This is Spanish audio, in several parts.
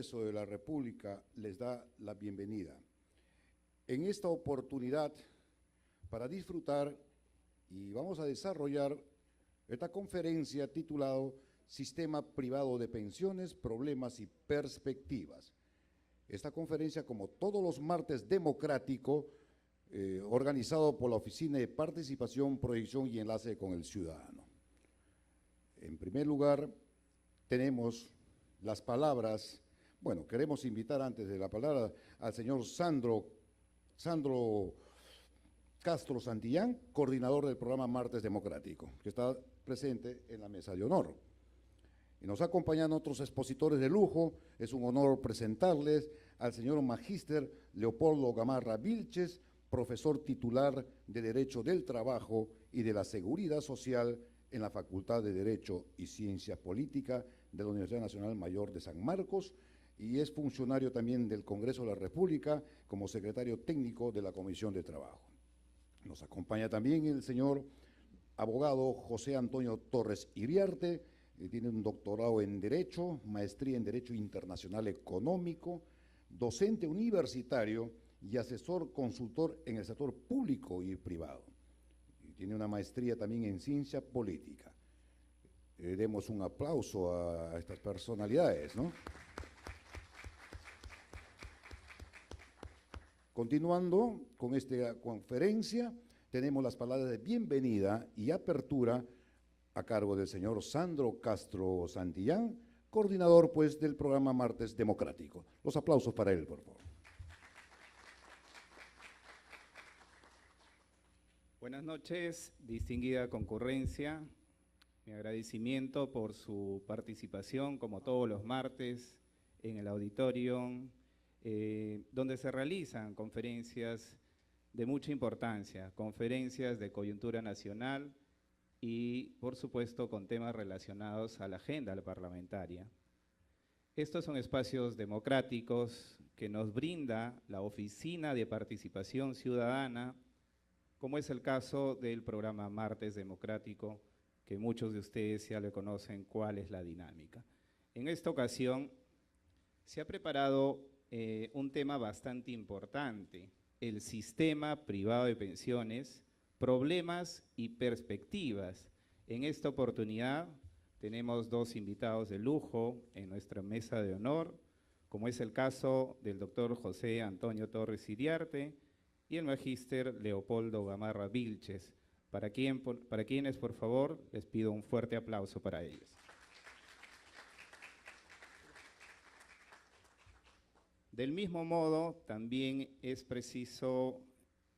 Congreso de la República les da la bienvenida. En esta oportunidad, para disfrutar y vamos a desarrollar esta conferencia titulada Sistema Privado de Pensiones, Problemas y Perspectivas. Esta conferencia, como todos los martes democrático, organizado por la Oficina de Participación, Proyección y Enlace con el Ciudadano. En primer lugar, tenemos las palabras, bueno, queremos invitar antes de la palabra al señor Sandro Castro Santillán, coordinador del programa Martes Democrático, que está presente en la mesa de honor. Y nos acompañan otros expositores de lujo. Es un honor presentarles al señor Magíster Leopoldo Gamarra Vilches, profesor titular de Derecho del Trabajo y de la Seguridad Social en la Facultad de Derecho y Ciencia Política de la Universidad Nacional Mayor de San Marcos, y es funcionario también del Congreso de la República como secretario técnico de la Comisión de Trabajo. Nos acompaña también el señor abogado José Antonio Torres Iriarte, tiene un doctorado en Derecho, maestría en Derecho Internacional Económico, docente universitario y asesor consultor en el sector público y privado. Y tiene una maestría también en Ciencia Política. Demos un aplauso a estas personalidades, ¿no? Continuando con esta conferencia, tenemos las palabras de bienvenida y apertura a cargo del señor Sandro Castro Santillán, coordinador pues del programa Martes Democrático. Los aplausos para él, por favor. Buenas noches, distinguida concurrencia. Mi agradecimiento por su participación, como todos los martes, en el auditorio, donde se realizan conferencias de mucha importancia, conferencias de coyuntura nacional y, por supuesto, con temas relacionados a la agenda parlamentaria. Estos son espacios democráticos que nos brinda la Oficina de Participación Ciudadana, como es el caso del programa Martes Democrático, que muchos de ustedes ya le conocen cuál es la dinámica. En esta ocasión se ha preparado un tema bastante importante, el sistema privado de pensiones, problemas y perspectivas. En esta oportunidad tenemos dos invitados de lujo en nuestra mesa de honor, como es el caso del doctor José Antonio Torres Iriarte y el magíster Leopoldo Gamarra Vilches, para quienes, por favor, les pido un fuerte aplauso para ellos. Del mismo modo, también es preciso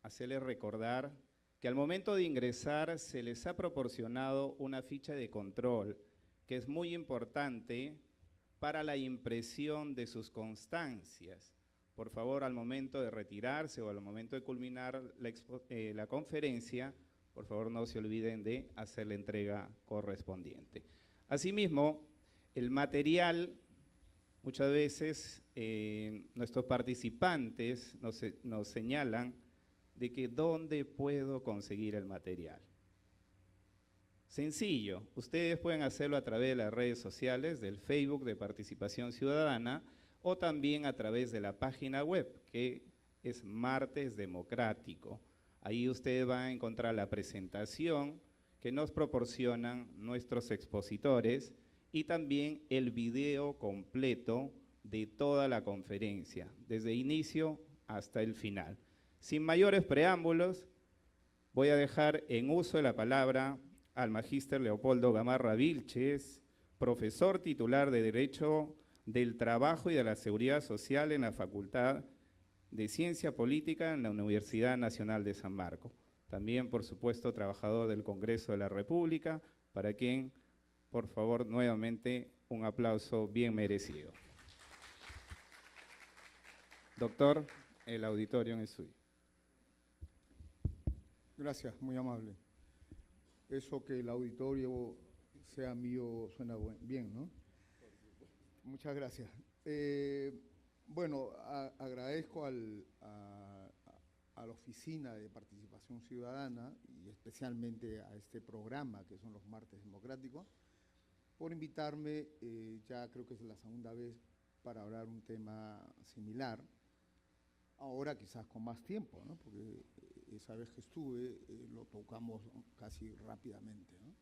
hacerles recordar que al momento de ingresar se les ha proporcionado una ficha de control que es muy importante para la impresión de sus constancias. Por favor, al momento de retirarse o al momento de culminar la conferencia, por favor no se olviden de hacer la entrega correspondiente. Asimismo, el material, muchas veces nuestros participantes nos señalan de que ¿dónde puedo conseguir el material? Sencillo, ustedes pueden hacerlo a través de las redes sociales, del Facebook de Participación Ciudadana, o también a través de la página web, que es Martes Democrático. Ahí ustedes van a encontrar la presentación que nos proporcionan nuestros expositores y también el video completo de toda la conferencia, desde inicio hasta el final. Sin mayores preámbulos, voy a dejar en uso la palabra al magíster Leopoldo Gamarra Vilches, profesor titular de Derecho del Trabajo y de la Seguridad Social en la Facultad de Ciencia Política en la Universidad Nacional de San Marcos. También, por supuesto, trabajador del Congreso de la República, para quien, por favor, nuevamente, un aplauso bien merecido. Doctor, el auditorio es suyo. Gracias, muy amable. Eso que el auditorio sea mío suena bien, ¿no? Muchas gracias. Bueno, agradezco a la Oficina de Participación Ciudadana y especialmente a este programa que son los Martes Democráticos por invitarme, ya creo que es la segunda vez para hablar un tema similar, ahora quizás con más tiempo, ¿no? Porque esa vez que estuve lo tocamos casi rápidamente, ¿no?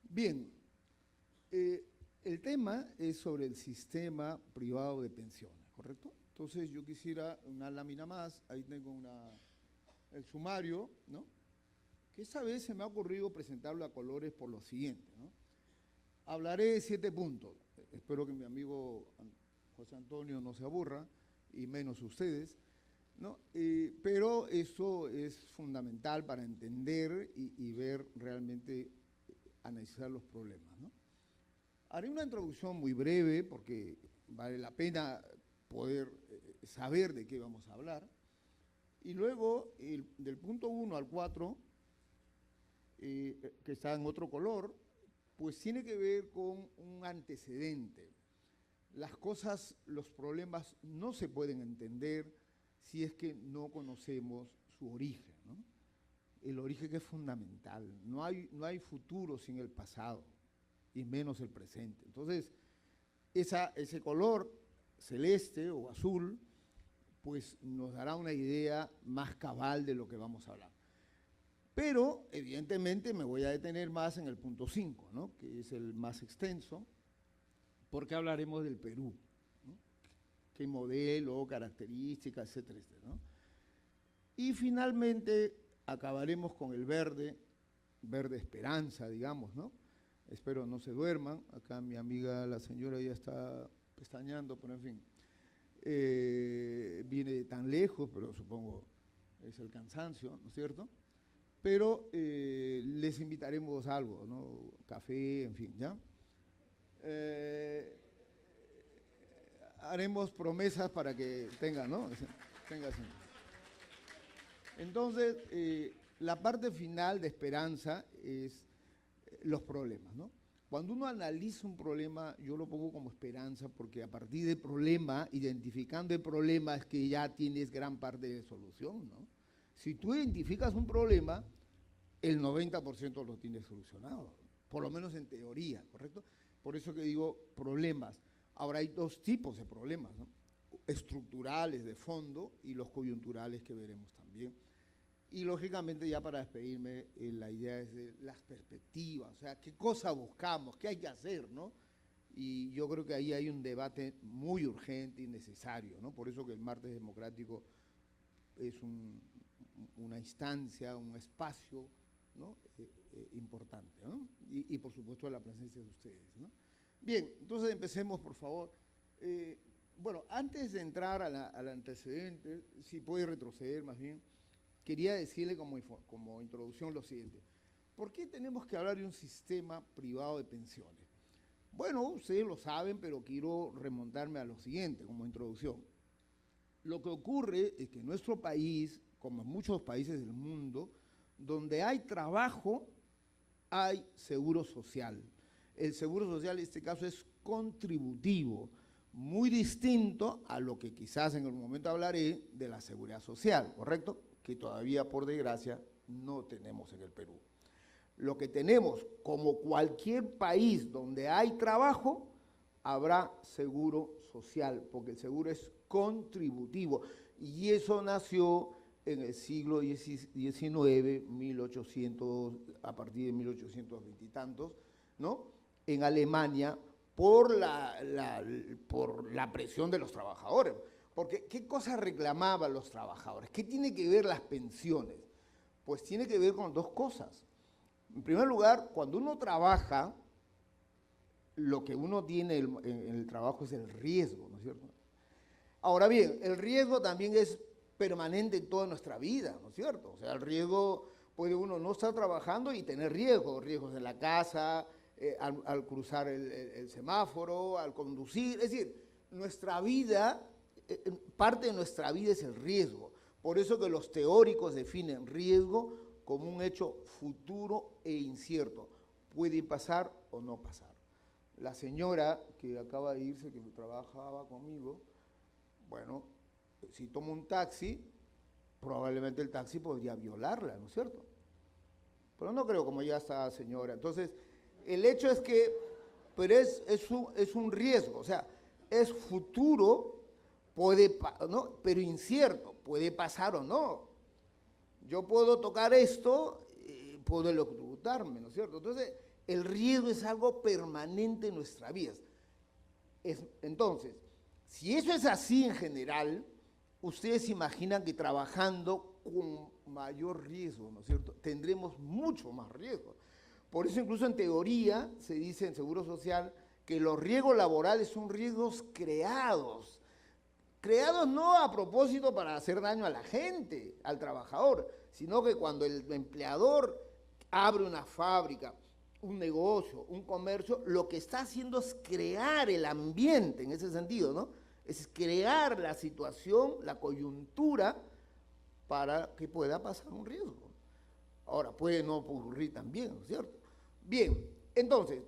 Bien, el tema es sobre el sistema privado de pensiones, ¿correcto? Entonces yo quisiera una lámina más, ahí tengo el sumario, ¿no? Que esta vez se me ha ocurrido presentarlo a colores por lo siguiente, ¿no? Hablaré de 7 puntos, espero que mi amigo José Antonio no se aburra, y menos ustedes, ¿no? Pero eso es fundamental para entender y ver realmente, analizar los problemas, ¿no? Haré una introducción muy breve porque vale la pena poder saber de qué vamos a hablar, y luego del punto 1 al 4, que está en otro color, pues tiene que ver con un antecedente. Las cosas, los problemas no se pueden entender si es que no conocemos su origen, ¿no? El origen que es fundamental. No hay futuro sin el pasado, y menos el presente. Entonces, ese color celeste o azul, pues nos dará una idea más cabal de lo que vamos a hablar. Pero, evidentemente, me voy a detener más en el punto 5, ¿no? Que es el más extenso, porque hablaremos del Perú, ¿no? Qué modelo, características, etcétera, etcétera, ¿no? Y finalmente acabaremos con el verde esperanza, digamos, ¿no? Espero no se duerman, acá mi amiga la señora ya está pestañeando, pero en fin, viene de tan lejos, pero supongo es el cansancio, ¿no es cierto? Pero les invitaremos algo, ¿no? Café, en fin, ¿ya? Haremos promesas para que tengan, ¿no? Tengan. Entonces, la parte final de esperanza es los problemas, ¿no? Cuando uno analiza un problema, yo lo pongo como esperanza porque a partir del problema, identificando el problema, es que ya tienes gran parte de solución, ¿no? Si tú identificas un problema, el 90% lo tienes solucionado, por lo menos en teoría, ¿correcto? Por eso que digo problemas. Ahora hay 2 tipos de problemas, ¿no? Estructurales de fondo y los coyunturales que veremos también. Y lógicamente ya para despedirme, la idea es de las perspectivas, o sea, qué cosa buscamos, qué hay que hacer, ¿no? Y yo creo que ahí hay un debate muy urgente y necesario, ¿no? Por eso que el Martes Democrático es una instancia, un espacio, ¿no? Importante, ¿no? Y por supuesto la presencia de ustedes, ¿no? Bien, entonces empecemos, por favor. Bueno, antes de entrar al antecedente, si puede retroceder más bien, quería decirle como introducción lo siguiente. ¿Por qué tenemos que hablar de un sistema privado de pensiones? Bueno, ustedes lo saben, pero quiero remontarme a lo siguiente como introducción. Lo que ocurre es que en nuestro país, como en muchos países del mundo, donde hay trabajo, hay seguro social. El seguro social en este caso es contributivo, muy distinto a lo que quizás en el momento hablaré de la seguridad social, ¿correcto? Que todavía, por desgracia, no tenemos en el Perú. Lo que tenemos, como cualquier país donde hay trabajo, habrá seguro social, porque el seguro es contributivo. Y eso nació en el siglo XIX, 1800, a partir de 1820 y tantos, ¿no? En Alemania, por la presión de los trabajadores. Porque, ¿qué cosa reclamaban los trabajadores? ¿Qué tiene que ver las pensiones? Pues tiene que ver con 2 cosas. En primer lugar, cuando uno trabaja, lo que uno tiene en el trabajo es el riesgo, ¿no es cierto? Ahora bien, el riesgo también es permanente en toda nuestra vida, ¿no es cierto? O sea, el riesgo, puede uno no estar trabajando y tener riesgos en la casa, al cruzar el semáforo, al conducir, es decir, nuestra vida, parte de nuestra vida es el riesgo. Por eso que los teóricos definen riesgo como un hecho futuro e incierto. Puede pasar o no pasar. La señora que acaba de irse, que trabajaba conmigo, bueno, si toma un taxi, probablemente el taxi podría violarla, ¿no es cierto? Pero no creo, como ya está señora. Entonces, el hecho es que, pero es un riesgo, o sea, es futuro, ¿no? Pero incierto, puede pasar o no. Yo puedo tocar esto, puedo electrocutarme, ¿no es cierto? Entonces, el riesgo es algo permanente en nuestra vida. Entonces, si eso es así en general, ustedes imaginan que trabajando con mayor riesgo, ¿no es cierto?, tendremos mucho más riesgo. Por eso incluso en teoría se dice en Seguro Social que los riesgos laborales son riesgos creados. Creados no a propósito para hacer daño a la gente, al trabajador, sino que cuando el empleador abre una fábrica, un negocio, un comercio, lo que está haciendo es crear el ambiente en ese sentido, ¿no? Es crear la situación, la coyuntura para que pueda pasar un riesgo. Ahora, puede no ocurrir también, ¿no es cierto? Bien, entonces,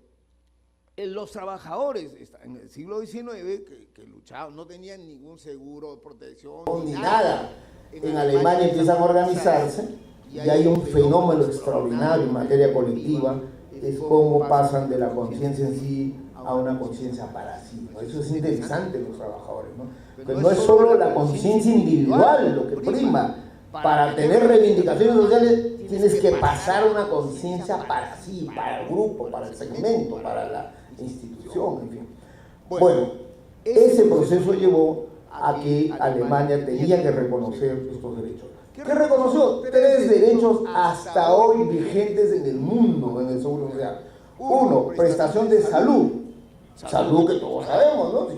los trabajadores en el siglo XIX que luchaban, no tenían ningún seguro de protección. Ni nada. En Alemania empiezan a organizarse y hay un fenómeno extraordinario en materia colectiva, es cómo pasan de la conciencia en sí a una conciencia para sí, ¿no? Eso es interesante en los trabajadores, ¿no? Que no es solo la conciencia individual lo que prima. Para tener reivindicaciones sociales tienes que pasar una conciencia para sí, para el grupo, para el segmento, para la institución, en fin. Bueno, ese proceso llevó a que Alemania tenía que reconocer estos derechos. ¿Qué reconoció? 3 derechos hasta hoy vigentes en el mundo, en el Seguro Social. 1, prestación de salud. Salud que todos sabemos, ¿no? Si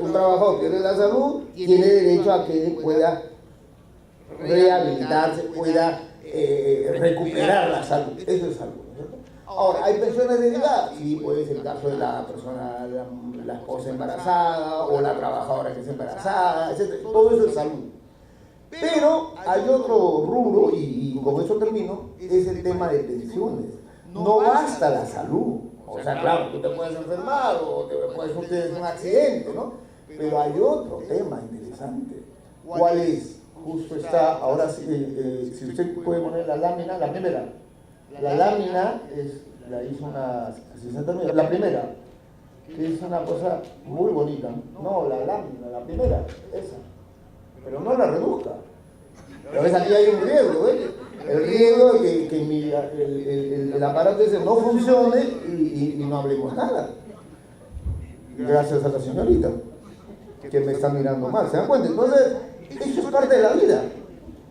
un trabajador pierde la salud, tiene derecho a que pueda rehabilitarse, pueda recuperar la salud. Eso es salud, ¿no es cierto? Ahora, ¿hay pensiones derivadas? Sí, puede ser el caso de la persona, la esposa embarazada o la trabajadora que es embarazada, etc. Todo eso es salud. Pero hay otro rubro, y con eso termino, es el tema de pensiones. No basta la salud. O sea, claro, tú te puedes enfermar o te puedes sufrir un accidente, ¿no? Pero hay otro tema interesante. ¿Cuál es? Justo está, ahora si usted puede poner la lámina, la primera. La lámina la hizo una asistente mía, la primera, que es una cosa muy bonita. No, la lámina, la primera, esa. Pero no la reduzca. Pero ves, aquí hay un riesgo, ¿eh? El riesgo de que el aparato ese no funcione y no hablemos nada. Gracias a la señorita, que me está mirando mal, ¿se dan cuenta? Entonces, eso es parte de la vida.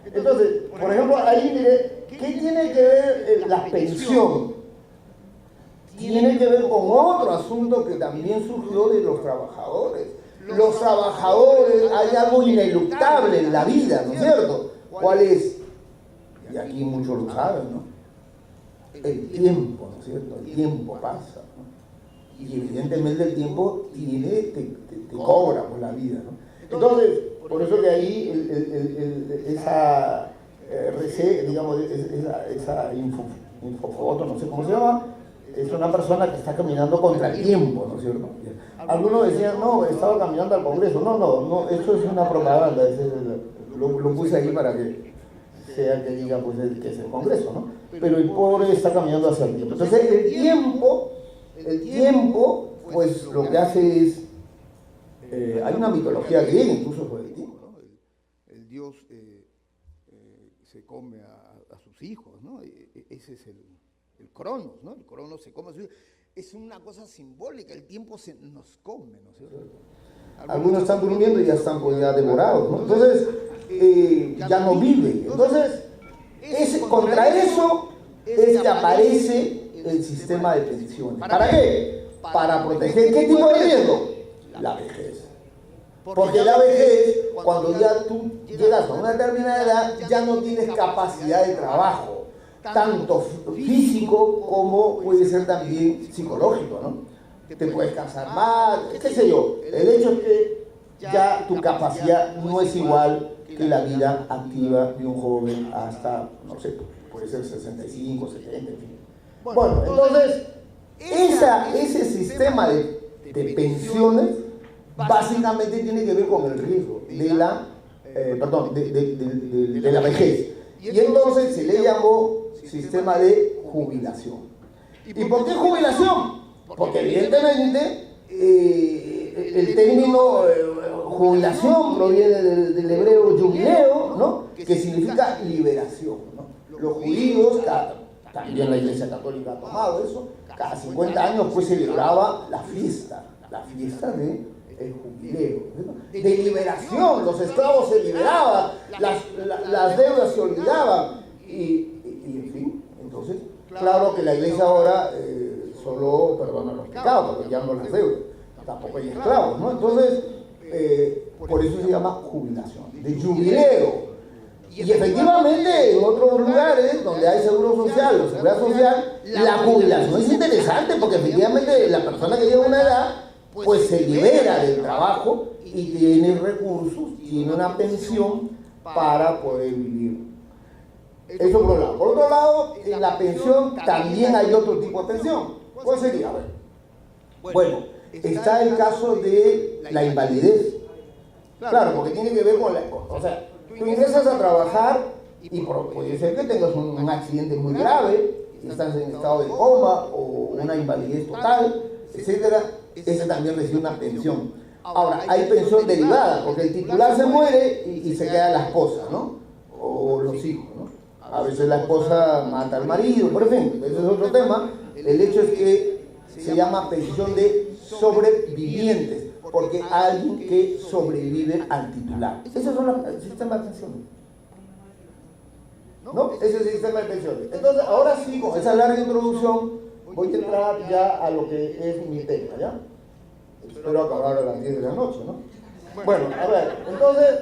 Entonces, por ejemplo, ahí mire, ¿qué tiene que ver la pensión? Tiene que ver con otro asunto que también surgió de los trabajadores. Los trabajadores, hay algo ineluctable en la vida, ¿no es cierto? ¿Cuál es? Y aquí muchos lo saben, ¿no? El tiempo, ¿no es cierto? El tiempo pasa, ¿no? Y evidentemente el tiempo te cobra por la vida, ¿no? Entonces, por eso que ahí esa digamos, esa infofoto, no sé cómo se llama, es una persona que está caminando contra el tiempo, ¿no es cierto? Algunos decían, no, estaba caminando al Congreso. No, eso es una propaganda, lo puse ahí para que sea que diga pues, que es el Congreso, ¿no? Pero el pobre está caminando hacia el tiempo. Entonces el tiempo, pues lo que hace es, hay una mitología griega incluso sobre el tiempo, ¿no? El dios se come a sus hijos, ¿no? Ese es el Cronos, ¿no? El Cronos se come a sus hijos. Es una cosa simbólica, el tiempo nos come, ¿no es cierto? Algunos están durmiendo y ya están pues, ya devorados, ¿no? Entonces, ya no viven. Entonces, contra eso es que aparece el sistema de pensiones. ¿Para qué? Para proteger. ¿Qué tipo de riesgo? La vejez. Porque la vejez, cuando ya tú llegas a una determinada edad, ya no tienes capacidad de trabajo, tanto físico como puede ser también psicológico, ¿no? Te puedes cansar más, qué sé yo. El hecho es que ya tu capacidad no es igual que la vida activa de un joven hasta, no sé, puede ser 65, 70, en fin. Bueno, entonces, ese sistema de pensiones básicamente tiene que ver con el riesgo de la vejez. Y entonces se le llamó sistema de jubilación. ¿Y por qué jubilación? Porque evidentemente el término jubilación proviene del hebreo yubileo, ¿no? Que significa liberación, ¿no? Los judíos, también la Iglesia Católica ha tomado eso, cada 50 años pues se celebraba la fiesta de el jubileo, ¿no? De liberación. Los esclavos se liberaban, las deudas se olvidaban y en fin, entonces claro que la Iglesia ahora solo perdona los pecados, porque ya no las deudas, tampoco hay esclavos, ¿no? Entonces por eso se llama jubilación, de jubileo. Y efectivamente en otros lugares donde hay seguro social o seguridad social, la jubilación es interesante porque efectivamente la persona que llega a una edad pues se libera del trabajo y tiene recursos, tiene una pensión para poder vivir. Eso por un lado. Por otro lado, en la pensión también hay otro tipo de pensión. ¿Cuál sería? A ver. Bueno, está el caso de la invalidez. Claro, porque tiene que ver con la... O sea, tú ingresas a trabajar y puede ser que tengas un accidente muy grave, estás en estado de coma o una invalidez total, etcétera. Ese también recibe una pensión. Ahora, hay pensión derivada, porque el titular se muere y se queda la esposa, ¿no? O los hijos, ¿no? A veces la esposa mata al marido, por ejemplo. Ese es otro tema. El hecho es que se llama pensión de sobrevivientes, porque alguien que sobrevive al titular. Ese es el sistema de pensiones. ¿No? Ese es el sistema de pensiones. Entonces, ahora sí, con esa larga introducción, voy a entrar ya a lo que es mi tema, ¿ya? Espero acabar a las 10 de la noche, ¿no? Bueno, a ver, entonces,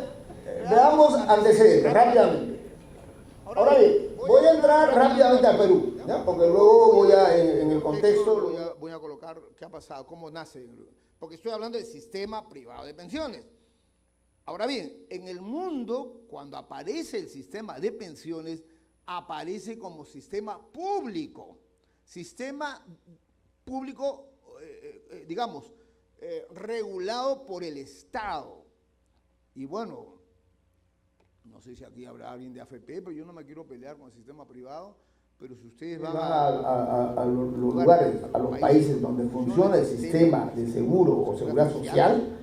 veamos antecedentes, rápidamente. Ahora bien, voy a entrar rápidamente al Perú, ¿ya? Porque luego voy a, en el contexto, voy a colocar qué ha pasado, cómo nace, porque estoy hablando del sistema privado de pensiones. Ahora bien, en el mundo, cuando aparece el sistema de pensiones, aparece como sistema público, digamos, regulado por el Estado. Y bueno, no sé si aquí habrá alguien de AFP, pero yo no me quiero pelear con el sistema privado, pero si ustedes van a los lugares, a los países donde funciona el sistema de seguro o seguridad social,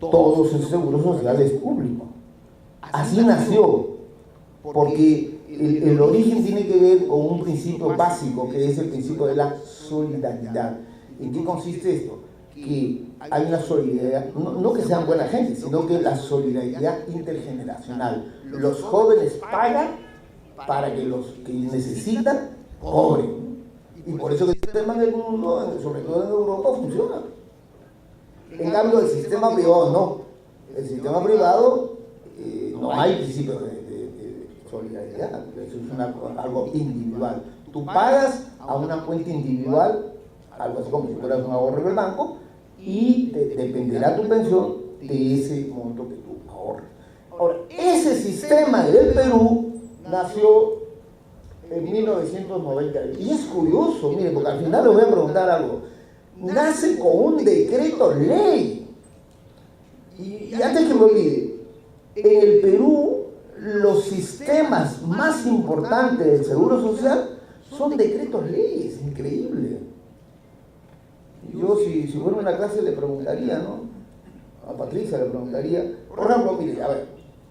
todo ese seguro social es público. Así nació, porque el origen tiene que ver con un principio básico, que es el principio de la solidaridad. ¿En qué consiste esto? Que hay una solidaridad, no que sean buena gente, sino que la solidaridad intergeneracional. Los jóvenes pagan para que los que necesitan cobren. Y por eso que el sistema en el mundo, sobre todo en Europa, funciona. En cambio, el sistema privado no. El sistema privado no hay principio de solidaridad. Eso es algo individual. Tú pagas a una cuenta individual, algo así como si fueras un ahorro en el banco, y dependerá tu pensión de ese monto que tú ahorras. Ahora, ese sistema del Perú nació en 1990. Y es curioso, mire, porque al final les voy a preguntar algo. Nace con un decreto ley. Y antes que me olvide, en el Perú los sistemas más importantes del Seguro Social son decretos leyes, increíble. Yo si fuera una clase le preguntaría, ¿no? A Patricia le preguntaría, por ejemplo, mire, a ver,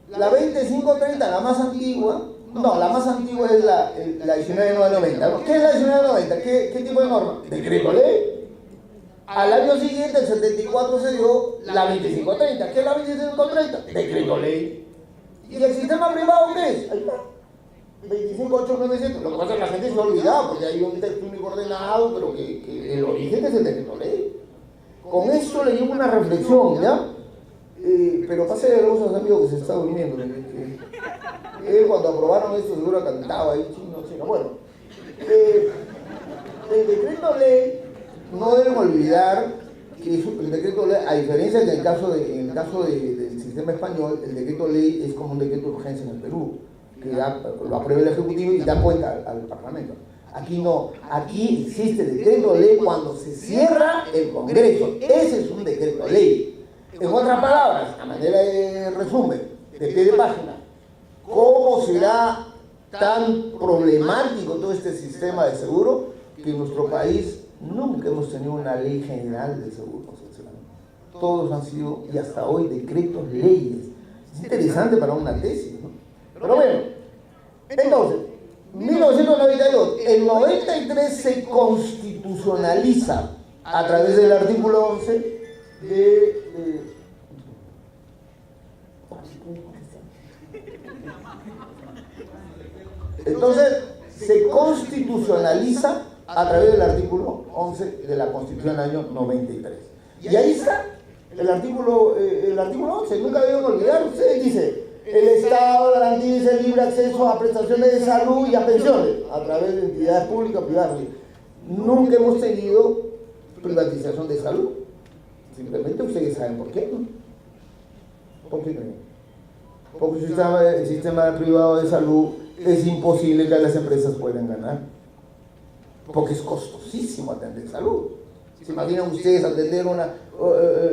la 2530, la más antigua, no, la más antigua es la 19990, ¿no? ¿Qué es la 19990? ¿Qué tipo de norma? Decreto ley. Al año siguiente, el 74, se dio la 2530. ¿Qué es la 2530? Decreto ley. ¿Y el sistema privado qué es? Ahí está. 25897. Lo que pasa es que la gente se ha olvidado porque hay un texto único ordenado, pero que el origen es el decreto ley. Con eso le llevo una reflexión, ¿ya? Pero pase de los amigos que se está durmiendo. Él cuando aprobaron esto seguro cantaba ahí, chino. Bueno, el decreto ley, no deben olvidar que el decreto ley, a diferencia que en el caso del sistema español, el decreto ley es como un decreto de urgencia en el Perú, que lo aprueba el Ejecutivo y da cuenta al Parlamento. Aquí no, aquí existe el decreto ley cuando se cierra el Congreso. Ese es un decreto ley. En otras palabras, a manera de resumen, de pie de página, ¿cómo será tan problemático todo este sistema de seguro que en nuestro país nunca hemos tenido una ley general de seguro social? todos han sido, y hasta hoy, decretos leyes. Es interesante para una tesis, ¿no? Pero bueno, entonces, 1992, el 93 se constitucionaliza a través del artículo 11 entonces se constitucionaliza a través del artículo 11 de la Constitución del año 93. Y ahí está el artículo 11, nunca deben olvidar, ustedes dice, el Estado garantiza el libre acceso a prestaciones de salud y a pensiones a través de entidades públicas privadas. Nunca hemos tenido privatización de salud. Simplemente ustedes saben por qué, ¿no? ¿Por qué creen? Porque el sistema privado de salud es imposible que las empresas puedan ganar. Porque es costosísimo atender salud. ¿Se imaginan ustedes atender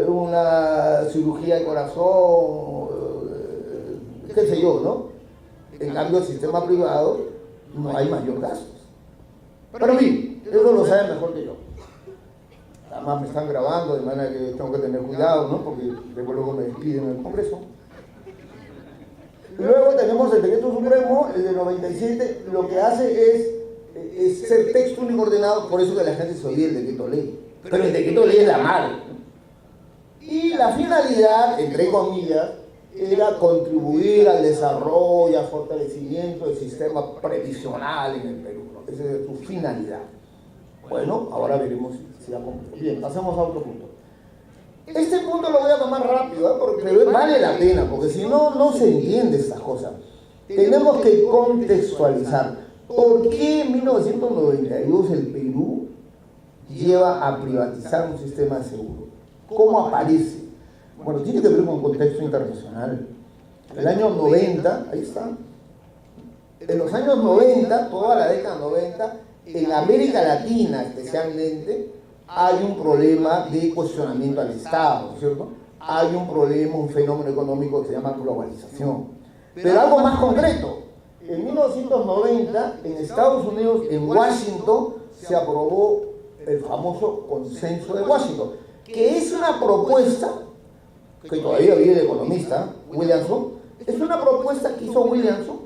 una cirugía de corazón, qué sé yo, ¿no? En cambio, el sistema privado no hay mayor gastos. Pero bien, eso lo saben mejor que yo. Además me están grabando, de manera que tengo que tener cuidado, ¿no? Porque luego me despiden en el Congreso. Luego tenemos el decreto supremo, el de 97, lo que hace es ser texto único ordenado, por eso que la gente se oye el decreto ley. Pero el decreto ley es la madre, ¿no? Y la finalidad, entre comillas, era contribuir al desarrollo, al fortalecimiento del sistema previsional en el Perú, ¿no? Esa es su finalidad. Bueno, ahora veremos si la cumplimos. Bien, pasemos a otro punto. Este punto lo voy a tomar rápido, ¿eh? Pero vale la pena, porque si no, no se entiende estas cosas. Tenemos que contextualizar. ¿Por qué en 1992 el Perú lleva a privatizar un sistema de seguro? ¿Cómo aparece? Bueno, tiene que ver con contexto internacional. El año 90, ahí está. En los años 90, toda la década 90, en América Latina especialmente, hay un problema de cuestionamiento al Estado, ¿no es cierto? Hay un problema, un fenómeno económico que se llama globalización. Pero algo más concreto. En 1990, en Estados Unidos, en Washington, se aprobó el famoso Consenso de Washington, que es una propuesta que todavía vive el economista Williamson, es una propuesta que hizo Williamson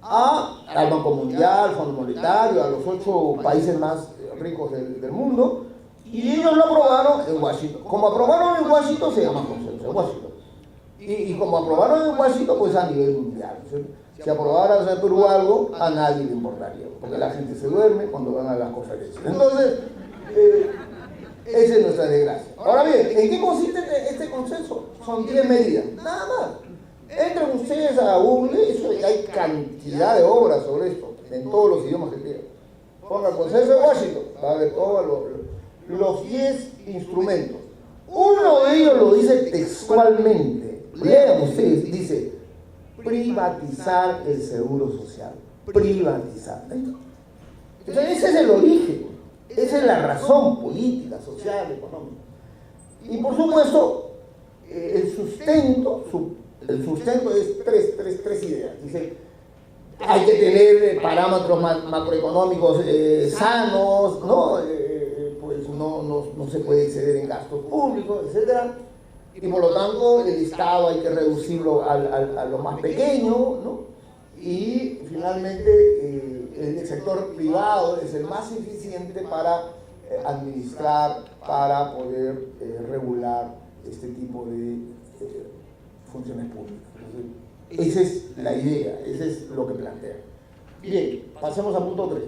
al Banco Mundial, al Fondo Monetario, a los 8 países más ricos del mundo, y ellos lo aprobaron en Washington. Como aprobaron en Washington, se llama Consenso de Washington. Y como aprobaron en Washington, pues a nivel mundial. Si aprobara en Perú algo, a nadie le importaría, porque la gente se duerme cuando van a las conferencias. Entonces, esa es nuestra desgracia. Ahora bien, ¿en qué consiste este consenso? Son 10 medidas, nada más. Entren ustedes a Google, eso hay cantidad de obras sobre esto, en todos los idiomas que quieran. Ponga el Consenso de Washington, va a ver todos los 10 instrumentos. Uno de ellos lo dice textualmente, lean ustedes, dice privatizar el seguro social, privatizar. Entonces ese es el origen, esa es la razón política, social, económica. Y por supuesto, el sustento es tres ideas. Dice, hay que tener parámetros macroeconómicos sanos, ¿no? Pues no se puede exceder en gastos públicos, etc. Y por lo tanto, el Estado hay que reducirlo a lo más pequeño, ¿no? Y finalmente, el sector privado es el más eficiente para administrar, para poder regular este tipo de funciones públicas. Entonces, esa es la idea, esa es lo que plantea. Bien, pasemos a punto 3.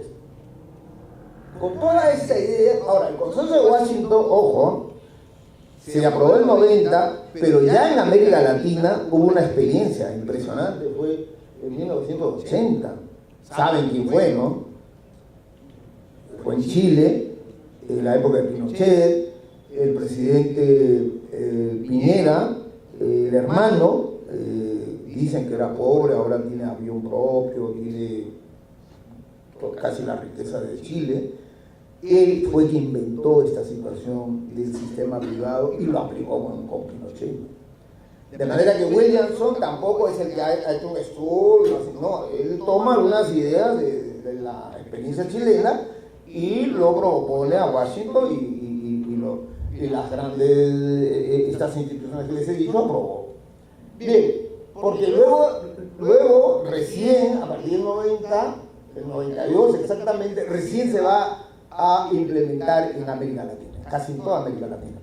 Con toda esta idea, ahora, el Consenso de Washington, ojo, se aprobó en 90, pero ya en América Latina hubo una experiencia impresionante, fue en 1980. ¿Saben quién fue, no? Fue en Chile, en la época de Pinochet, el presidente Piñera, el hermano, dicen que era pobre, ahora tiene avión propio, tiene casi la riqueza de Chile. Él fue quien inventó esta situación del sistema privado y lo aplicó con Pinochet. De manera que Williamson tampoco es el que ha hecho un estudio, no, él toma algunas ideas de la experiencia chilena y lo propone a Washington y y las grandes, estas instituciones que les he dicho, aprobó. Bien, porque luego recién, a partir del 90, el 92 exactamente, recién se va a implementar en América Latina, casi en toda América Latina.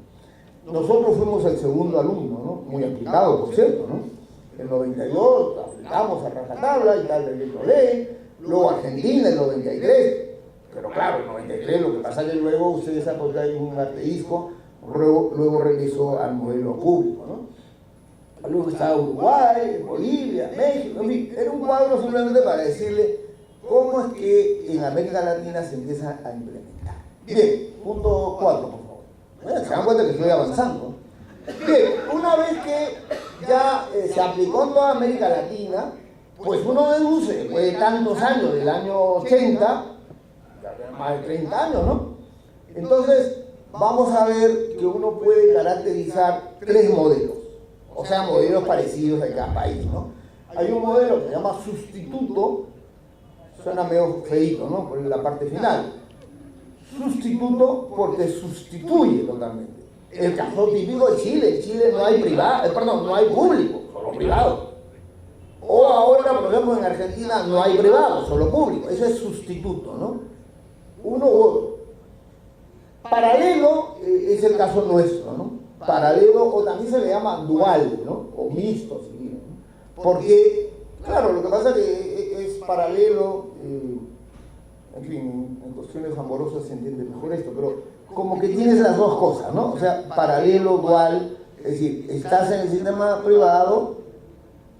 Nosotros fuimos el segundo alumno, ¿no? Muy aplicado, por cierto, ¿no? En el 92 aplicamos a rajatabla y tal, el ley, luego Argentina en el 93, pero claro, en el 93 lo que pasa es que luego, ustedes saben que hay un asterisco, luego regresó al modelo público, ¿no? Luego estaba Uruguay, Bolivia, México, en fin, era un cuadro simplemente para decirle cómo es que en América Latina se empieza a implementar. Bien, punto 4, por favor. Bueno, se dan cuenta que estoy avanzando. Bien, una vez que ya se aplicó en toda América Latina, pues uno deduce, después de tantos años, del año 80, ya más de 30 años, ¿no? Entonces, vamos a ver que uno puede caracterizar 3 modelos, o sea, modelos parecidos de cada país, ¿no? Hay un modelo que se llama sustituto, suena medio feíto, ¿no? Por la parte final. Sustituto porque sustituye totalmente. El caso típico de Chile. En Chile no hay privado, no hay público, solo privado. O ahora, por ejemplo, en Argentina no hay privado, solo público. Eso es sustituto, ¿no? Uno u otro. Paralelo es el caso nuestro, ¿no? Paralelo, o también se le llama dual, ¿no? O mixto, si quieren, ¿no? Porque, claro, lo que pasa es que es paralelo, en fin, en cuestiones amorosas se entiende mejor esto, pero como que tienes las dos cosas, ¿no? O sea, paralelo, dual, es decir, estás en el sistema privado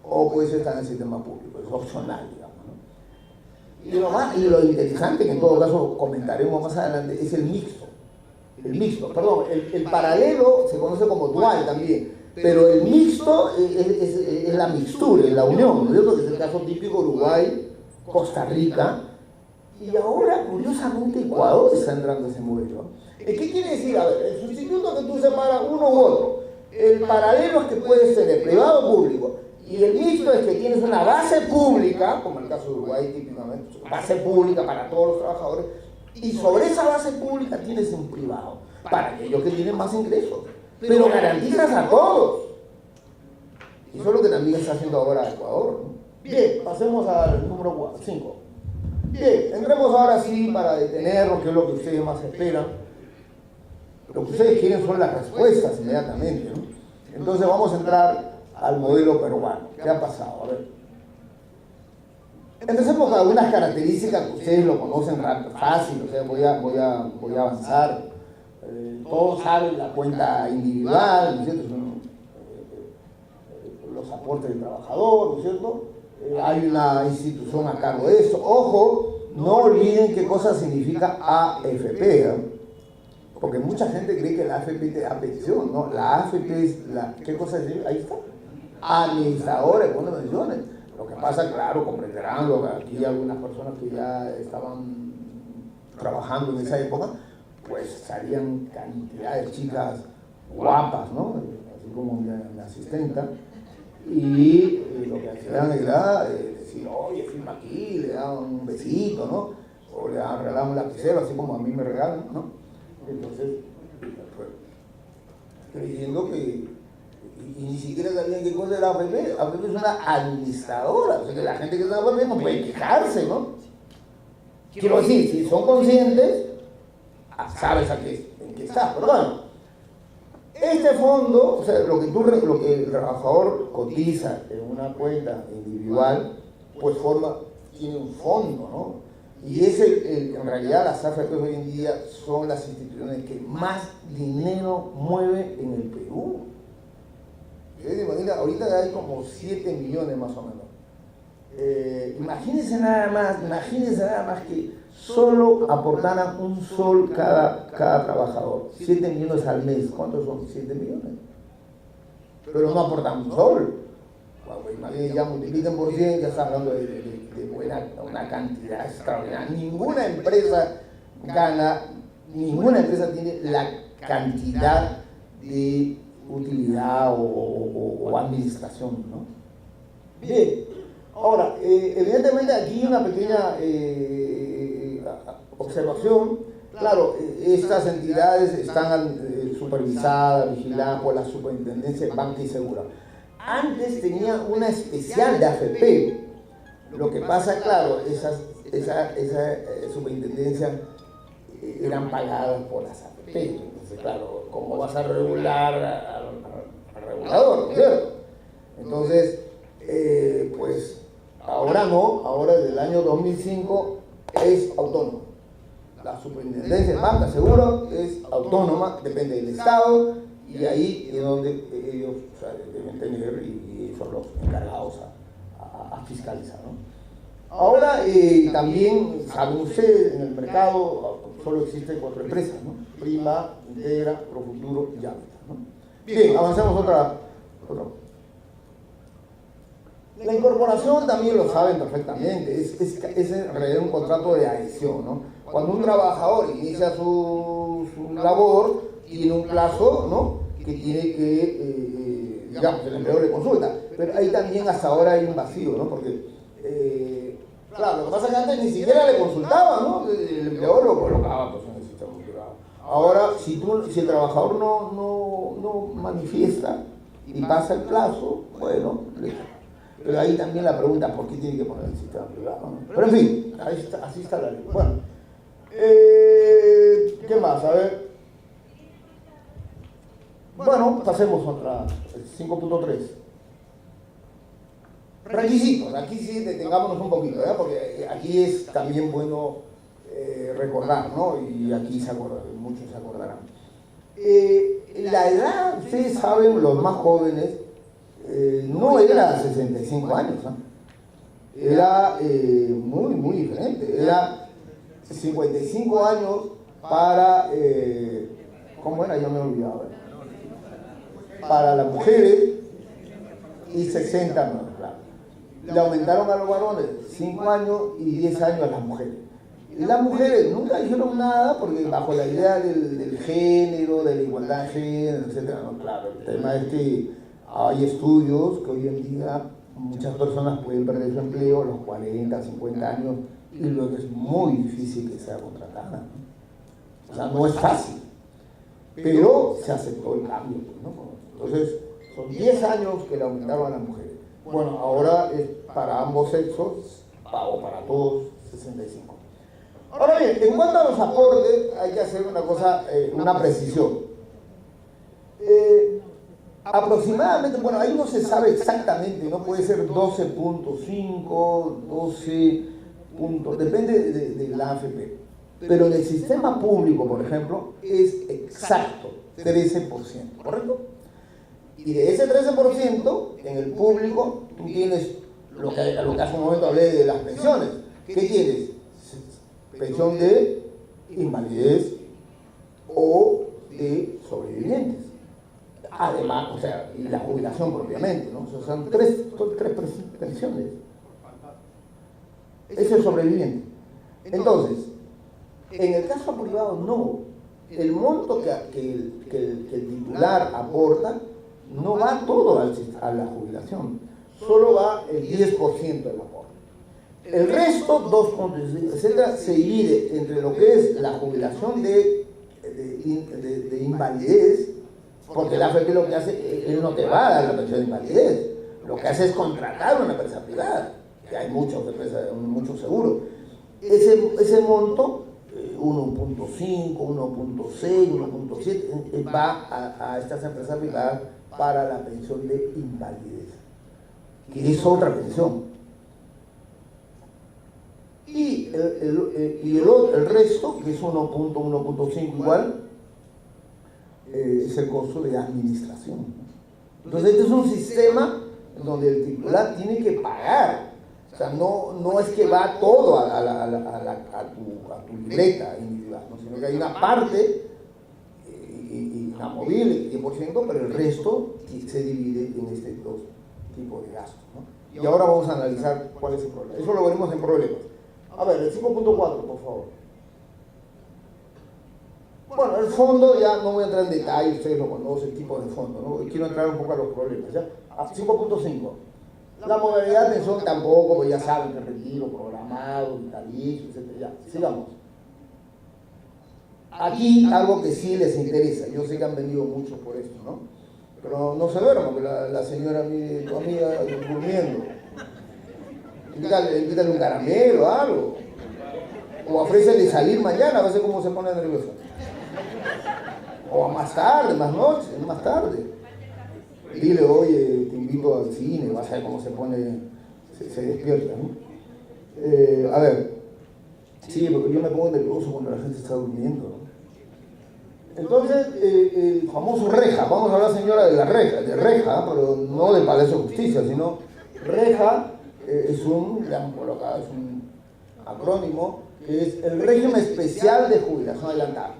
o puedes estar en el sistema público, es opcional, digamos, ¿no? Y lo interesante, que en todo caso comentaremos más adelante, es el mixto. El paralelo se conoce como dual también, pero el mixto es la mixtura, es la unión, ¿no es cierto? Que es el caso típico Uruguay, Costa Rica, y ahora, curiosamente, Ecuador está entrando a ese modelo. ¿Qué quiere decir? A ver, el sustituto que tú separas uno u otro, el paralelo es que puede ser el privado o público, y el mixto es que tienes una base pública, como el caso de Uruguay típicamente, base pública para todos los trabajadores, y sobre esa base pública tienes un privado, para aquellos que tienen más ingresos, pero garantizas a todos. Y eso es lo que también está haciendo ahora Ecuador, ¿no? Bien, pasemos al número 5. Bien, entremos ahora sí para detenernos, que es lo que ustedes más esperan. Lo que ustedes quieren son las respuestas inmediatamente, ¿no? Entonces vamos a entrar al modelo peruano. ¿Qué ha pasado? A ver. Empecemos con algunas características que ustedes lo conocen fácil, o sea, voy a avanzar. Todos saben la cuenta individual, ¿no es cierto? Los aportes del trabajador, ¿no es cierto? Hay una institución a cargo de eso. Ojo, no olviden qué cosa significa AFP, ¿eh? Porque mucha gente cree que la AFP te da pensión, ¿no? La AFP es ¿qué cosa es? Ahí está. Administradora de fondos de pensiones. Lo que pasa, claro, comprenderán, aquí hay algunas personas que ya estaban trabajando en esa época, pues salían cantidad de chicas guapas, ¿no? Así como mi asistenta. Y lo que hacían era decir, oye, firma aquí, le daban un besito, ¿no? O le regalaban un lapicero, así como a mí me regalan, ¿no? Entonces, pues, creyendo que, y ni siquiera sabían qué cosa era AFP. AFP es una administradora, o sea que la gente que está en AFP no puede quejarse, ¿no? Quiero decir, si son conscientes, sabes en qué estás, pero bueno. Este fondo, o sea, lo que el trabajador cotiza en una cuenta individual, pues tiene un fondo, ¿no? Y en realidad las AFP hoy en día son las instituciones que más dinero mueven en el Perú. Ahorita hay como 7 millones más o menos. Imagínense nada más que solo aportaran un sol cada trabajador. 7 millones al mes. ¿Cuántos son 7 millones? Pero no aportan un sol. Bueno, imagínense, ya multipliquen por 100, ya está hablando de una cantidad extraordinaria. Ninguna empresa tiene la cantidad de utilidad o administración, ¿no? Bien, ahora, evidentemente aquí una pequeña observación. Claro, estas entidades están, su supervisada, vigilada por la Superintendencia de Banca y Seguro. Antes tenía una especial de AFP. Lo que pasa, claro, esa superintendencia eran pagadas por las AFP. Entonces, claro, ¿cómo vas a regular al regulador, ¿no es cierto? Entonces, pues ahora no, ahora desde el año 2005 es autónoma. La Superintendencia de Banca Seguro es autónoma, depende del Estado, y ahí es donde ellos, o sea, deben tener y son los encargados a fiscalizar, ¿no? Ahora también, saben ustedes, en el mercado solo existen 4 empresas, ¿no? Prima, Integra, Profuturo y Hábitat, ¿no? Bien, avancemos otra. La incorporación también lo saben perfectamente, es en realidad un contrato de adhesión, ¿no? Cuando un trabajador inicia su labor, tiene un plazo, ¿no? Que tiene que, digamos, el empleador le consulta, pero ahí también hasta ahora hay un vacío, ¿no? Porque, claro, lo que pasa es que antes ni siquiera le consultaban, ¿no? El empleador lo colocaba pues, en el sistema privado. Ahora, si el trabajador no manifiesta y pasa el plazo, bueno, listo. Pero ahí también la pregunta, ¿por qué tiene que poner el sistema privado? ¿No? Pero en fin, así está la ley. Bueno, ¿qué más? A ver. Bueno, pasemos a otra, 5.3. Requisitos, aquí sí detengámonos un poquito, ¿verdad? Porque aquí es también bueno recordar, ¿no? Y aquí muchos se acordarán. La edad, ustedes saben, los más jóvenes, no era 65 años, ¿no? Era muy, muy diferente. Era 55 años para, ¿cómo era? Yo me he olvidado. Para las mujeres y 60 años, claro. Le aumentaron a los varones 5 años y 10 años a las mujeres. Y las mujeres nunca dijeron nada porque bajo la idea del género, de la igualdad de género, etc. No, claro, el tema es que hay estudios que hoy en día muchas personas pueden perder su empleo a los 40, 50 años y luego es muy difícil que sea contratada, ¿no? O sea, no es fácil, pero se aceptó el cambio, ¿no? Entonces, son 10 años que le aumentaron a las mujeres. Bueno, ahora es para ambos sexos, o para todos, 65. Ahora bien, en cuanto a los aportes, hay que hacer una cosa, una precisión. Aproximadamente, bueno, ahí no se sabe exactamente, no puede ser 12.5, 12 puntos, depende de la AFP. Pero en el sistema público, por ejemplo, es exacto, 13%, ¿correcto? Y de ese 13%, en el público, tú tienes lo que hace un momento hablé de las pensiones. ¿Qué tienes? Pensión de invalidez o de sobrevivientes. Además, o sea, y la jubilación propiamente, ¿no? O sea, son tres pensiones. Ese es sobreviviente. Entonces, en el caso privado, no. El monto que el titular aporta no va todo a la jubilación, solo va el 10% del aporte. El resto, 2 puntos, etcétera, se divide entre lo que es la jubilación de invalidez, porque la AFP lo que hace, él no te va a dar la pensión de invalidez, lo que hace es contratar una empresa privada, que hay muchos seguros. Ese monto, 1.5, 1.6, 1.7, va a estas empresas privadas para la pensión de invalidez, que es otra pensión. Y el resto, que es 1.5 igual, es el costo de administración. Entonces este es un sistema donde el titular tiene que pagar. O sea, no es que va todo a tu libreta individual, ¿no? Sino que hay una parte inamovible, 10%, pero el resto se divide en estos dos tipos de gastos, ¿no? Y ahora vamos a analizar cuál es el problema. Eso lo veremos en problemas. A ver, el 5.4, por favor. Bueno, el fondo ya no voy a entrar en detalle, ustedes lo conocen, el tipo de fondo, ¿no? Quiero entrar un poco a los problemas, ¿ya? 5.5. La modalidad de pensión tampoco, pues ya saben, retiro, programado, vitalicio, etc. Ya, sigamos. aquí algo que sí les interesa, yo sé que han venido muchos por esto, ¿no? Pero no se duerman, porque la señora, tu amiga, durmiendo. Invítale un caramelo o algo. O ofrécele salir mañana, a ver cómo se pone nerviosa. O más tarde, más noche, más tarde. Dile, oye, te invito al cine, vas a ver cómo se pone, se despierta, ¿no? A ver, sí, porque yo me pongo nervioso cuando la gente está durmiendo, ¿no? Entonces, el famoso reja, vamos a hablar, señora, de la reja, pero no del Palacio de Justicia, sino reja es un acrónimo que es el régimen especial de jubilación adelantada.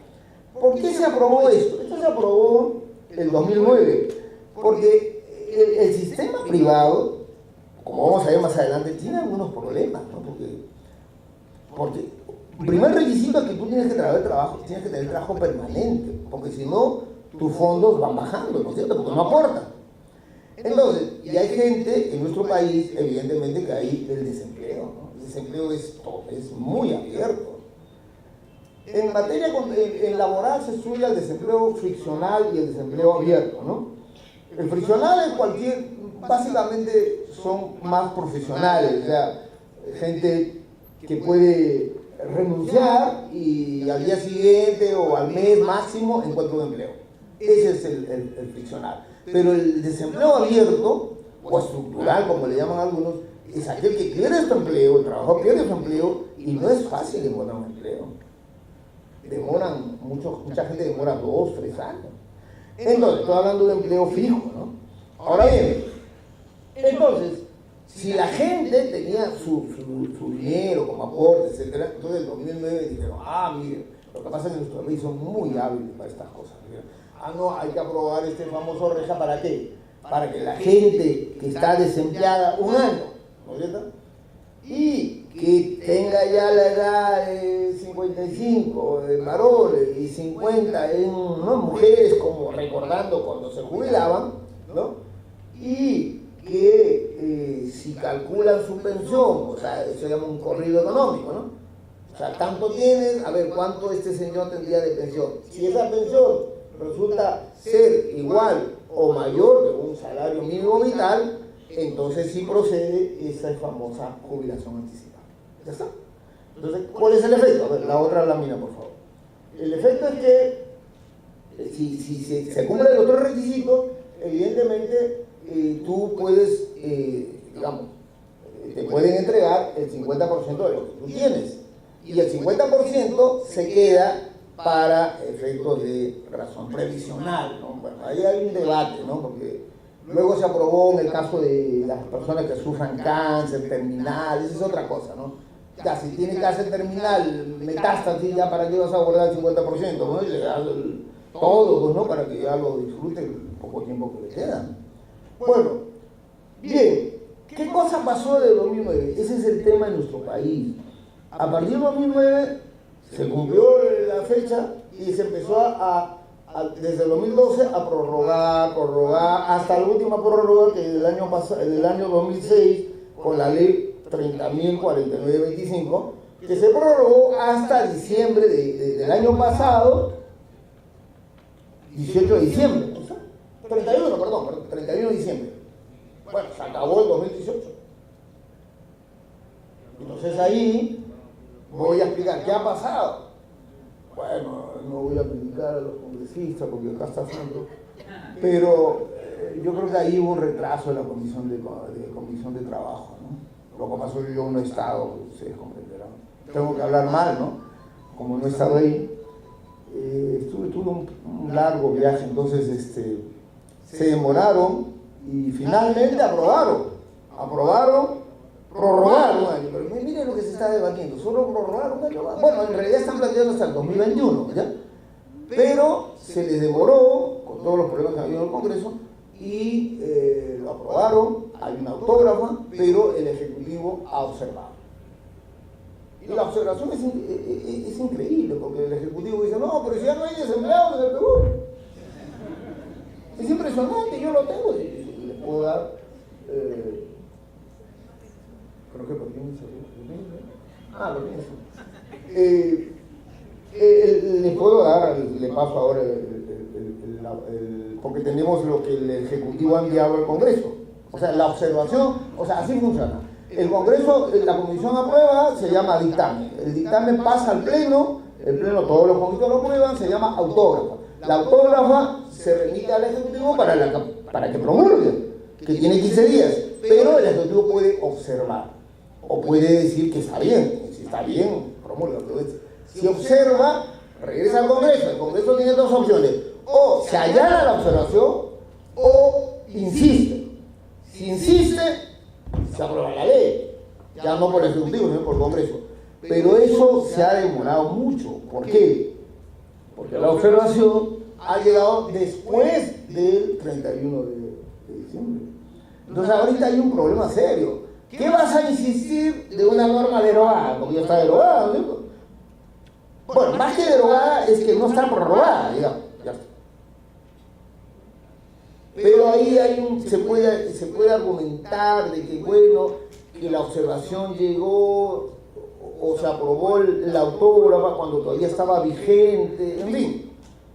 ¿Por qué se aprobó esto? Esto se aprobó en 2009, porque el sistema privado, como vamos a ver más adelante, tiene algunos problemas, ¿no? Porque el primer requisito es que tú tienes que tener trabajo permanente, porque si no, tus fondos van bajando, ¿no es cierto? Porque no aportan. Entonces, y hay gente en nuestro país, evidentemente, que hay el desempleo, ¿no? El desempleo es muy abierto. En materia laboral se estudia el desempleo friccional y el desempleo abierto, ¿no? El friccional es básicamente son más profesionales, o sea, gente que puede renunciar y al día siguiente o al mes máximo encuentra un empleo. Ese es el friccional. Pero el desempleo abierto o estructural, como le llaman algunos, es aquel que pierde su empleo, el trabajador pierde su empleo y no es fácil encontrar un empleo. Mucha gente demora 2, 3 años. Entonces, estoy hablando de empleo fijo, ¿no? Ahora bien, entonces, si la gente tenía su dinero como aporte, etc., entonces en 2009 dijeron, mire, lo que pasa es que nuestros países son muy hábiles para estas cosas. No, hay que aprobar este famoso reja, ¿para qué? Para que la gente que está desempleada un año, ¿no es cierto? Y que tenga ya la edad de 55 de varones y 50 en mujeres, como recordando cuando se jubilaban, ¿no? Y que si calculan su pensión, o sea, eso se llama un corrido económico, ¿no? O sea, tanto tienes, a ver cuánto este señor tendría de pensión. Si esa pensión resulta ser igual o mayor que un salario mínimo vital, entonces sí procede esa famosa jubilación anticipada. ¿Ya está? Entonces, ¿cuál es el efecto? A ver, la otra lámina, por favor. El efecto es que si se cumplen los 3 requisitos, evidentemente tú puedes, te pueden entregar el 50% de lo que tú tienes. Y el 50% se queda para efectos de razón previsional, ¿no? Bueno, ahí hay un debate, ¿no? Porque luego se aprobó en el caso de las personas que sufran cáncer terminal, esa es otra cosa, ¿no? Ya, si tiene cáncer terminal, metástasis, ya para qué vas a guardar el 50%, ¿no? Y le das todo, pues, ¿no? Para que ya lo disfrute el poco tiempo que le queda. Bueno, bien, ¿qué cosa pasó de 2009? Ese es el tema en nuestro país. A partir de 2009 se cumplió la fecha y se empezó desde el 2012 a prorrogar, hasta la última prórroga que del año 2006 con la ley 30.049/25, que se prorrogó hasta diciembre del año pasado, 18 de diciembre, 31 de diciembre. Bueno, se acabó el 2018. Entonces ahí voy a explicar qué ha pasado. Bueno, no voy a criticar a los congresistas porque acá está Sandro, pero yo creo que ahí hubo un retraso en la comisión de trabajo, ¿no? Lo que pasó es que yo no he estado, ustedes comprenderán. Tengo que hablar mal, ¿no? Como no he estado ahí. Tuve un largo viaje, entonces se demoraron y finalmente prorrogaron un año, pero miren lo que se está debatiendo, solo prorrogaron un año más. Bueno, en realidad están planteando hasta el 2021, ¿ya? Pero se les demoró, con todos los problemas que ha habido en el Congreso, y lo aprobaron, hay una autógrafa, pero el Ejecutivo ha observado. Y la observación es increíble, porque el Ejecutivo dice, no, pero si ya no hay desempleados en el Perú. Es impresionante, yo lo tengo, y les puedo dar... creo que por qué me salió. Lo pienso. Les puedo dar porque tenemos lo que el Ejecutivo ha enviado al Congreso. O sea, la observación, o sea, así funciona. El Congreso, la Comisión aprueba, se llama dictamen. El dictamen pasa al Pleno, el Pleno, todos los congresistas lo aprueban, se llama autógrafa. La autógrafa se remite al Ejecutivo para que promulgue, que tiene 15 días. Pero el Ejecutivo puede observar, o puede decir que está bien. Si está bien, promulga. Si observa, regresa al Congreso. El Congreso tiene dos opciones: o se allana la observación o insiste. Si insiste, se aprueba la ley, ya no por el Ejecutivo, sino por el Congreso. Pero eso se ha demorado mucho. ¿Por qué? Porque la observación ha llegado después del 31 de diciembre. Entonces ahorita hay un problema serio. ¿Qué vas a insistir de una norma derogada? Porque ya está derogada, ¿no? Bueno, más que derogada es que no está prorrogada, digamos. Ya está. Pero ahí se puede argumentar de que, bueno, que la observación llegó o se aprobó la autógrafa cuando todavía estaba vigente, en fin.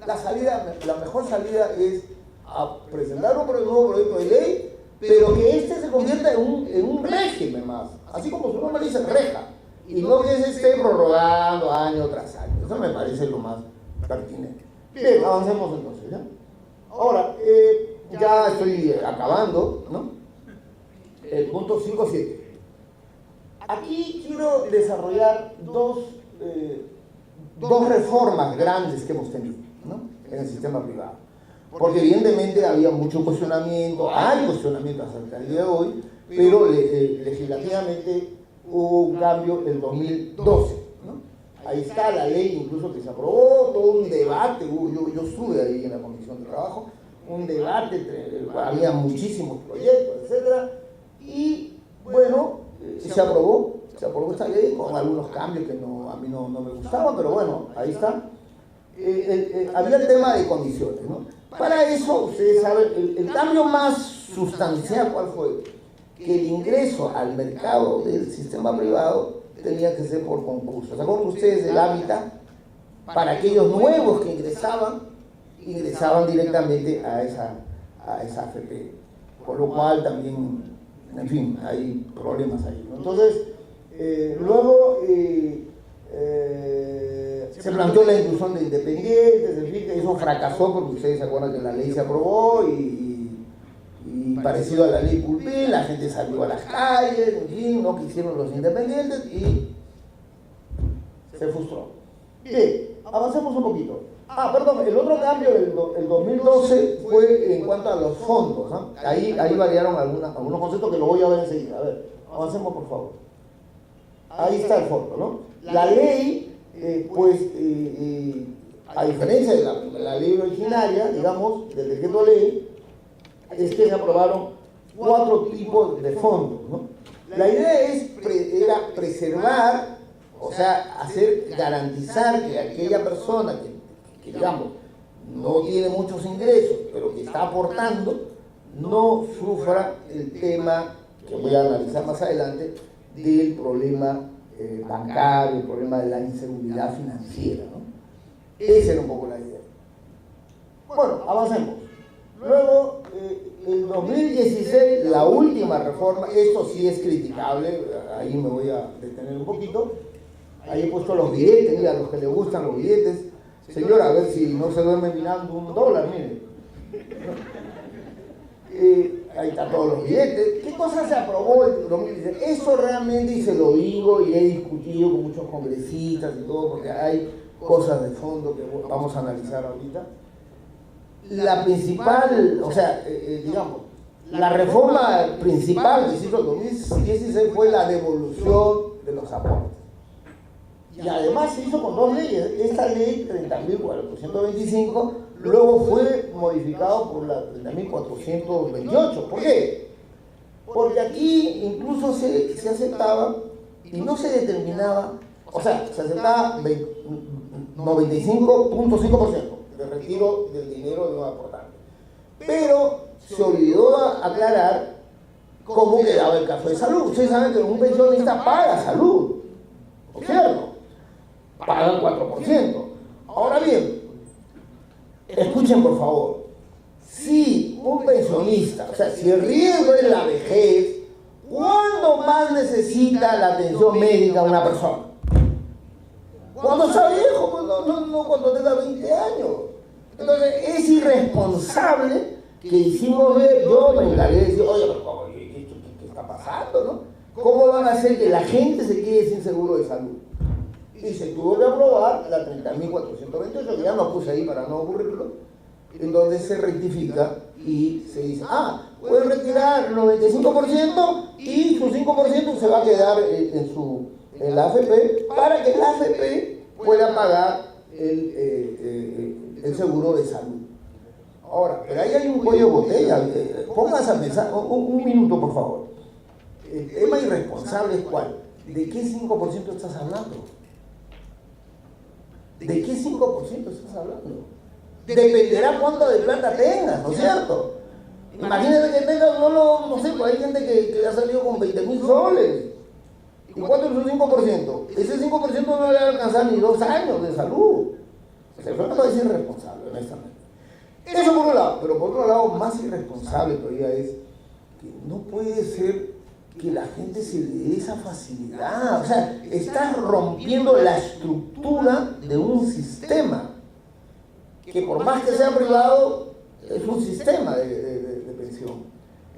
La mejor salida es a presentar un nuevo proyecto de ley, pero que este se convierta en un régimen más, así como su nombre dice, reja, y no que se esté prorrogando año tras año. Eso me parece lo más pertinente. Bien, avancemos entonces, ¿ya? Ahora, ya estoy acabando, ¿no? El punto 5.7. Aquí quiero desarrollar dos reformas grandes que hemos tenido, ¿no?, en el sistema privado. Porque evidentemente había mucho cuestionamiento, hay cuestionamiento hasta el día de hoy, pero legislativamente hubo un cambio en el 2012, ¿no? Ahí está la ley incluso que se aprobó, todo un debate, yo estuve ahí en la Comisión de Trabajo, un debate, había muchísimos proyectos, etcétera, y bueno, se aprobó esta ley con algunos cambios que a mí no me gustaban, pero bueno, ahí está. Había el tema de condiciones, ¿no? Para eso, ustedes saben, el cambio más sustancial, ¿cuál fue? Que el ingreso al mercado del sistema privado tenía que ser por concurso. ¿Se acuerdan ustedes del hábitat? Para aquellos nuevos que ingresaban directamente a esa AFP. Por lo cual también, en fin, hay problemas ahí, ¿no? Entonces, luego se planteó la inclusión de independientes, en fin, que eso fracasó porque ustedes se acuerdan que la ley se aprobó y parecido a la ley Pulpín, la gente salió a las calles, en fin, no quisieron los independientes y se frustró. Bien, avancemos un poquito. Perdón, el otro cambio el 2012 fue en cuanto a los fondos, ¿no? Ahí variaron algunos conceptos que lo voy a ver enseguida. A ver, avancemos por favor. Ahí está el fondo, ¿no? La ley, a diferencia de la ley originaria, digamos, del decreto ley, es que se aprobaron 4 tipos de fondos, ¿no? La idea era preservar, o sea, garantizar que aquella persona que digamos, no tiene muchos ingresos, pero que está aportando, no sufra el tema que voy a analizar más adelante del problema bancario, el problema de la inseguridad financiera, ¿no? Esa era un poco la idea. Bueno, avancemos. Luego, el 2016, la última reforma, esto sí es criticable, ahí me voy a detener un poquito. Ahí he puesto los billetes, y a los que les gustan los billetes, señora, a ver si no se duerme mirando $1, miren. Ahí están todos los billetes. ¿Qué cosa se aprobó en 2016? Eso realmente, y se lo digo, y he discutido con muchos congresistas y todo, porque hay cosas de fondo que vamos a analizar ahorita. La principal, o sea, digamos, la reforma principal que se hizo en 2016 fue la devolución de los aportes. Y además se hizo con 2 leyes. Esta ley 30.425 luego fue modificado por la 30.428. ¿Por qué? Porque aquí incluso se aceptaba y no se determinaba, o sea, se aceptaba 95.5% de retiro del dinero de un aportante. Pero se olvidó aclarar cómo quedaba el caso de salud. Ustedes saben que un pensionista paga salud, ¿no es cierto? Pagan 4%. Ahora bien, escuchen por favor, si un pensionista, o sea, si el riesgo es la vejez, ¿cuándo más necesita la atención médica una persona? Cuando está viejo, pues no cuando tenga 20 años. Entonces es irresponsable que hicimos ver, yo me encargué de decir, oye, pero ¿qué está pasando, no? ¿Cómo van a hacer que la gente se quede sin seguro de salud? Y se tuvo que aprobar la 30.428, que ya no puse ahí para no aburrirlo, en donde se rectifica y se dice, pueden retirar el 95% y su 5% se va a quedar en la AFP para que la AFP pueda pagar el seguro de salud. Ahora, pero ahí hay un cuello de botella. Pónganse a pensar, un minuto por favor. El tema irresponsable es ¿cuál? ¿De qué 5% estás hablando? ¿De qué 5% estás hablando? Dependerá cuánto de plata tengas, ¿no es cierto? Imagínate que tengas no sé, pues hay gente que ha salido con 20.000 soles. ¿Y cuánto es su 5%? Ese 5% no le va a alcanzar ni 2 años de salud. O sea, eso me parece irresponsable, honestamente. Eso por un lado, pero por otro lado, más irresponsable todavía es que no puede ser que la gente se le dé esa facilidad. O sea, estás rompiendo la estructura de un sistema que por más que sea privado, es un sistema de pensión.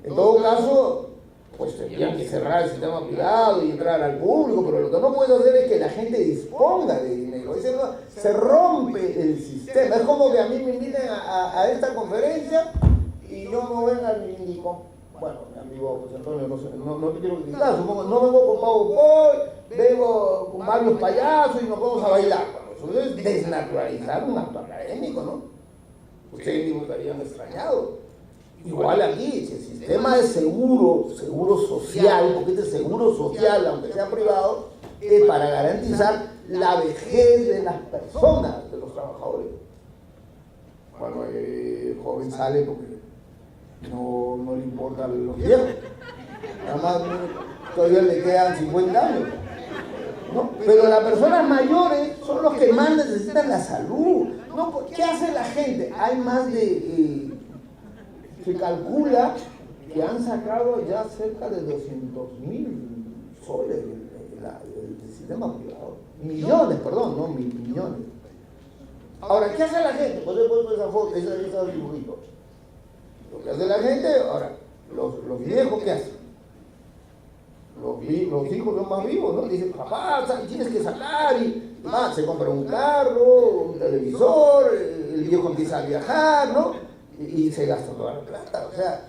En todo caso, pues tendrían que cerrar el sistema privado y entrar al público, pero lo que no puedes hacer es que la gente disponga de dinero. Se rompe el sistema. Es como que a mí me inviten a esta conferencia y yo no venga ni con, bueno, mi amigo José Antonio, no te quiero criticar, supongo, no vengo con PowerPoint, vengo con varios payasos y nos vamos a bailar. Bueno, eso es desnaturalizar un acto académico, ¿no? Ustedes mismos estarían extrañados. Igual aquí, si el sistema de seguro social, porque este seguro social, aunque sea privado, es para garantizar la vejez de las personas, de los trabajadores. Bueno, el joven sale porque no le importan los viejos. Además, todavía le quedan 50 años. ¿No? Pero las personas mayores son los que más necesitan la salud. ¿No? ¿Qué hace la gente? Hay más de... se calcula que han sacado ya cerca de 200.000 soles del sistema privado. Millones, perdón, no millones. Ahora, ¿qué hace la gente? Pues después de esa foto, esos dibujitos. Lo que hace la gente, ahora, los viejos, ¿qué hacen? Los hijos son más vivos, ¿no? Dicen, papá, tienes que sacar y se compra un carro, un televisor, el viejo empieza a viajar, ¿no? Y se gasta toda la plata. O sea,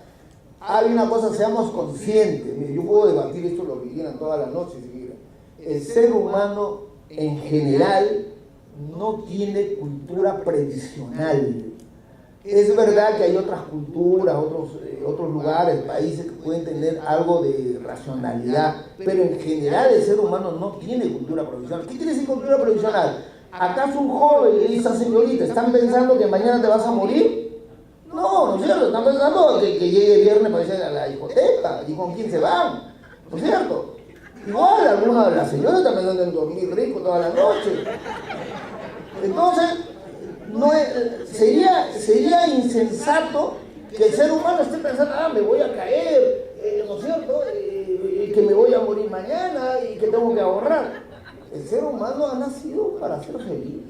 hay una cosa, seamos conscientes. Mire, yo puedo debatir esto lo que quieran toda la noche si quieren. El ser humano en general no tiene cultura previsional. Es verdad que hay otras culturas, otros lugares, países que pueden tener algo de racionalidad, pero en general el ser humano no tiene cultura previsional. ¿Qué quiere decir cultura previsional? ¿Acaso un joven y esa señorita están pensando que mañana te vas a morir? No es cierto, están pensando que llegue viernes para irse a la discoteca y con quién se van, ¿no es cierto? Igual algunas de las señoras están pensando en dormir rico toda la noche. Entonces, sería insensato que el ser humano esté pensando, me voy a caer, ¿no es cierto? Que me voy a morir mañana y que tengo que ahorrar. El ser humano ha nacido para ser feliz.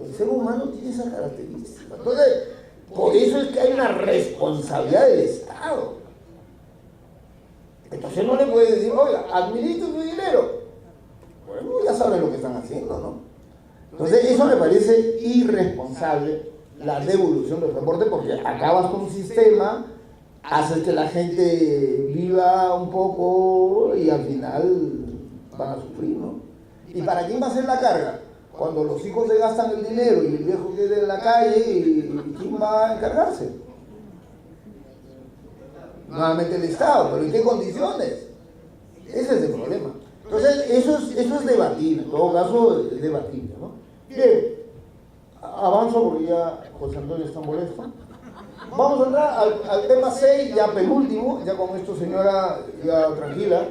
El ser humano tiene esa característica. Entonces, por eso es que hay una responsabilidad del Estado. Entonces no le puedes decir, oiga, administre su dinero. Bueno, ya saben lo que están haciendo, ¿no? Entonces eso me parece irresponsable, la devolución del reporte, porque acabas con un sistema, haces que la gente viva un poco y al final van a sufrir, ¿no? ¿Y para quién va a ser la carga? Cuando los hijos se gastan el dinero y el viejo queda en la calle, ¿quién va a encargarse? Nuevamente el Estado, pero ¿en qué condiciones? Ese es el problema. Entonces, eso es debatible, en todo caso es debatible, ¿no? Bien, avanzo porque ya José Antonio está molesto. Vamos a entrar al tema 6, ya penúltimo, ya con esto señora, ya tranquila.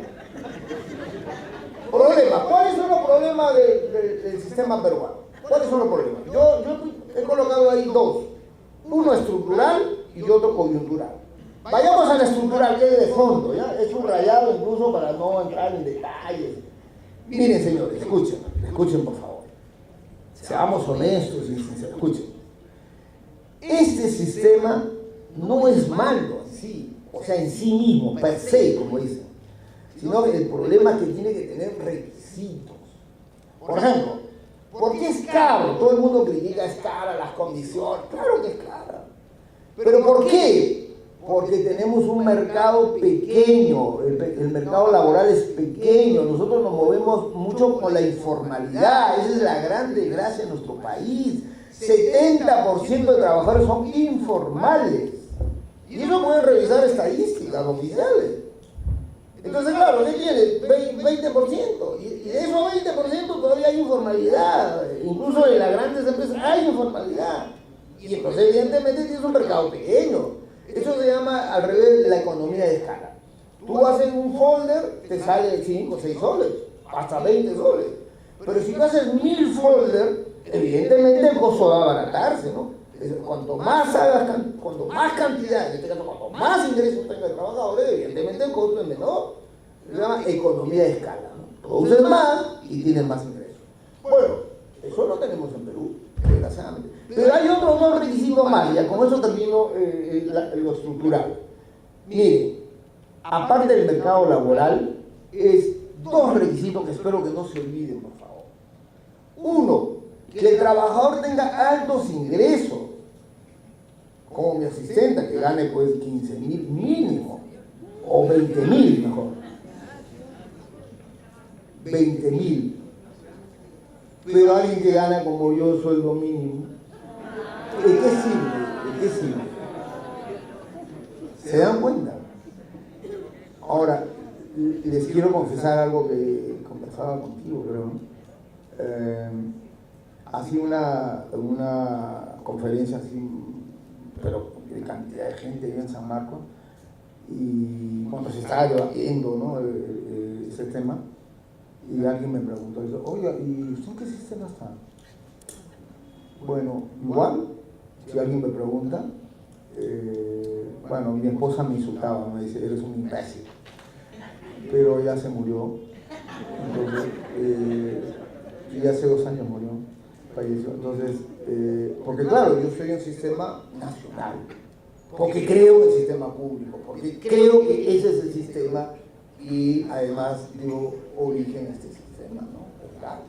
Problemas. ¿Cuáles son los problemas del sistema peruano? ¿Cuáles son los problemas? Yo He colocado ahí dos, uno estructural y otro coyuntural. Vayamos a la estructural, que es de fondo, ¿ya? He subrayado incluso para no entrar en detalles. Miren, señores, escuchen por favor. Seamos honestos y sinceros, escuchen. Este sistema no es malo en sí, o sea, en sí mismo, per se, como dicen, sino que el problema es que tiene que tener requisitos. Por ejemplo, ¿por qué es caro? Todo el mundo critica, es cara las condiciones. Claro que es cara. ¿Pero por qué? Porque tenemos un mercado pequeño, el mercado laboral es pequeño, nosotros nos movemos mucho con la informalidad, esa es la gran desgracia de nuestro país. 70% de trabajadores son informales. Y eso pueden revisar estadísticas oficiales. Entonces, claro, ¿qué tiene? 20%. Y de esos 20% todavía hay informalidad. Incluso en las grandes empresas hay informalidad. Y entonces, evidentemente, tienes un mercado pequeño. Eso se llama, al revés, la economía de escala. Tú haces un folder, te sale 5 o 6 soles, hasta 20 soles. Pero si tú haces 1000 folders, evidentemente el costo va a abaratarse, ¿no? Cuanto más hagas, cuanto más cantidad, en este caso, cuanto más ingresos tenga el trabajador, evidentemente el costo es menor. Se llama economía de escala, ¿no? Produces más y tienes más ingresos. Bueno, eso lo tenemos en Perú, desgraciadamente. Pero hay otros dos requisitos más, y con eso termino lo estructural. Miren, aparte del mercado laboral, es dos requisitos que espero que no se olviden, por favor. Uno, que el trabajador tenga altos ingresos, como mi asistente, que gane pues 15.000 mínimo, o 20.000 mejor. 20.000. Pero alguien que gana como yo sueldo mínimo, ¿de qué sirve? ¿De qué sirve? ¿Se dan cuenta? Ahora, les quiero confesar algo que conversaba contigo, creo, ¿no? Hacía una conferencia así, pero de cantidad de gente en San Marcos, y cuando se estaba debatiendo, ¿no? Ese tema, y alguien me preguntó, oiga, ¿y usted en qué sistema está? Bueno, igual, si alguien me pregunta, bueno, mi esposa me insultaba, me dice, eres un imbécil, pero ya se murió, entonces, y hace 2 años murió, falleció, entonces, porque claro, yo soy un sistema nacional, porque creo en el sistema público, porque creo que ese es el sistema y además dio origen a este sistema, ¿no? Claro.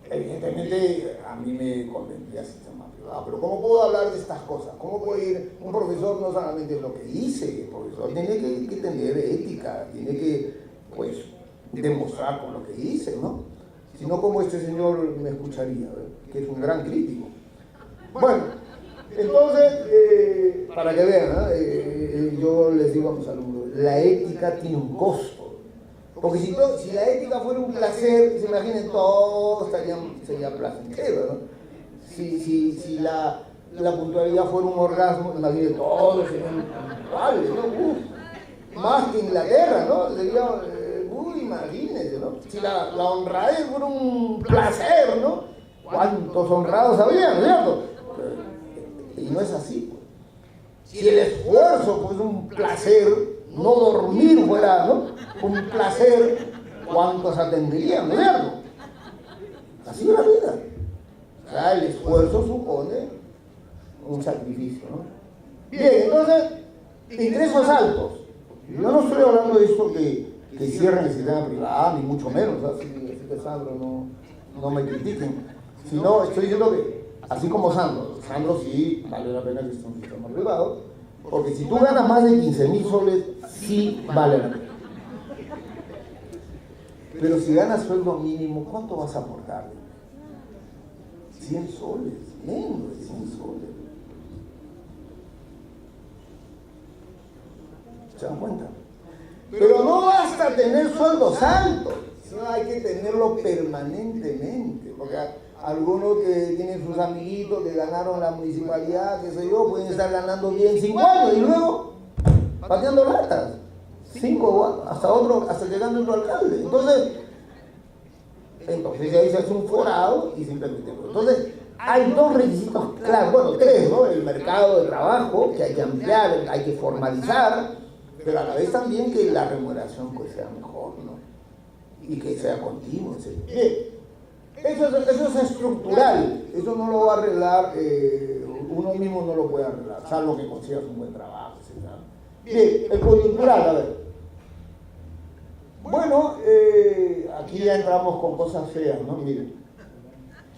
Evidentemente a mí me convendría el sistema privado, pero ¿cómo puedo hablar de estas cosas? ¿Cómo puede ir un profesor no solamente lo que dice? El profesor tiene que tener ética, tiene que, pues, demostrar con lo que dice, ¿no? Si no, como este señor me escucharía, que es un gran crítico. Bueno, entonces, para que vean, yo les digo a mis alumnos, la ética tiene un costo. Porque si la ética fuera un placer, se imaginen, todo sería placentero, ¿no? Si la puntualidad fuera un orgasmo, imaginen, todos serían puntuales, ¿no? Más que Inglaterra, ¿no? Sería, imagínense, ¿no? Si la honradez fuera un placer, ¿no? ¿Cuántos honrados habría, ¿no es cierto? Y no es así, pues. Si el esfuerzo fuera un placer, no dormir fuera, ¿no? Un placer, ¿cuántos atenderían, no es cierto? Así es la vida. O sea, el esfuerzo supone un sacrificio, ¿no? Bien, entonces, ingresos altos. Yo no estoy hablando de esto que cierren el sistema privado, ni mucho menos, así que Sandro no me critiquen, sino estoy diciendo que, así como Sandro sí vale la pena que esté en un sistema privado, porque si tú ganas más de 15.000 soles, sí vale la pena. Pero si ganas sueldo mínimo, ¿cuánto vas a aportarle? 100 soles, menos de 100 soles. ¿Se dan cuenta? Pero no basta tener sueldos altos, sino hay que tenerlo permanentemente, porque algunos que tienen sus amiguitos que ganaron la municipalidad, qué sé yo, pueden estar ganando bien 5 años y luego pateando latas, 5 hasta llegando otro alcalde. Entonces ahí se hace un forado y simplemente. Entonces, hay dos requisitos claros, bueno, tres, ¿no? El mercado de trabajo, que hay que ampliar, hay que formalizar, pero a la vez también que la remuneración pues sea mejor, ¿no? Y que sea continua, etc. Bien, eso es estructural, eso no lo va a arreglar, uno mismo no lo puede arreglar, salvo que consigas un buen trabajo, etc. Bien, el coyuntural, a ver. Bueno, aquí ya entramos con cosas feas, ¿no? Miren,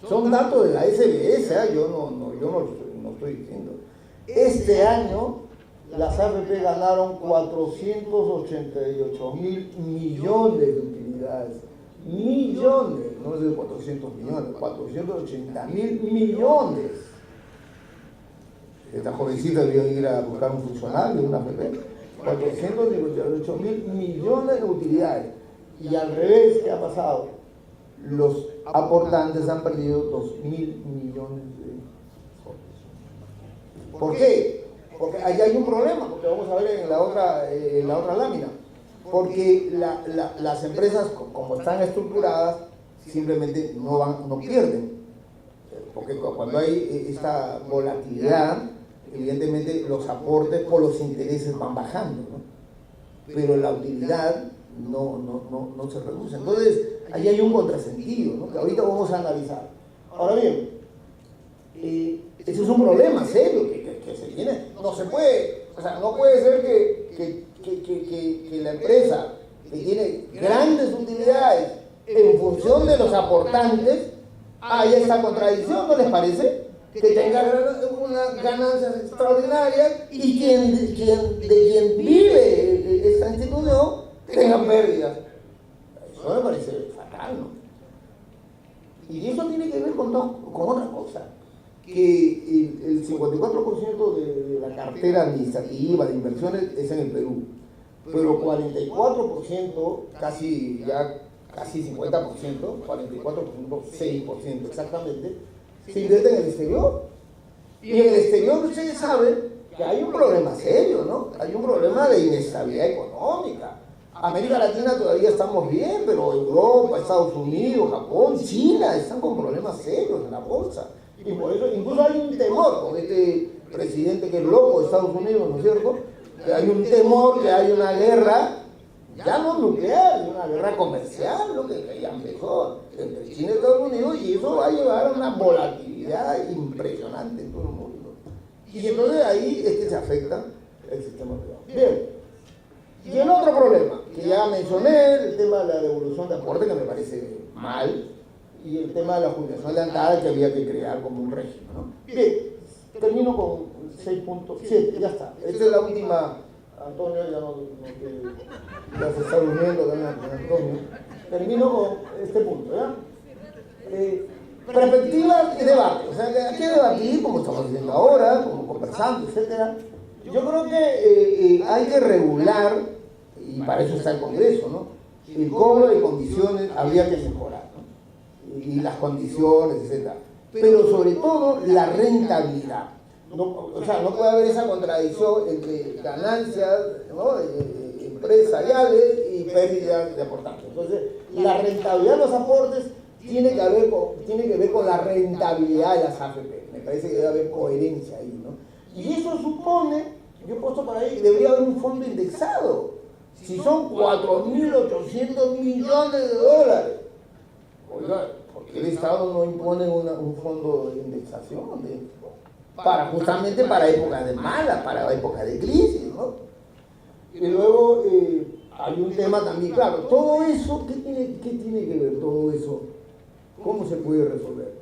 son datos de la SBS, yo no estoy diciendo. Este año las AFP ganaron 488 mil millones de utilidades. Millones, no es de 400 millones, 480 mil millones. Esta jovencita debió ir a buscar un funcionario de una AFP. 458 mil millones de utilidades. Y al revés, ¿qué ha pasado? Los aportantes han perdido 2.000 millones de soles. ¿Por qué? Porque ahí hay un problema, porque vamos a ver en la otra lámina. Porque las empresas, como están estructuradas, simplemente no pierden. Porque cuando hay esta volatilidad, evidentemente los aportes por los intereses van bajando, ¿no? Pero la utilidad no se reduce. Entonces, ahí hay un contrasentido, ¿no? Que ahorita vamos a analizar. Ahora bien, ese es un problema serio que se tiene. No se puede, o sea, no puede ser que la empresa que tiene grandes utilidades en función de los aportantes haya esta contradicción, ¿no les parece? Que tenga unas ganancias extraordinarias y de quien vive esta institución tenga pérdidas. Eso me parece fatal, ¿no? Y eso tiene que ver con otra cosa, que el 54% de la cartera administrativa de inversiones es en el Perú, pero 44%, casi 50%, 44%, 6% exactamente, se invierte en el exterior. Y en el exterior ustedes saben que hay un problema serio, ¿no? Hay un problema de inestabilidad económica. América Latina todavía estamos bien, pero Europa, Estados Unidos, Japón, China están con problemas serios en la bolsa. Y por eso incluso hay un temor con este presidente que es loco de Estados Unidos, ¿no es cierto? Que hay un temor que hay una guerra, ya no nuclear, una guerra comercial, lo que ya empezó entre China y Estados Unidos, y eso va a llevar a una volatilidad impresionante en todo el mundo. Y entonces ahí es que se afecta el sistema privado. Bien, y el otro problema, que ya mencioné, el tema de la devolución de aporte, que me parece mal, y el tema de la jubilación adelantada, que había que crear como un régimen, ¿no? Bien, termino con 6.7, ya está. Esta es la última. Antonio ya se está durmiendo también, Antonio. Termino con este punto, ¿ya? Perspectivas y debate. O sea, hay que debatir, como estamos haciendo ahora, como conversando, etc. Yo creo que hay que regular, y para eso está el Congreso, ¿no? El cobro de condiciones habría que mejorar, ¿no? Y las condiciones, etc. Pero sobre todo la rentabilidad. O sea, no puede haber esa contradicción entre ganancias, ¿no?, empresariales y pérdidas de aportantes. Entonces, la rentabilidad de los aportes tiene que ver con la rentabilidad de las AFP. Me parece que debe haber coherencia ahí, ¿no? Y eso supone, yo he puesto por ahí, debería haber un fondo indexado. Si son 4.800 millones de dólares, oiga, ¿por qué el Estado no impone un fondo de indexación? Justamente para épocas de malas, para épocas de crisis, ¿no? Y luego hay un tema también, claro, todo eso, ¿qué tiene que ver todo eso? ¿Cómo se puede resolver?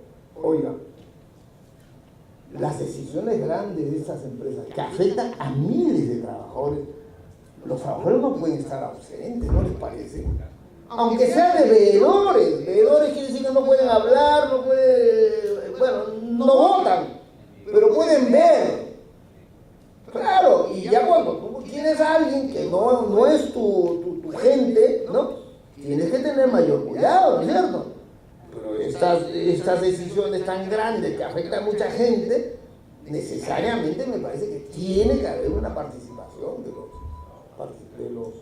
Oiga, las decisiones grandes de estas empresas que afectan a miles de trabajadores, los trabajadores no pueden estar ausentes, ¿no les parece? Aunque sean de veedores quiere decir que no pueden hablar, no votan, pero pueden ver. Claro, y ya cuando tú tienes a alguien que no es tu gente, ¿no? Tienes que tener mayor cuidado, ¿no es cierto? Pero estas decisiones tan grandes que afectan a mucha gente, necesariamente me parece que tiene que haber una participación de los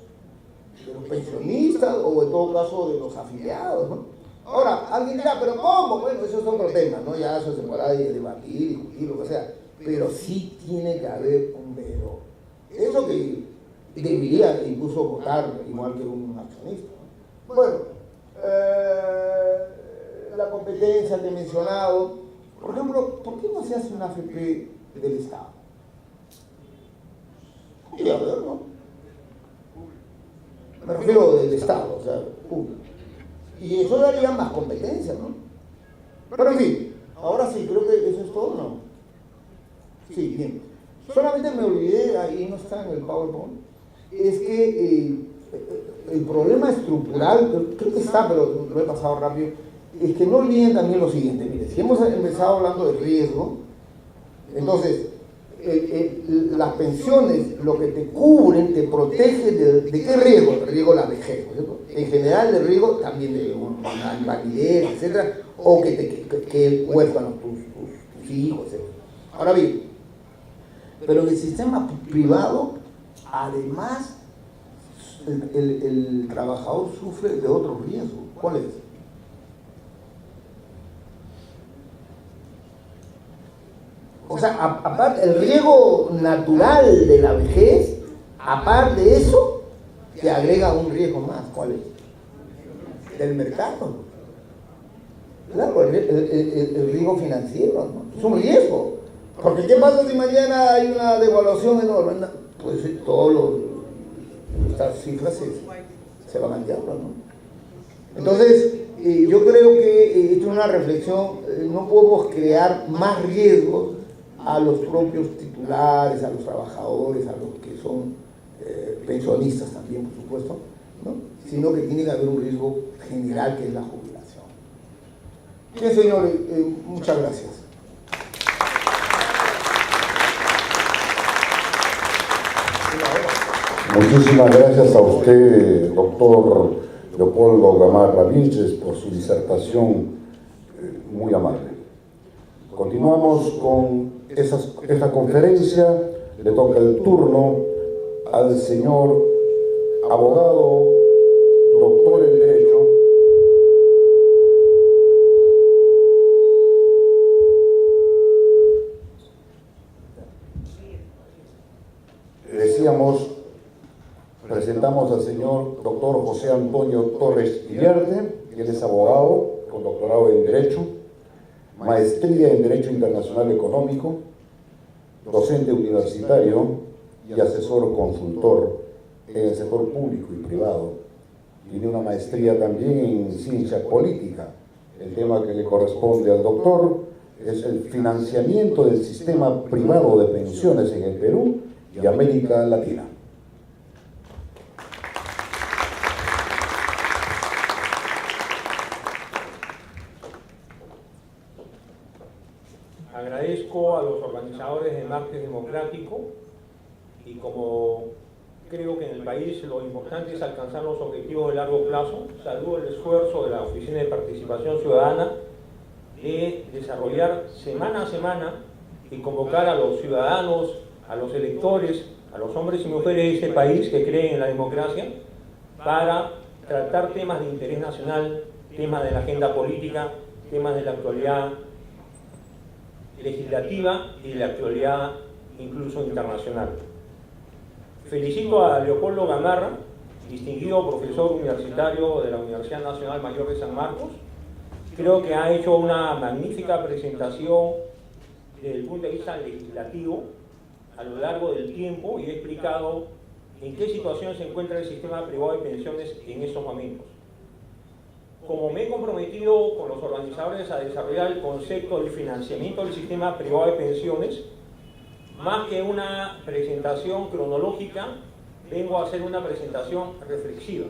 pensionistas o en todo caso de los afiliados, ¿no? Ahora, alguien dirá, ¿pero cómo? Bueno, eso es otro tema, ¿no? Ya eso se podrá debatir, discutir, lo que sea. Pero sí tiene que haber un veedor. Eso que debería incluso votar igual que un accionista, ¿no? Bueno, la competencia que he mencionado, por ejemplo, ¿por qué no se hace una AFP del Estado? Sí, a ver, ¿no? Me refiero del Estado, o sea, público. Y eso daría más competencia, ¿no? Pero en fin, ahora sí, creo que eso es todo, ¿no? Sí, bien. Solamente me olvidé, ahí no está en el PowerPoint, es que el problema estructural, creo que está, pero lo he pasado rápido, es que no olviden también lo siguiente. Mire, si hemos empezado hablando de riesgo, entonces, las pensiones, lo que te cubren, te protege de qué riesgo? El riesgo de la vejez, ¿cierto? En general, el riesgo también de una invalidez, etcétera, o que huérfanos tus hijos, etcétera. Ahora bien, pero en el sistema privado, además, el trabajador sufre de otro riesgo. ¿Cuál es? O sea, aparte, el riesgo natural de la vejez, aparte de eso, te agrega un riesgo más. ¿Cuál es? Del mercado. Claro, el riesgo financiero, ¿no? Es un riesgo. Porque ¿qué pasa si mañana hay una devaluación enorme? Pues estas cifras se van al diablo, ¿no? Entonces, yo creo que esto es una reflexión, no podemos crear más riesgos a los propios titulares, a los trabajadores, a los que son pensionistas también, por supuesto, ¿no? Sino que tiene que haber un riesgo general que es la jubilación. Bien, señores, muchas gracias. Muchísimas gracias a usted, doctor Leopoldo Gamarra Vilches, por su disertación muy amable. Continuamos con esta conferencia. Le toca el turno al señor abogado, doctor en Derecho, presentamos al señor doctor José Antonio Torres Iriarte, que él es abogado con doctorado en Derecho, maestría en Derecho Internacional Económico, docente universitario y asesor consultor en el sector público y privado. Tiene una maestría también en ciencia política. El tema que le corresponde al doctor es el financiamiento del sistema privado de pensiones en el Perú y América Latina. Agradezco a los organizadores de Martes Democrático y como creo que en el país lo importante es alcanzar los objetivos de largo plazo, saludo el esfuerzo de la Oficina de Participación Ciudadana de desarrollar semana a semana y convocar a los ciudadanos, a los electores, a los hombres y mujeres de este país que creen en la democracia para tratar temas de interés nacional, temas de la agenda política, temas de la actualidad legislativa y de la actualidad incluso internacional. Felicito a Leopoldo Gamarra, distinguido profesor universitario de la Universidad Nacional Mayor de San Marcos. Creo que ha hecho una magnífica presentación desde el punto de vista legislativo a lo largo del tiempo y ha explicado en qué situación se encuentra el sistema privado de pensiones en estos momentos. Como me he comprometido con los organizadores a desarrollar el concepto del financiamiento del sistema privado de pensiones, más que una presentación cronológica, vengo a hacer una presentación reflexiva.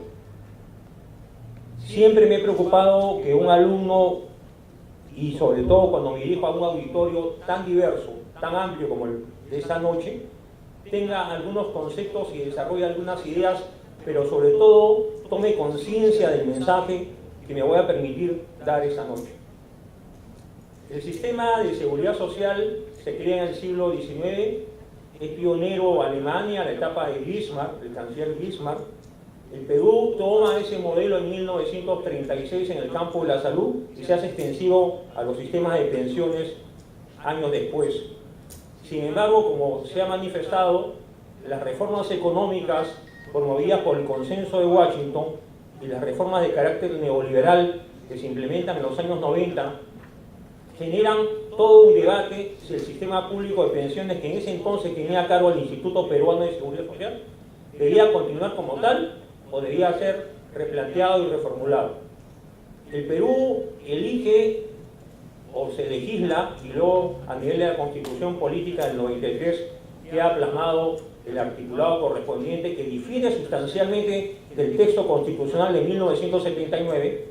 Siempre me he preocupado que un alumno, y sobre todo cuando me dirijo a un auditorio tan diverso, tan amplio como el de esta noche, tenga algunos conceptos y desarrolle algunas ideas, pero sobre todo tome conciencia del mensaje que me voy a permitir dar esta noche. El sistema de seguridad social se crea en el siglo XIX, es pionero Alemania, la etapa de Bismarck, del canciller Bismarck, El Perú toma ese modelo en 1936 en el campo de la salud y se hace extensivo a los sistemas de pensiones años después. Sin embargo, como se ha manifestado, las reformas económicas promovidas por el Consenso de Washington y las reformas de carácter neoliberal que se implementan en los años 90 generan todo un debate si el sistema público de pensiones, que en ese entonces tenía a cargo el Instituto Peruano de Seguridad Social, debía continuar como tal o debía ser replanteado y reformulado. El Perú elige o se legisla, y luego a nivel de la Constitución Política del 93 queda plasmado el articulado correspondiente que difiere sustancialmente del texto constitucional de 1979,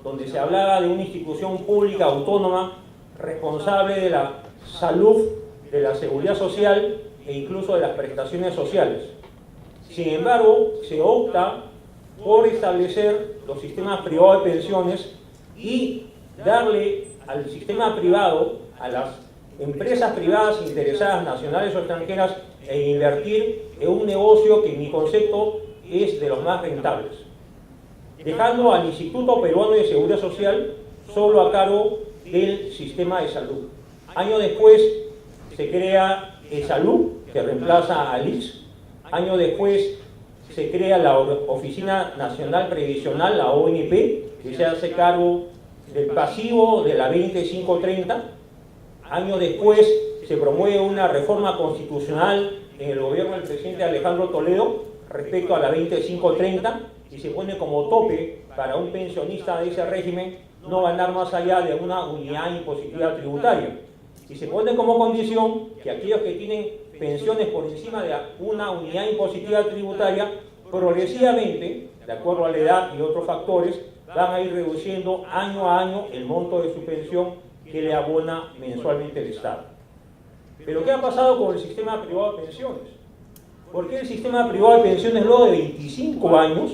donde se hablaba de una institución pública autónoma responsable de la salud, de la seguridad social e incluso de las prestaciones sociales. Sin embargo, se opta por establecer los sistemas privados de pensiones y darle al sistema privado, a las empresas privadas interesadas, nacionales o extranjeras, e invertir en un negocio que en mi concepto es de los más rentables, dejando al Instituto Peruano de Seguridad Social solo a cargo del sistema de salud. Años después se crea Salud, que reemplaza al ICS. Años después se crea la Oficina Nacional Previsional, la ONP, que se hace cargo del pasivo de la 20530. Años después se promueve una reforma constitucional en el gobierno del presidente Alejandro Toledo respecto a la 20530 y se pone como tope para un pensionista de ese régimen no ganar más allá de una unidad impositiva tributaria. Y se pone como condición que aquellos que tienen pensiones por encima de una unidad impositiva tributaria, progresivamente, de acuerdo a la edad y otros factores, van a ir reduciendo año a año el monto de su pensión que le abona mensualmente el Estado. Pero ¿qué ha pasado con el sistema privado de pensiones? ¿Por qué el sistema privado de pensiones luego de 25 años,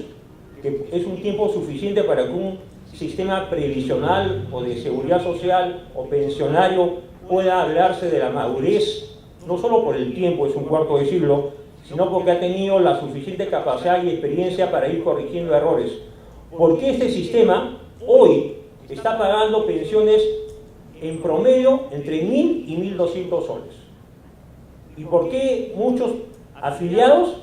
que es un tiempo suficiente para que un sistema previsional o de seguridad social o pensionario pueda hablarse de la madurez, no solo por el tiempo, es un cuarto de siglo, sino porque ha tenido la suficiente capacidad y experiencia para ir corrigiendo errores? ¿Por qué este sistema hoy está pagando pensiones en promedio entre 1.000 y 1.200 soles? ¿Y por qué muchos afiliados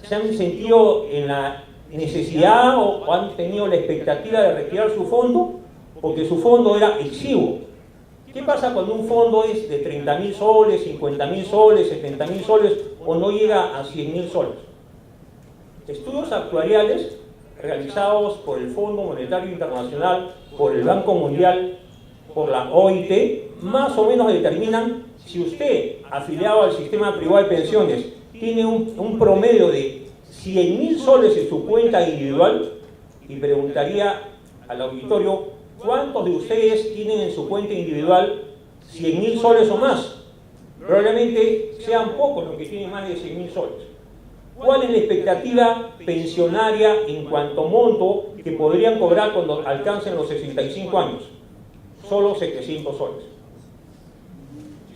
se han sentido en la necesidad o han tenido la expectativa de retirar su fondo? Porque su fondo era exiguo. ¿Qué pasa cuando un fondo es de 30.000 soles, 50.000 soles, 70.000 soles o no llega a 100.000 soles? Estudios actuariales realizados por el Fondo Monetario Internacional, por el Banco Mundial, por la OIT, más o menos determinan si usted, afiliado al sistema privado de pensiones, tiene un promedio de 100.000 soles en su cuenta individual, y preguntaría al auditorio, ¿cuántos de ustedes tienen en su cuenta individual 100.000 soles o más? Probablemente sean pocos los que tienen más de 100.000 soles. ¿Cuál es la expectativa pensionaria en cuanto a monto que podrían cobrar cuando alcancen los 65 años? Solo 700 soles.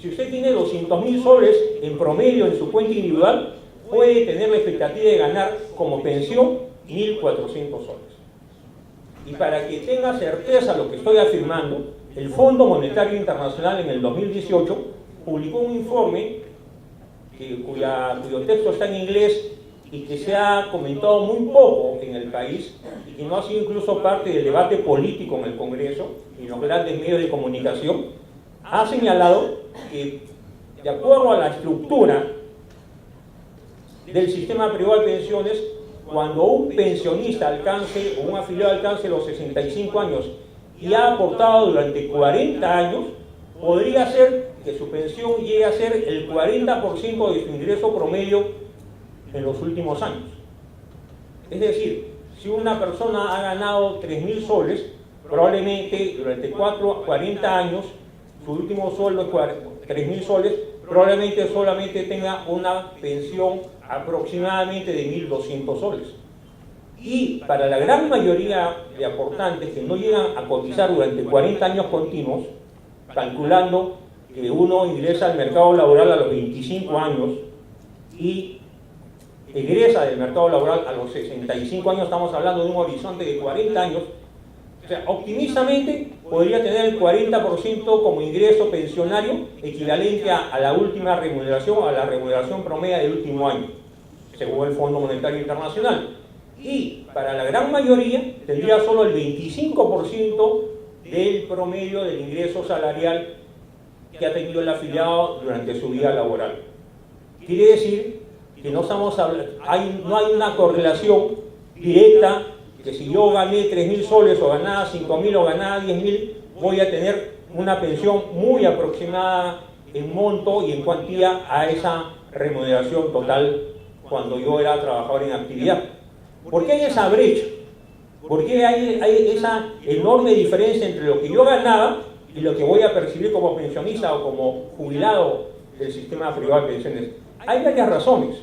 Si usted tiene 200.000 soles en promedio en su cuenta individual, puede tener la expectativa de ganar como pensión 1.400 soles. Y para que tenga certeza lo que estoy afirmando, el Fondo Monetario Internacional en el 2018 publicó un informe cuyo texto está en inglés y que se ha comentado muy poco en el país y que no ha sido incluso parte del debate político en el Congreso y en los grandes medios de comunicación. Ha señalado que, de acuerdo a la estructura del sistema privado de pensiones, cuando un pensionista alcance o un afiliado alcance los 65 años y ha aportado durante 40 años, podría ser que su pensión llegue a ser el 40% de su ingreso promedio en los últimos años. Es decir, si una persona ha ganado 3.000 soles, probablemente durante 40 años, su último sueldo es 3.000 soles, probablemente solamente tenga una pensión aproximadamente de 1.200 soles. Y para la gran mayoría de aportantes que no llegan a cotizar durante 40 años continuos, calculando que uno ingresa al mercado laboral a los 25 años y egresa del mercado laboral a los 65 años, estamos hablando de un horizonte de 40 años, o sea, optimistamente podría tener el 40% como ingreso pensionario equivalente a la última remuneración, a la remuneración promedio del último año, según el Fondo Monetario Internacional. Y para la gran mayoría tendría solo el 25% del promedio del ingreso salarial que ha tenido el afiliado durante su vida laboral. Quiere decir que no hay una correlación directa que si yo gané 3.000 soles o ganaba 5.000 o ganaba 10.000, voy a tener una pensión muy aproximada en monto y en cuantía a esa remuneración total cuando yo era trabajador en actividad. ¿Por qué hay esa brecha? ¿Por qué hay esa enorme diferencia entre lo que yo ganaba y lo que voy a percibir como pensionista o como jubilado del sistema privado de pensiones? Hay varias razones.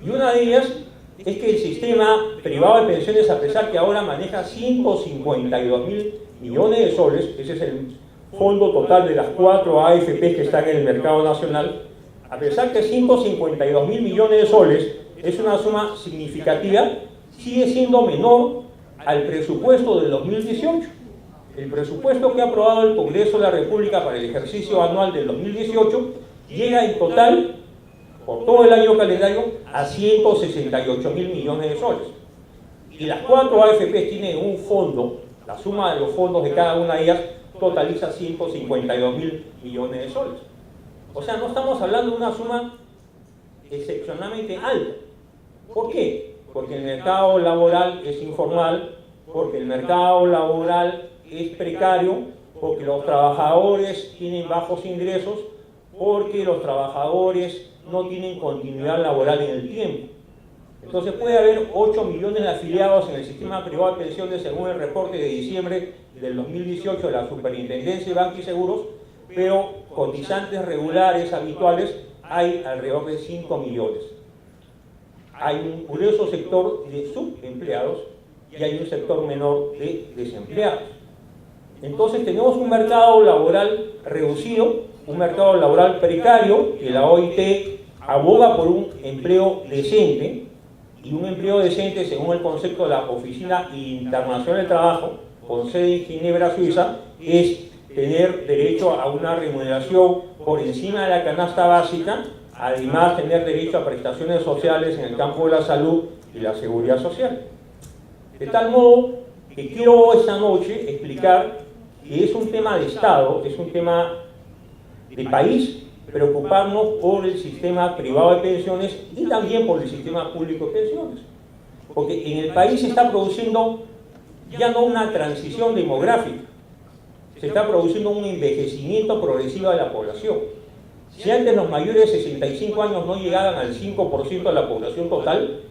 Y una de ellas es que el sistema privado de pensiones, a pesar que ahora maneja 152.000 millones de soles, ese es el fondo total de las 4 AFPs que están en el mercado nacional, a pesar que 152.000 millones de soles es una suma significativa, sigue siendo menor al presupuesto del 2018. El presupuesto que ha aprobado el Congreso de la República para el ejercicio anual del 2018 llega en total, por todo el año calendario, a 168.000 millones de soles. Y las 4 AFPs tienen un fondo, la suma de los fondos de cada una de ellas totaliza 152.000 millones de soles. O sea, no estamos hablando de una suma excepcionalmente alta. ¿Por qué? Porque el mercado laboral es informal, porque el mercado laboral es precario, porque los trabajadores tienen bajos ingresos, porque los trabajadores no tienen continuidad laboral en el tiempo. Entonces puede haber 8 millones de afiliados en el sistema privado de pensiones según el reporte de diciembre del 2018 de la Superintendencia de Banca y Seguros, pero cotizantes regulares habituales hay alrededor de 5 millones. Hay un grueso sector de subempleados y hay un sector menor de desempleados. Entonces tenemos un mercado laboral reducido, un mercado laboral precario, que la OIT aboga por un empleo decente, y un empleo decente, según el concepto de la Oficina Internacional del Trabajo, con sede en Ginebra, Suiza, es tener derecho a una remuneración por encima de la canasta básica, además tener derecho a prestaciones sociales en el campo de la salud y la seguridad social. De tal modo que quiero esta noche explicar que es un tema de Estado, es un tema de país, preocuparnos por el sistema privado de pensiones y también por el sistema público de pensiones. Porque en el país se está produciendo ya no una transición demográfica, se está produciendo un envejecimiento progresivo de la población. Si antes los mayores de 65 años no llegaban al 5% de la población total,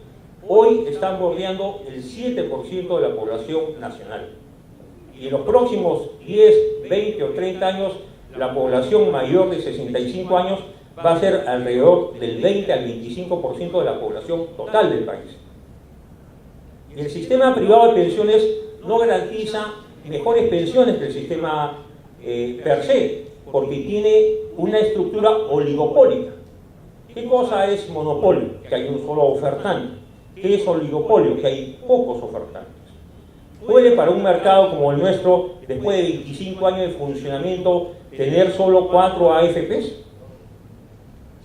hoy están bordeando el 7% de la población nacional. Y en los próximos 10, 20 o 30 años, la población mayor de 65 años va a ser alrededor del 20 al 25% de la población total del país. Y el sistema privado de pensiones no garantiza mejores pensiones que el sistema per se, porque tiene una estructura oligopólica. ¿Qué cosa es monopolio? Que hay un solo ofertante. ¿Qué es oligopolio? Que hay pocos ofertantes. ¿Puede para un mercado como el nuestro, después de 25 años de funcionamiento, tener solo 4 AFPs?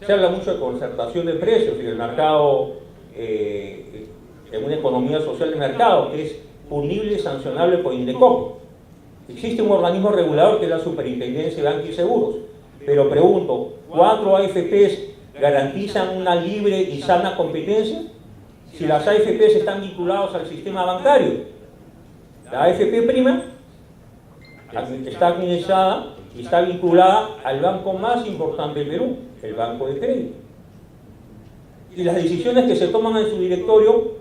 Se habla mucho de concertación de precios y del mercado, en una economía social de mercado, que es punible y sancionable por INDECOP. Existe un organismo regulador que es la Superintendencia de Banca y Seguros, pero pregunto, ¿4 AFPs garantizan una libre y sana competencia? Si las AFPs están vinculadas al sistema bancario, la AFP prima está administrada y está vinculada al banco más importante del Perú, el Banco de Crédito. Y las decisiones que se toman en su directorio,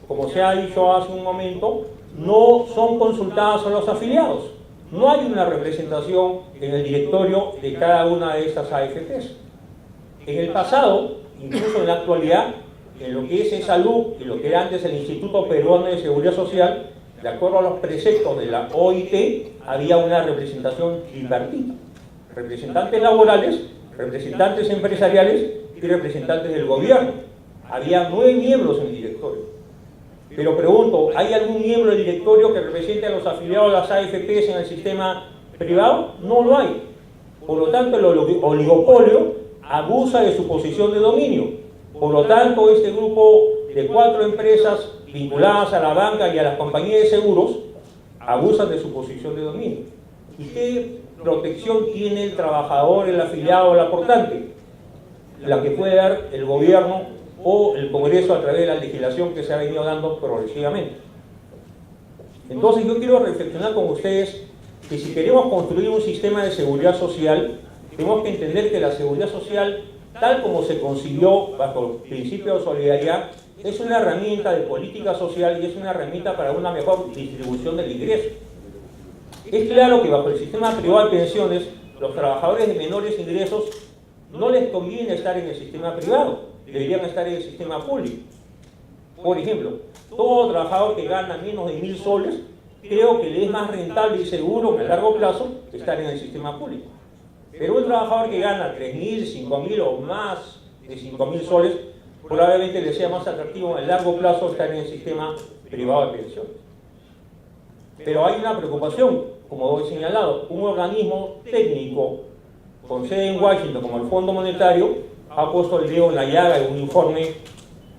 como se ha dicho hace un momento, no son consultadas a los afiliados. No hay una representación en el directorio de cada una de estas AFPs. En el pasado, incluso en la actualidad, en lo que es salud y lo que era antes el Instituto Peruano de Seguridad Social, de acuerdo a los preceptos de la OIT, había una representación tripartita. Representantes laborales, representantes empresariales y representantes del gobierno. había 9 miembros en el directorio. Pero pregunto, ¿hay algún miembro del directorio que represente a los afiliados de las AFPs en el sistema privado? No lo hay. Por lo tanto, el oligopolio abusa de su posición de dominio. Por lo tanto, este grupo de 4 empresas vinculadas a la banca y a las compañías de seguros abusan de su posición de dominio. ¿Y qué protección tiene el trabajador, el afiliado o el aportante? La que puede dar el gobierno o el Congreso a través de la legislación que se ha venido dando progresivamente. Entonces yo quiero reflexionar con ustedes que si queremos construir un sistema de seguridad social, tenemos que entender que la seguridad social, tal como se concibió bajo el principio de solidaridad, es una herramienta de política social y es una herramienta para una mejor distribución del ingreso. Es claro que bajo el sistema privado de pensiones, los trabajadores de menores ingresos no les conviene estar en el sistema privado, deberían estar en el sistema público. Por ejemplo, todo trabajador que gana menos de 1.000 soles, creo que le es más rentable y seguro a largo plazo estar en el sistema público. Pero un trabajador que gana 3.000, 5.000 o más de 5.000 soles, probablemente le sea más atractivo a largo plazo estar en el sistema privado de pensiones. Pero hay una preocupación, como he señalado, un organismo técnico con sede en Washington como el Fondo Monetario ha puesto el dedo en la llaga en un informe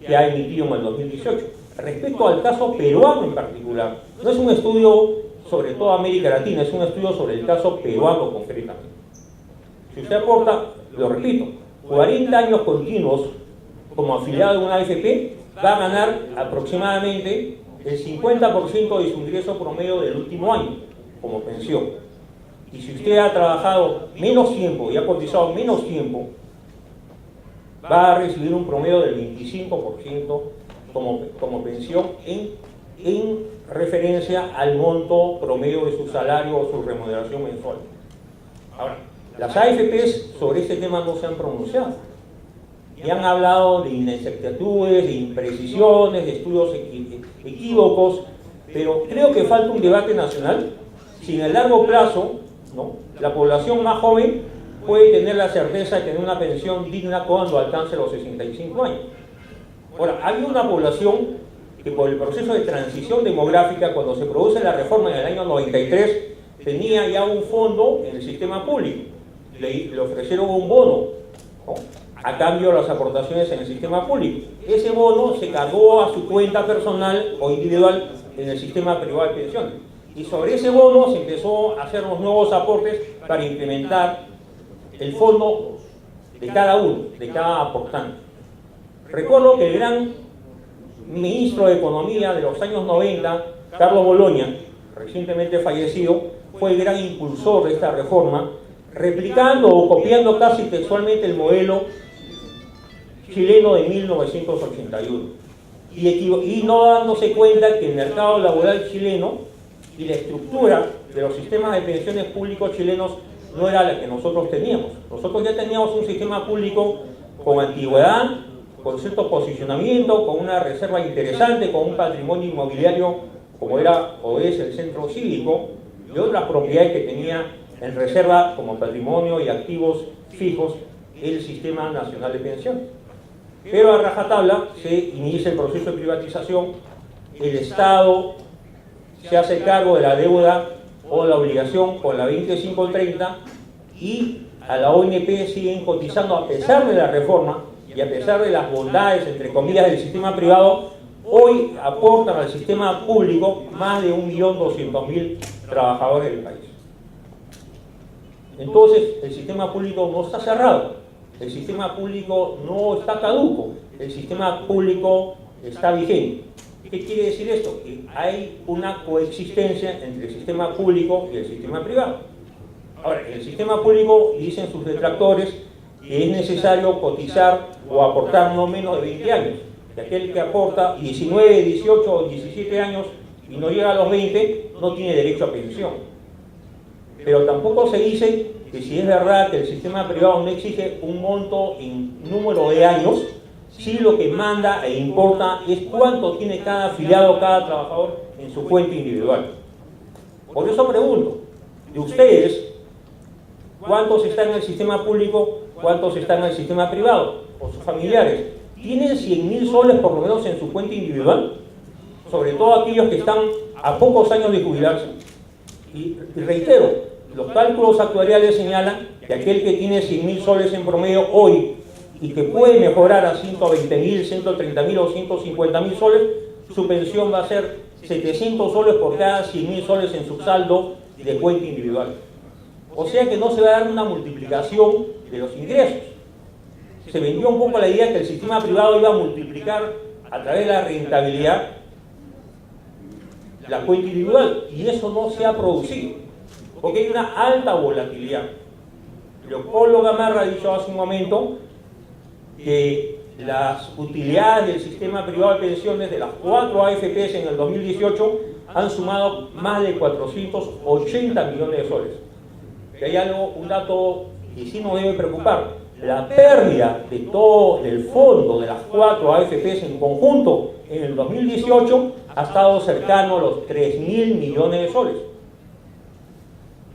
que ha emitido en el 2018. Respecto al caso peruano en particular, no es un estudio sobre toda América Latina, es un estudio sobre el caso peruano concretamente. Si usted aporta, lo repito, 40 años continuos como afiliado de una AFP, va a ganar aproximadamente el 50% de su ingreso promedio del último año como pensión. Y si usted ha trabajado menos tiempo y ha cotizado menos tiempo, va a recibir un promedio del 25% como pensión en referencia al monto promedio de su salario o su remuneración mensual. Ahora, las AFPs sobre este tema no se han pronunciado. Y han hablado de inexactitudes, de imprecisiones, de estudios equívocos, pero creo que falta un debate nacional si en el largo plazo, ¿no?, la población más joven puede tener la certeza de tener una pensión digna cuando alcance los 65 años. Ahora, hay una población que por el proceso de transición demográfica, cuando se produce la reforma en el año 93, tenía ya un fondo en el sistema público. Le ofrecieron un bono, ¿no?, a cambio de las aportaciones en el sistema público. Ese bono se cargó a su cuenta personal o individual en el sistema privado de pensiones. Y sobre ese bono se empezó a hacer los nuevos aportes para implementar el fondo de cada uno, de cada aportante. Recuerdo que el gran ministro de Economía de los años 90, Carlos Boloña, recientemente fallecido, fue el gran impulsor de esta reforma, replicando o copiando casi textualmente el modelo chileno de 1981 y no dándose cuenta que el mercado laboral chileno y la estructura de los sistemas de pensiones públicos chilenos no era la que nosotros teníamos. Nosotros ya teníamos un sistema público con antigüedad, con cierto posicionamiento, con una reserva interesante, con un patrimonio inmobiliario como era o es el centro cívico y otras propiedades que tenía en reserva como patrimonio y activos fijos el Sistema Nacional de Pensiones. Pero a rajatabla se inicia el proceso de privatización, el Estado se hace cargo de la deuda o la obligación con la 2530 y a la ONP siguen cotizando a pesar de la reforma y a pesar de las bondades, entre comillas, del sistema privado. Hoy aportan al sistema público más de 1.200.000 trabajadores del país. Entonces, el sistema público no está cerrado, el sistema público no está caduco, el sistema público está vigente. ¿Qué quiere decir esto? Que hay una coexistencia entre el sistema público y el sistema privado. Ahora, en el sistema público dicen sus detractores que es necesario cotizar o aportar no menos de 20 años. Que aquel que aporta 19, 18 o 17 años y no llega a los 20 no tiene derecho a pensión. Pero tampoco se dice que si es verdad que el sistema privado no exige un monto en número de años, sí lo que manda e importa es cuánto tiene cada afiliado, cada trabajador en su cuenta individual. Por eso pregunto, de ustedes, ¿cuántos están en el sistema público? ¿Cuántos están en el sistema privado? O sus familiares. tienen 100.000 soles por lo menos en su cuenta individual, sobre todo aquellos que están a pocos años de jubilarse. Y reitero, los cálculos actuariales señalan que aquel que tiene 100.000 soles en promedio hoy y que puede mejorar a 120.000, 130.000 o 150.000 soles, su pensión va a ser 700 soles por cada 100.000 soles en su saldo de cuenta individual. O sea que no se va a dar una multiplicación de los ingresos. Se vendió un poco la idea que el sistema privado iba a multiplicar a través de la rentabilidad la cuenta individual, y eso no se ha producido, porque hay una alta volatilidad. Leopoldo Gamarra ha dicho hace un momento que las utilidades del sistema privado de pensiones de las 4 AFPs en el 2018 han sumado más de 480 millones de soles. Que hay algo, un dato que sí nos debe preocupar: la pérdida de todo el fondo de las 4 AFPs en conjunto en el 2018 ha estado cercano a los 3.000 millones de soles.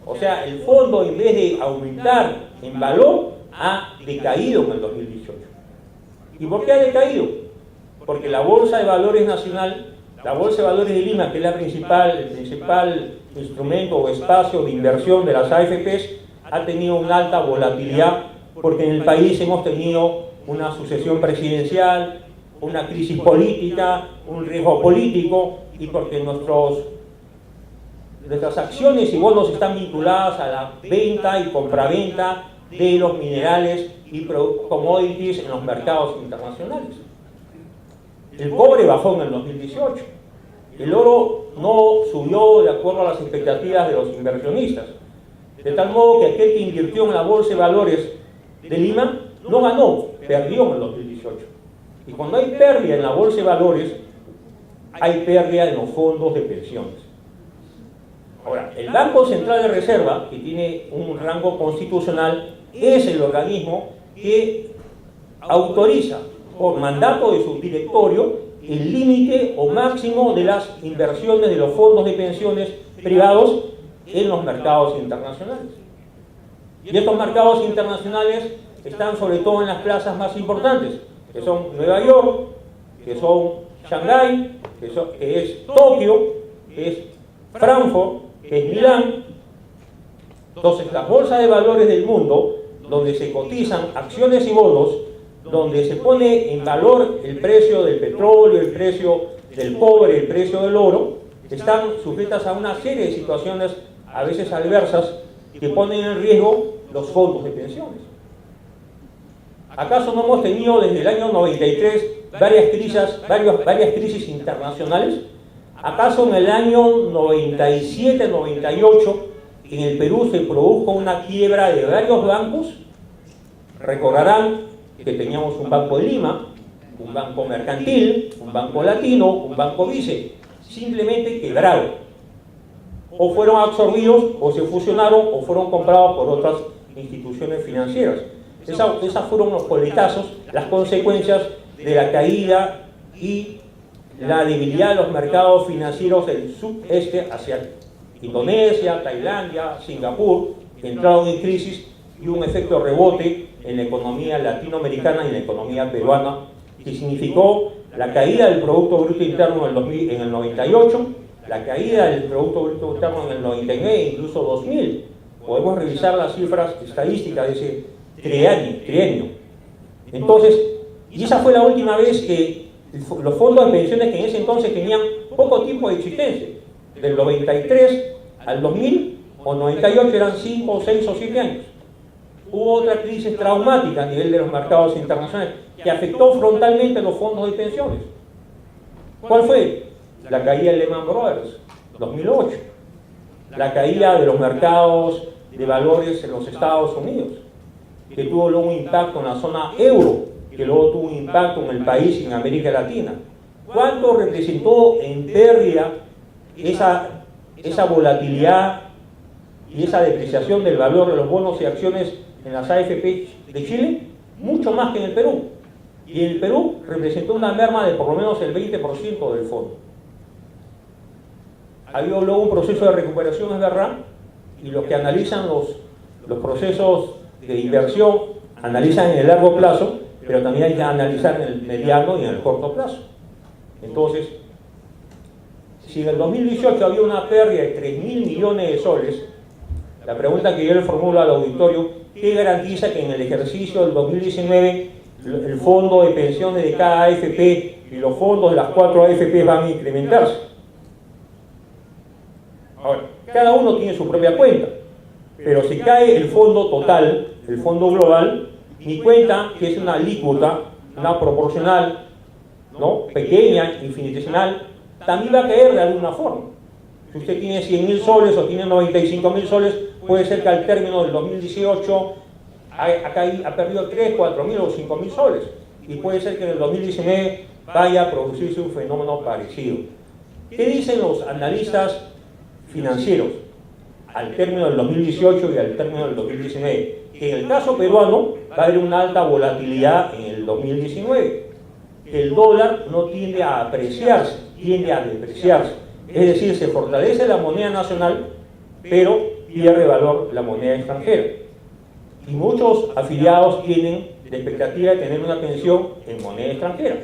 O sea, el fondo, en vez de aumentar en valor, ha decaído en el 2018. ¿Y por qué ha decaído? Porque la Bolsa de Valores Nacional, la Bolsa de Valores de Lima, que es el principal instrumento o espacio de inversión de las AFPs, ha tenido una alta volatilidad, porque en el país hemos tenido una sucesión presidencial, una crisis política, un riesgo político, y porque nuestras acciones y bonos están vinculadas a la venta y compraventa de los minerales y commodities en los mercados internacionales. El cobre bajó en el 2018. El oro no subió de acuerdo a las expectativas de los inversionistas. De tal modo que aquel que invirtió en la Bolsa de Valores de Lima no ganó, perdió en el 2018. Y cuando hay pérdida en la Bolsa de Valores, hay pérdida en los fondos de pensiones. Ahora, el Banco Central de Reserva, que tiene un rango constitucional, es el organismo que autoriza por mandato de su directorio el límite o máximo de las inversiones de los fondos de pensiones privados en los mercados internacionales. Y estos mercados internacionales están sobre todo en las plazas más importantes, que son Nueva York, que son Shanghái, que es Tokio, que es Frankfurt, que es Milán. Entonces, las bolsas de valores del mundo, donde se cotizan acciones y bonos, donde se pone en valor el precio del petróleo, el precio del cobre, el precio del oro, están sujetas a una serie de situaciones a veces adversas que ponen en riesgo los fondos de pensiones. ¿Acaso no hemos tenido desde el año 93 varias crisis internacionales? ¿Acaso en el año 97, 98 en el Perú se produjo una quiebra de varios bancos? Recordarán que teníamos un Banco de Lima, un Banco Mercantil, un Banco Latino, un Banco Vice, simplemente quebraron. O fueron absorbidos, o se fusionaron, o fueron comprados por otras instituciones financieras. Esas fueron los coletazos, las consecuencias de la caída y la debilidad de los mercados financieros del sudeste asiático. Indonesia, Tailandia, Singapur entraron en crisis, y un efecto rebote en la economía latinoamericana y en la economía peruana, que significó la caída del Producto Bruto Interno en el 98, la caída del Producto Bruto Interno en el 99, incluso 2000. Podemos revisar las cifras estadísticas de ese trienio. Entonces, y esa fue la última vez que los fondos de pensiones, que en ese entonces tenían poco tiempo de existencia, del 93 al 2000 o 98, eran 5, 6 o 7 años. Hubo otra crisis traumática a nivel de los mercados internacionales que afectó frontalmente a los fondos de pensiones. ¿Cuál fue? La caída de Lehman Brothers, 2008. La caída de los mercados de valores en los Estados Unidos, que tuvo luego un impacto en la zona euro, que luego tuvo un impacto en el país y en América Latina. ¿Cuánto representó en pérdida esa volatilidad y esa depreciación del valor de los bonos y acciones en las AFP de Chile? Mucho más que en el Perú. Y en el Perú representó una merma de por lo menos el 20% del fondo. Ha habido luego un proceso de recuperación, es verdad, y los que analizan los procesos de inversión analizan en el largo plazo pero también hay que analizar en el mediano y en el corto plazo. Entonces, si en el 2018 había una pérdida de 3.000 millones de soles, la pregunta que yo le formulo al auditorio, ¿qué garantiza que en el ejercicio del 2019 el fondo de pensiones de cada AFP y los fondos de las 4 AFP van a incrementarse? Ahora, cada uno tiene su propia cuenta, pero si cae el fondo total, el fondo global, mi cuenta, que es una alícuota, una proporcional, ¿no?, pequeña, infinitesimal, también va a caer de alguna forma. Si usted tiene 100.000 soles o tiene 95.000 soles, puede ser que al término del 2018 ha perdido 3, 4.000 o 5.000 soles. Y puede ser que en el 2019 vaya a producirse un fenómeno parecido. ¿Qué dicen los analistas financieros al término del 2018 y al término del 2019? Que en el caso peruano va a haber una alta volatilidad en el 2019. El dólar no tiende a apreciarse, tiende a depreciarse. Es decir, se fortalece la moneda nacional, pero pierde valor la moneda extranjera. Y muchos afiliados tienen la expectativa de tener una pensión en moneda extranjera.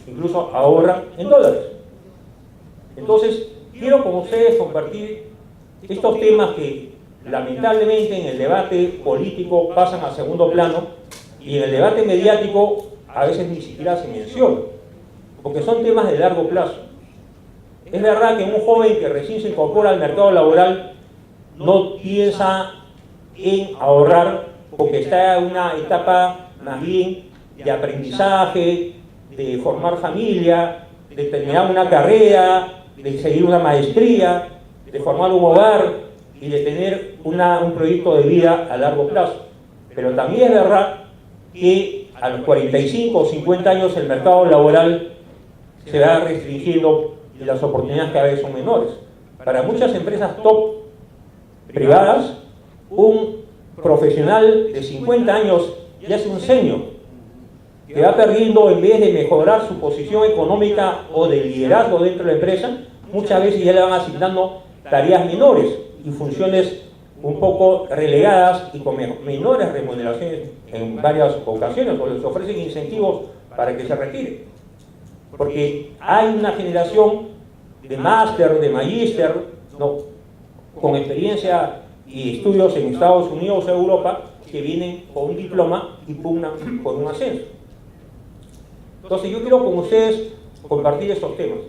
Incluso ahorran en dólares. Entonces, quiero con ustedes compartir estos temas que lamentablemente en el debate político pasan a segundo plano y en el debate mediático a veces ni siquiera se mencionan, porque son temas de largo plazo. Es verdad que un joven que recién se incorpora al mercado laboral no piensa en ahorrar porque está en una etapa más bien de aprendizaje, de formar familia, de terminar una carrera, de seguir una maestría, de formar un hogar y de tener un proyecto de vida a largo plazo. Pero también es verdad que a los 45 o 50 años el mercado laboral se va restringiendo y las oportunidades cada vez son menores. Para muchas empresas top privadas, un profesional de 50 años ya es un senior, que va perdiendo, en vez de mejorar su posición económica o de liderazgo dentro de la empresa, muchas veces ya le van asignando tareas menores y funciones un poco relegadas y con menores remuneraciones en varias ocasiones, o les ofrecen incentivos para que se retire. Porque hay una generación de máster, de magíster, ¿no?, con experiencia y estudios en Estados Unidos o Europa, que vienen con un diploma y pugnan por un ascenso. Entonces yo quiero con ustedes compartir estos temas.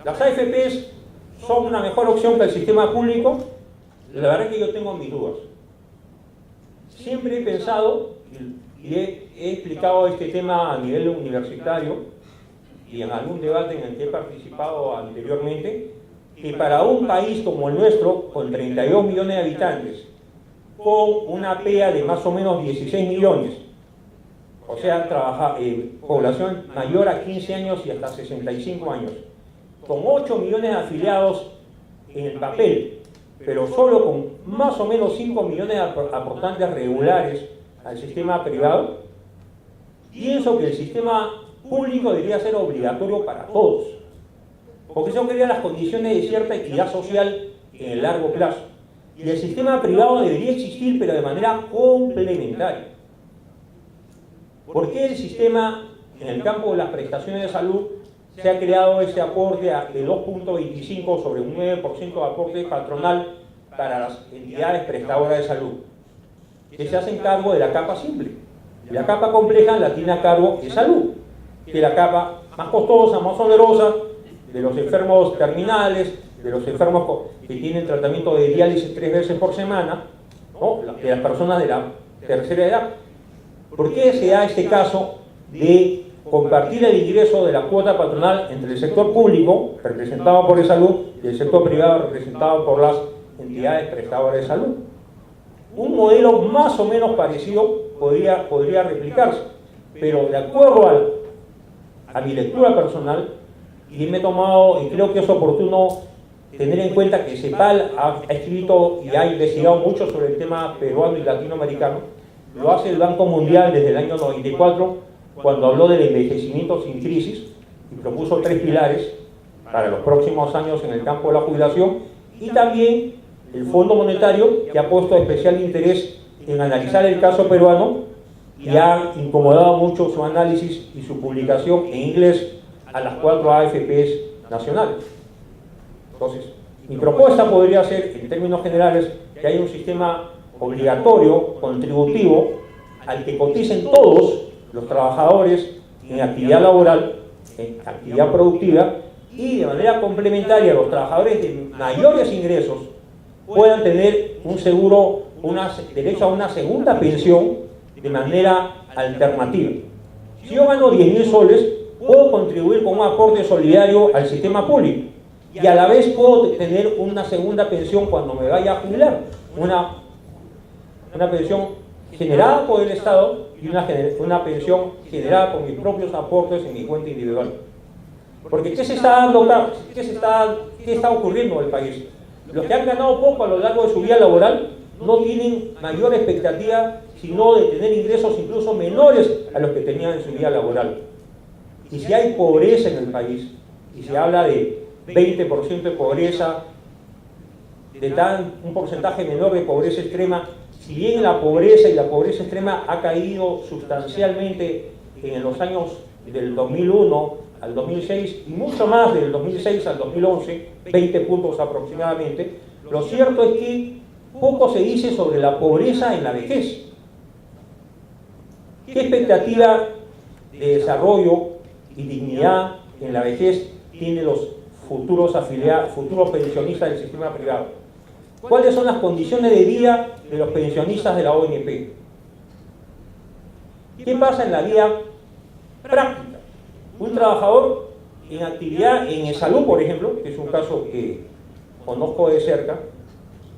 Las AFPs son una mejor opción que el sistema público. La verdad es que yo tengo mis dudas. Siempre he pensado y he explicado este tema a nivel universitario y en algún debate en el que he participado anteriormente, que para un país como el nuestro, con 32 millones de habitantes, con una PEA de más o menos 16 millones, o sea, población mayor a 15 años y hasta 65 años, con 8 millones de afiliados en el papel, pero solo con más o menos 5 millones de aportantes regulares al sistema privado, pienso que el sistema público debería ser obligatorio para todos, porque eso crea las condiciones de cierta equidad social en el largo plazo. Y el sistema privado debería existir, pero de manera complementaria. ¿Por qué el sistema, en el campo de las prestaciones de salud, se ha creado ese aporte de 2.25 sobre un 9% de aporte patronal para las entidades prestadoras de salud, que se hacen cargo de la capa simple? La capa compleja la tiene a cargo de salud, que es la capa más costosa, más onerosa, de los enfermos terminales, de los enfermos que tienen tratamiento de diálisis 3 veces por semana, ¿no?, de las personas de la tercera edad. ¿Por qué se da este caso de compartir el ingreso de la cuota patronal entre el sector público, representado por el salud, y el sector privado, representado por las entidades prestadoras de salud? Un modelo más o menos parecido podría replicarse, pero de acuerdo a mi lectura personal, y me he tomado, y creo que es oportuno tener en cuenta que CEPAL ha escrito y ha investigado mucho sobre el tema peruano y latinoamericano. Lo hace el Banco Mundial desde el año 94, cuando habló del envejecimiento sin crisis y propuso 3 pilares para los próximos años en el campo de la jubilación, y también el Fondo Monetario, que ha puesto especial interés en analizar el caso peruano y ha incomodado mucho su análisis y su publicación en inglés a las 4 AFPs nacionales. Entonces, mi propuesta podría ser, en términos generales, que haya un sistema obligatorio, contributivo, al que coticen todos los trabajadores en actividad laboral, en actividad productiva, y de manera complementaria los trabajadores de mayores ingresos puedan tener un seguro, derecho a una segunda pensión de manera alternativa. Si yo gano 10.000 soles, puedo contribuir con un aporte solidario al sistema público y a la vez puedo tener una segunda pensión cuando me vaya a jubilar, una pensión generada por el Estado y una pensión generada por mis propios aportes en mi cuenta individual. Porque ¿qué está ocurriendo en el país? Los que han ganado poco a lo largo de su vida laboral no tienen mayor expectativa sino de tener ingresos incluso menores a los que tenían en su vida laboral. Y si hay pobreza en el país, y se habla de 20% de pobreza, un porcentaje menor de pobreza extrema, si bien la pobreza y la pobreza extrema ha caído sustancialmente en los años del 2001 al 2006 y mucho más del 2006 al 2011, 20 puntos aproximadamente, lo cierto es que poco se dice sobre la pobreza en la vejez. ¿Qué expectativa de desarrollo y dignidad en la vejez tienen los futuros pensionistas del sistema privado? ¿Cuáles son las condiciones de vida de los pensionistas de la ONP? ¿Qué pasa en la vida práctica? Un trabajador en actividad, en salud, por ejemplo, que es un caso que conozco de cerca,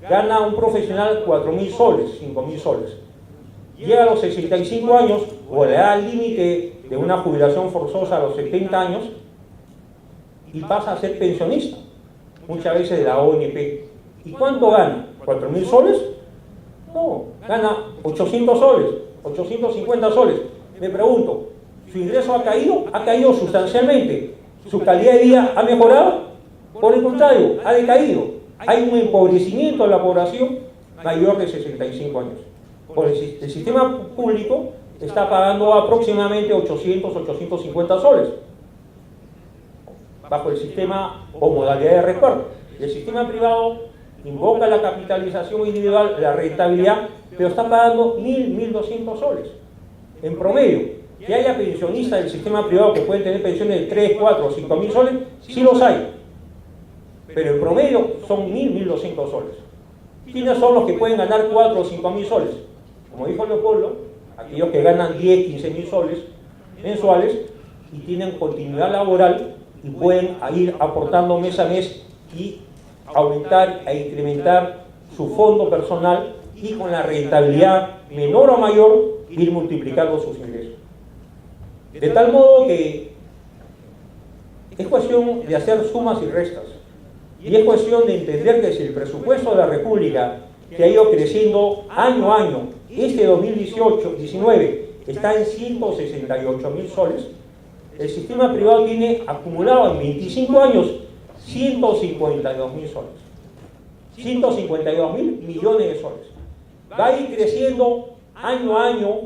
gana un profesional 4.000 soles, 5.000 soles. Llega a los 65 años, o le da el límite de una jubilación forzosa a los 70 años, y pasa a ser pensionista, muchas veces de la ONP. ¿Y cuánto gana? ¿4.000 soles? No, gana 800 soles, 850 soles. Me pregunto, ¿su ingreso ha caído? Ha caído sustancialmente. ¿Su calidad de vida ha mejorado? Por el contrario, ha decaído. Hay un empobrecimiento de la población mayor de 65 años. El sistema público está pagando aproximadamente 800, 850 soles bajo el sistema o modalidad de reparto. El sistema privado invoca la capitalización individual, la rentabilidad, pero está pagando 1.000, 1.200 soles en promedio. Que haya pensionistas del sistema privado que pueden tener pensiones de 3, 4 o 5.000 soles, sí los hay, pero en promedio son 1.000, 1.200 soles. ¿Quiénes son los que pueden ganar 4 o 5.000 soles? Como dijo Leopoldo, aquellos que ganan 10, 15.000 soles mensuales y tienen continuidad laboral y pueden ir aportando mes a mes y aumentar e incrementar su fondo personal y con la rentabilidad menor o mayor ir multiplicando sus ingresos. De tal modo que es cuestión de hacer sumas y restas y es cuestión de entender que si el presupuesto de la República, que ha ido creciendo año a año, este 2018-19 está en 168.000 soles, el sistema privado tiene acumulado en 25 años 152.000 soles. 152.000 millones de soles. Va a ir creciendo año a año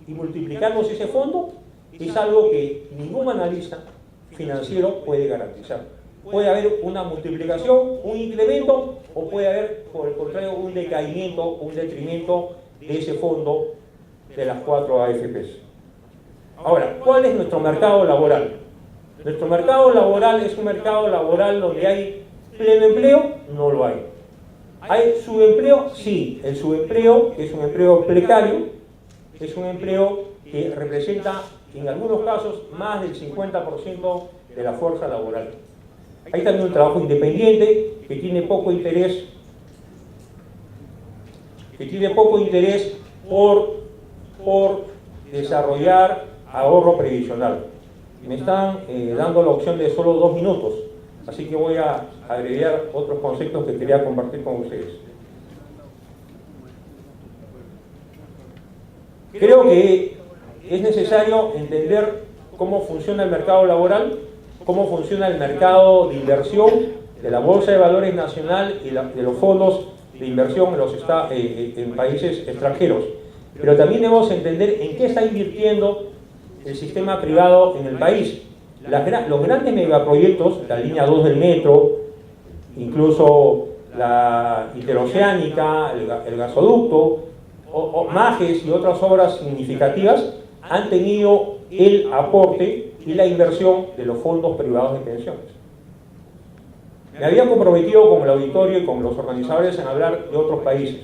y multiplicándose ese fondo, es algo que ningún analista financiero puede garantizar. Puede haber una multiplicación, un incremento, o puede haber, por el contrario, un decaimiento, un detrimento de ese fondo de las 4 AFPs. Ahora, ¿cuál es nuestro mercado laboral? Nuestro mercado laboral es un mercado laboral donde hay pleno empleo, no lo hay. ¿Hay subempleo? Sí, el subempleo es un empleo precario, es un empleo que representa en algunos casos más del 50% de la fuerza laboral. Hay también un trabajo independiente que tiene poco interés, por desarrollar ahorro previsional. Me están dando la opción de solo 2 minutos, así que voy a agregar otros conceptos que quería compartir con ustedes. Creo que es necesario entender cómo funciona el mercado laboral, cómo funciona el mercado de inversión de la Bolsa de Valores Nacional y de los fondos de inversión en países extranjeros. pero también debemos entender en qué está invirtiendo el sistema privado en el país. Los grandes megaproyectos, la línea 2 del metro, incluso la interoceánica, el gasoducto, Majes y otras obras significativas han tenido el aporte y la inversión de los fondos privados de pensiones. Me había comprometido con el auditorio y con los organizadores en hablar de otros países.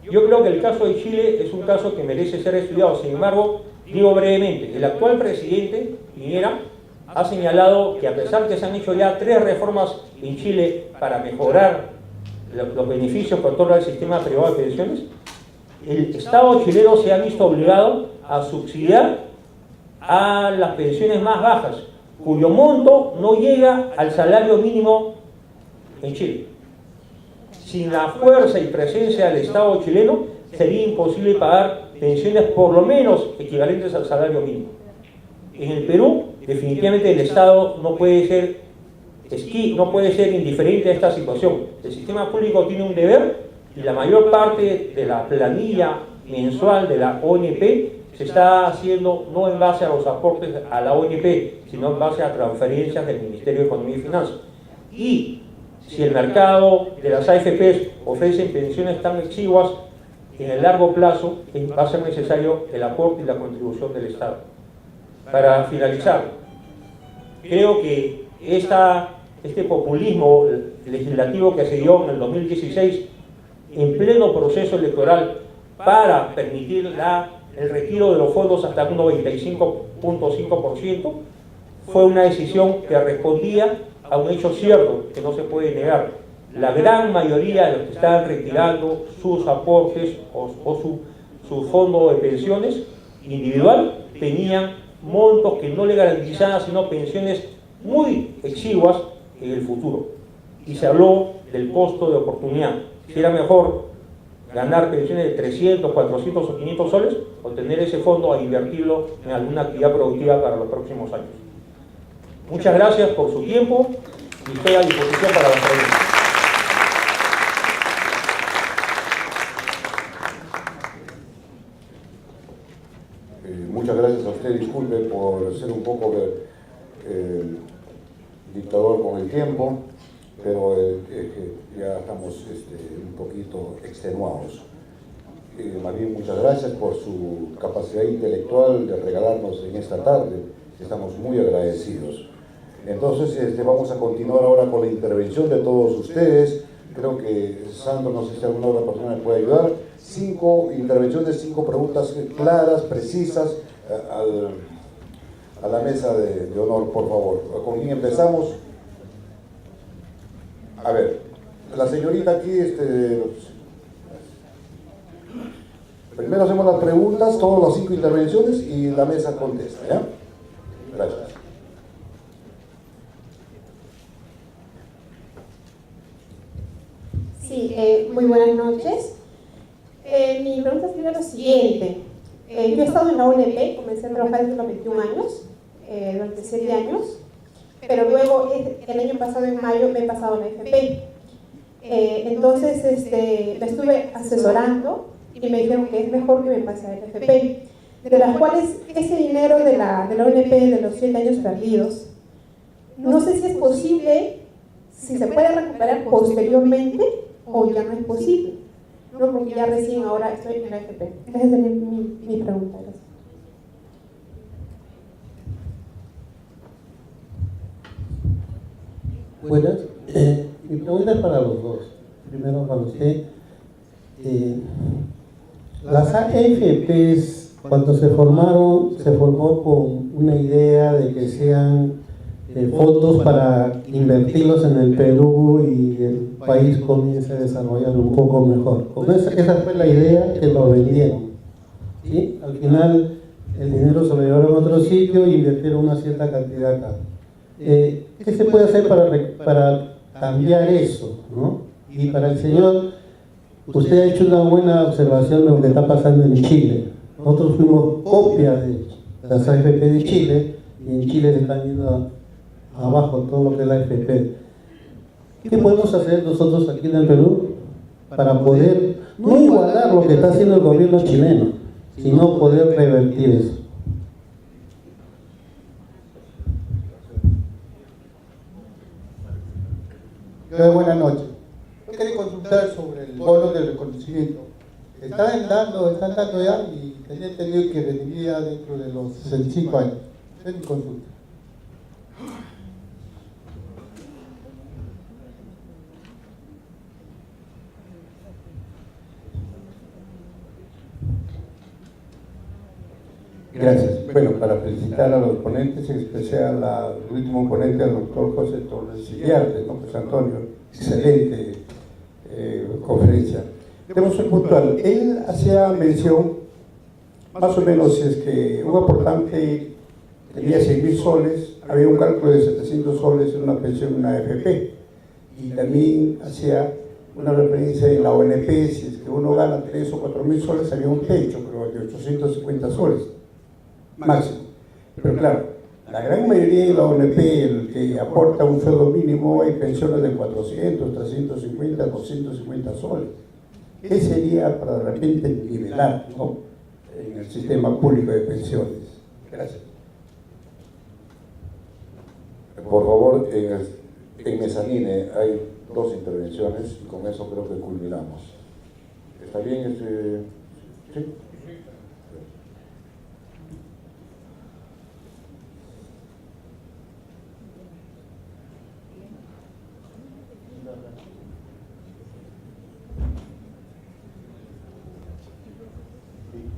Yo creo que el caso de Chile es un caso que merece ser estudiado. Sin embargo, digo brevemente, el actual presidente, Piñera, ha señalado que a pesar que se han hecho ya 3 reformas en Chile para mejorar los beneficios que otorga el sistema privado de pensiones, el Estado chileno se ha visto obligado a subsidiar a las pensiones más bajas, cuyo monto no llega al salario mínimo en Chile. Sin la fuerza y presencia del Estado chileno, sería imposible pagar pensiones por lo menos equivalentes al salario mínimo. En el Perú, definitivamente el Estado no puede ser indiferente a esta situación. El sistema público tiene un deber y la mayor parte de la planilla mensual de la ONP se está haciendo no en base a los aportes a la ONP, sino en base a transferencias del Ministerio de Economía y Finanzas. Y si el mercado de las AFPs ofrecen pensiones tan exiguas, en el largo plazo va a ser necesario el aporte y la contribución del Estado. Para finalizar, creo que este populismo legislativo que se dio en el 2016, en pleno proceso electoral, para permitir el retiro de los fondos hasta un 95.5%, fue una decisión que respondía a un hecho cierto que no se puede negar. La gran mayoría de los que estaban retirando sus aportes o su fondo de pensiones individual tenían montos que no le garantizaban sino pensiones muy exiguas en el futuro. Y se habló del costo de oportunidad. Si era mejor ganar pensiones de 300, 400 o 500 soles o tener ese fondo a invertirlo en alguna actividad productiva para los próximos años. Muchas gracias por su tiempo y estoy a disposición para las preguntas. Muchas gracias a usted, disculpe por ser un poco dictador con el tiempo, pero ya estamos un poquito extenuados. Más bien, muchas gracias por su capacidad intelectual de regalarnos en esta tarde, estamos muy agradecidos. Entonces vamos a continuar ahora con la intervención de todos ustedes. Creo que Sandro, no sé si alguna otra persona me puede ayudar. 5 intervenciones, 5 preguntas claras, precisas a la mesa de honor, por favor. ¿Con quién empezamos? A ver, la señorita aquí, primero hacemos las preguntas, todas las 5 intervenciones y la mesa contesta, ¿ya? Gracias. Sí, muy buenas noches. Mi pregunta sería lo siguiente. Yo he estado en la ONP, comencé a trabajar desde los 21 años, durante 7 años, pero luego el año pasado, en mayo, me he pasado a la AFP. Entonces me estuve asesorando y me dijeron que es mejor que me pase a la AFP, de las cuales ese dinero de la ONP de los 7 años perdidos, no sé si es posible, si se puede recuperar posteriormente o ya no es posible. No, porque ya recién ahora estoy en la AFP. Esa es mi pregunta. Gracias. Buenas. Mi pregunta es para los dos. Primero para usted. Las AFPs, cuando se formaron, se formó con una idea de que sean fondos para invertirlos en el Perú y el país comience a desarrollarlo un poco mejor. Esa fue la idea que lo vendieron, ¿sí? Al final el dinero se lo llevaron a otro sitio e invirtieron una cierta cantidad acá. ¿Qué se puede hacer para cambiar eso, ¿no? Y para el señor, usted ha hecho una buena observación de lo que está pasando en Chile. Nosotros fuimos copia de las AFP de Chile y en Chile se están yendo abajo todo lo que es la AFP. ¿Qué podemos hacer nosotros aquí en el Perú para poder no igualar lo que está haciendo el gobierno chileno, sino poder revertir eso. Buenas noches. Yo quería consultar sobre el bono de reconocimiento. Están dando ya y tenía entendido que vendría dentro de los 65 años. Es mi consulta. Gracias. Bueno, para felicitar a los ponentes, en especial al último ponente, al doctor José Torres Iriarte, ¿no? Pues Antonio, excelente conferencia. Tenemos un puntual. Él hacía mención, más o menos, si es que un aportante tenía 6.000 soles, había un cálculo de 700 soles en una pensión, una AFP. Y también hacía una referencia en la ONP, si es que uno gana 3 o 4.000 soles, había un techo, creo, de 850 soles. Máximo. Pero claro, la gran mayoría de la ONP, el que aporta un sueldo mínimo, hay pensiones de 400, 350, 250 soles. ¿Qué sería para de repente nivelar, ¿no?, en el sistema público de pensiones? Gracias. Por favor, en Mezzanine hay 2 intervenciones y con eso creo que culminamos. ¿Está bien? ¿Sí?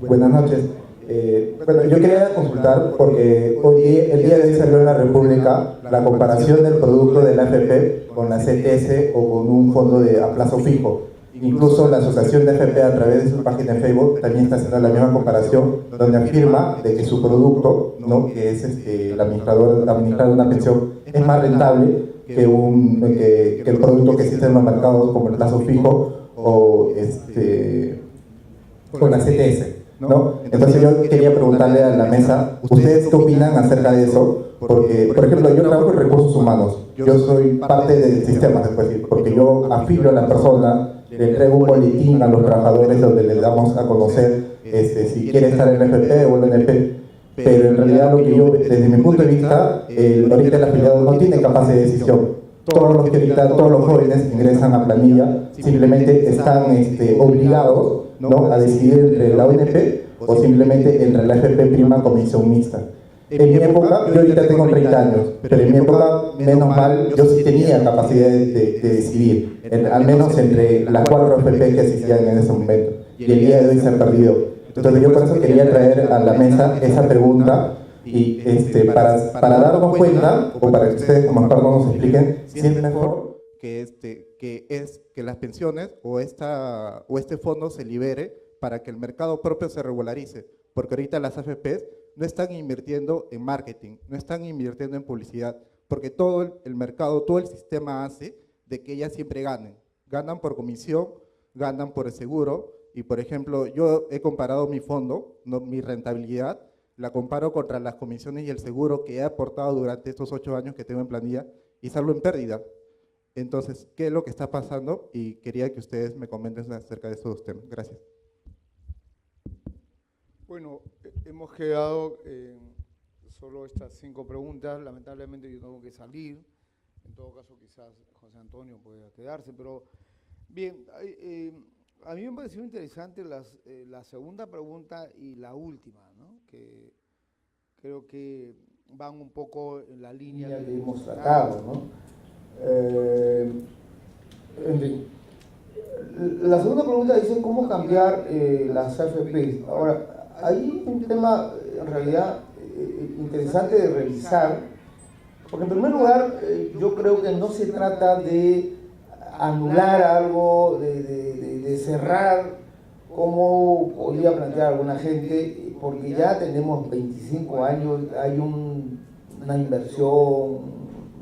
Buenas noches. Bueno, yo quería consultar porque el día de hoy salió en la República la comparación del producto de la AFP con la CTS o con un fondo a plazo fijo. Incluso la Asociación de AFP, a través de su página de Facebook, también está haciendo la misma comparación, donde afirma de que su producto, ¿no?, que es administrar una pensión, es más rentable que el producto que existe en los mercados como el plazo fijo o con la CTS, ¿no? Entonces yo quería preguntarle a la mesa, ¿ustedes qué opinan acerca de eso? Porque, por ejemplo, yo trabajo en recursos humanos, yo soy parte del sistema, se puede decir, porque yo afilio a la persona, le entrego un boletín a los trabajadores donde les damos a conocer si quiere estar en el FP o en el NP, pero en realidad lo que yo, desde mi punto de vista, ahorita el afiliado no tiene capacidad de decisión. Todos los jóvenes ingresan a planilla, simplemente están obligados, ¿no?, a decidir entre la ONP o simplemente entre la FP prima comisión mixta. En mi época, yo ahorita tengo 30 años, pero en mi época, menos mal, yo sí tenía capacidad de decidir, al menos entre las 4 FP que existían en ese momento, y el día de hoy se ha perdido. Entonces yo por eso quería traer a la mesa esa pregunta y para darnos cuenta, o para que ustedes como expertos nos expliquen, si es mejor que las pensiones o este fondo se libere para que el mercado propio se regularice, porque ahorita las AFPs no están invirtiendo en marketing, no están invirtiendo en publicidad, porque todo el mercado, todo el sistema hace de que ellas siempre ganan por comisión, ganan por el seguro, y por ejemplo, yo he comparado mi fondo, mi rentabilidad, la comparo contra las comisiones y el seguro que he aportado durante estos 8 años que tengo en planilla y salgo en pérdida. Entonces, ¿qué es lo que está pasando? Y quería que ustedes me comenten acerca de estos 2 temas. Gracias. Bueno, hemos quedado en solo estas 5 preguntas. Lamentablemente yo tengo que salir. En todo caso, quizás José Antonio pueda quedarse. Pero, bien, a mí me pareció interesante la segunda pregunta y la última, ¿no?, que creo que van un poco en la línea que hemos tratado, ¿no? En fin, la segunda pregunta dice cómo cambiar las AFP. Ahora, hay un tema en realidad interesante de revisar, porque en primer lugar yo creo que no se trata de anular algo, de cerrar, como podría plantear alguna gente, porque ya tenemos 25 años, hay una inversión,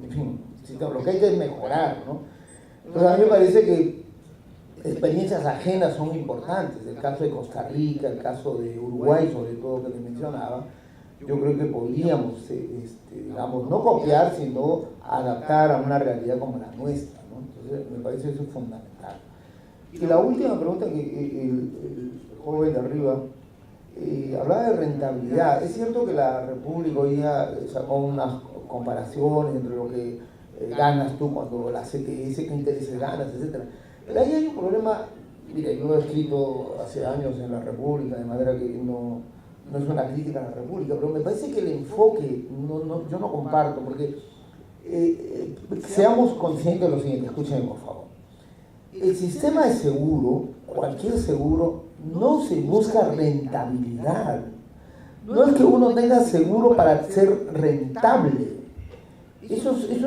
en fin, lo que hay que mejorar, ¿no? Entonces a mí me parece que experiencias ajenas son importantes. El caso de Costa Rica, el caso de Uruguay, sobre todo, que les mencionaba, yo creo que podríamos, digamos, no copiar, sino adaptar a una realidad como la nuestra, ¿no? Entonces me parece eso fundamental. Y la última pregunta que el joven de arriba hablaba de rentabilidad. Es cierto que la República hoy día sacó unas comparaciones entre lo que ganas tú cuando la CTS, qué intereses ganas, etc. Pero ahí hay un problema. Mire, yo he escrito hace años en la República, de manera que no es una crítica a la República, pero me parece que el enfoque yo no comparto, porque seamos conscientes de lo siguiente, escúchenme por favor. El sistema de seguro, cualquier seguro, no se busca rentabilidad. No es que uno tenga seguro para ser rentable. Eso se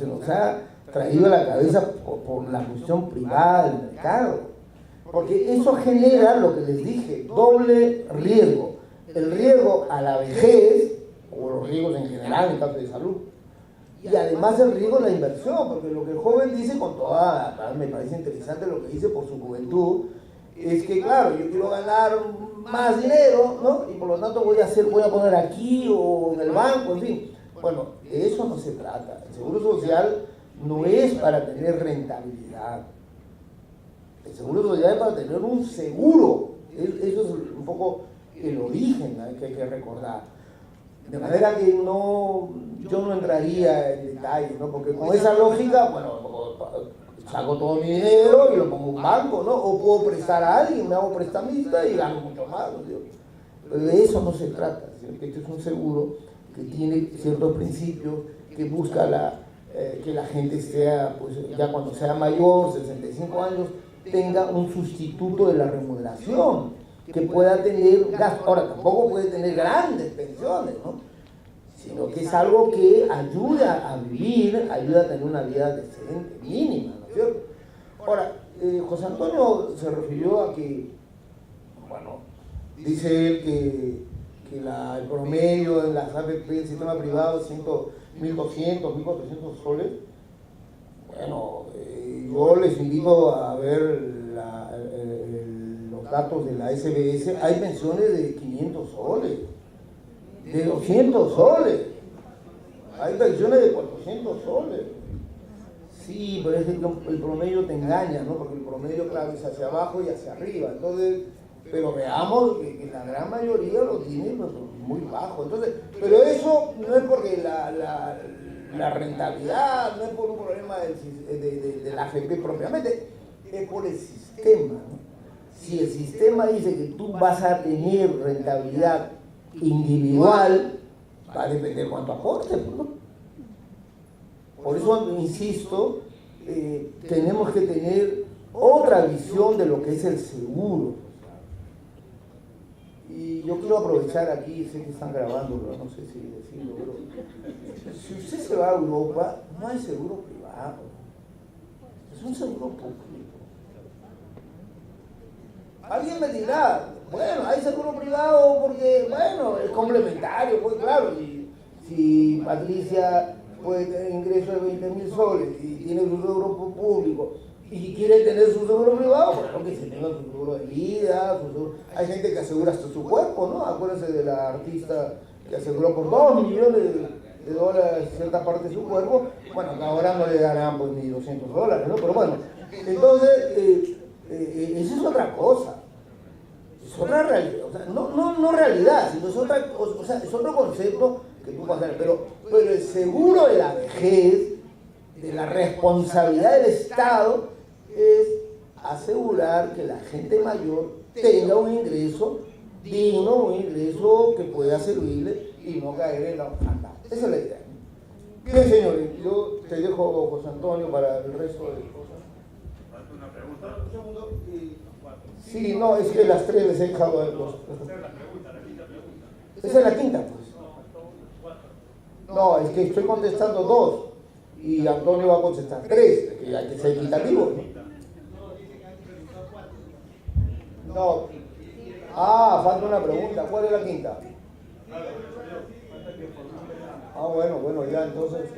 nos ha traído a la cabeza por la cuestión privada del mercado. Porque eso genera lo que les dije, doble riesgo. El riesgo a la vejez, o los riesgos en general en caso de salud, y además el riesgo de la inversión, porque lo que el joven dice con toda, me parece interesante lo que dice por su juventud, es que claro, yo quiero ganar más dinero, ¿no? Y por lo tanto voy a poner aquí o en el banco, en fin. Bueno, de eso no se trata. El seguro social no es para tener rentabilidad. El seguro social es para tener un seguro. Eso es un poco el origen, ¿no?, que hay que recordar. De manera que yo no entraría en detalles, ¿no? Porque con esa lógica, bueno, saco todo mi dinero y lo pongo en un banco, ¿no? O puedo prestar a alguien, me hago prestamista y gano mucho más, ¿no? Pero de eso no se trata, sino que este es un seguro que tiene ciertos principios, que busca que la gente sea, pues ya cuando sea mayor, 65 años, tenga un sustituto de la remuneración, que pueda tener gasto. Ahora, tampoco puede tener grandes pensiones, ¿no? Sino que es algo que ayuda a vivir, ayuda a tener una vida decente, mínima, ¿no es cierto? Ahora, José Antonio se refirió a que, bueno, dice él que el promedio en las AFP del sistema privado es 1.200, 1.400 soles. Bueno, yo les invito a ver los datos de la SBS. Hay pensiones de 500 soles, de 200 soles, hay pensiones de 400 soles. Sí, pero es que el promedio te engaña, ¿no? Porque el promedio, claro, es hacia abajo y hacia arriba. Entonces, pero veamos que la gran mayoría lo tiene pues, muy bajo. Entonces, pero eso no es porque la rentabilidad, no es por un problema de la AFP propiamente, es por el sistema, ¿no? Si el sistema dice que tú vas a tener rentabilidad individual, va a depender cuánto aportes, ¿no? Por eso insisto, tenemos que tener otra visión de lo que es el seguro. Y yo quiero aprovechar aquí, sé que están grabando, pero no sé si decirlo, pero si usted se va a Europa, no hay seguro privado, es un seguro público. Alguien me dirá, bueno, hay seguro privado porque, bueno, es complementario, pues claro, si Patricia puede tener ingreso de 20.000 soles y tiene su seguro público y quiere tener su seguro privado, bueno, que se tenga su seguro de vida, hay gente que asegura hasta su cuerpo, ¿no? Acuérdense de la artista que aseguró por $2 millones de dólares cierta parte de su cuerpo, bueno, ahora no le darán pues ni $200, ¿no? Pero bueno, entonces, eso es otra cosa. Es otra realidad, o sea, no realidad, sino es otro concepto que tú vas a ver, pero el seguro de la vejez, de la responsabilidad del Estado, es asegurar que la gente mayor tenga un ingreso digno, un ingreso que pueda servirle y no caer en la orfandad. Esa es la idea. Bien, señores, yo te dejo, José Antonio, para el resto de cosas. ¿Falta una pregunta? Un segundo. Sí, no, es que las tres les he dejado de los... Esa es la quinta, pues. No, es que estoy contestando 2 y Antonio va a contestar 3, que hay que ser equitativo, ¿no? No. Ah, falta una pregunta. ¿Cuál es la quinta? Ah, bueno, ya entonces.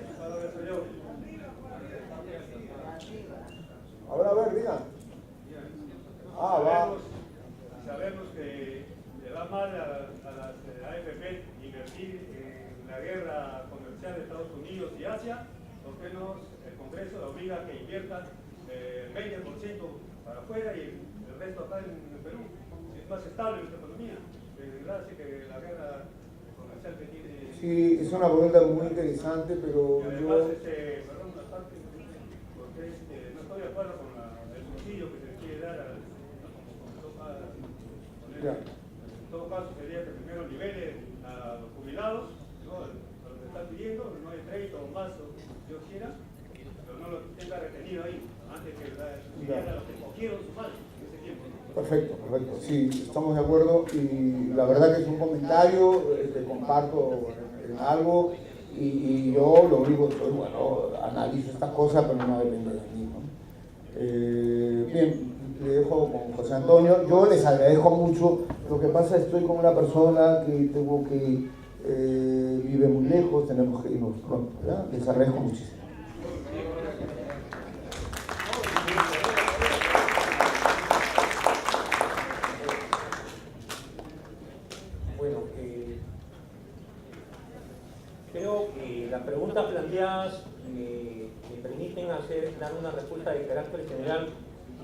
Ahora a ver, digan. Ah, va. Sabemos que le va mal a las AFP invertir en la guerra comercial de Estados Unidos y Asia. ¿Por qué no el Congreso le obliga a que inviertan el 20% para afuera y el resto acá en Perú? más estable nuestra economía. Desgracia que la guerra comercial que tiene... Sí, es una pregunta muy interesante, pero y además, perdón, una parte, porque no estoy de acuerdo con el subsidio que se le quiere dar en todo caso sería que primero nivele a los jubilados, ¿no? A lo que están pidiendo, no hay crédito o más, o Dios quiera, pero no lo tenga retenido ahí, antes que subsidiar a los que cogieron su mal en ese tiempo, ¿no? Perfecto, perfecto. Sí, estamos de acuerdo y la verdad que es un comentario, comparto en algo y yo lo único que soy, bueno, analizo estas cosas, pero no depende de mí, ¿no? Bien, le dejo con José Antonio. Yo les agradezco mucho. Lo que pasa es que estoy con una persona que tengo que vive muy lejos, tenemos que irnos pronto, ¿verdad? Les agradezco muchísimo. Bueno, creo que las preguntas planteadas me permiten dar una respuesta de carácter general.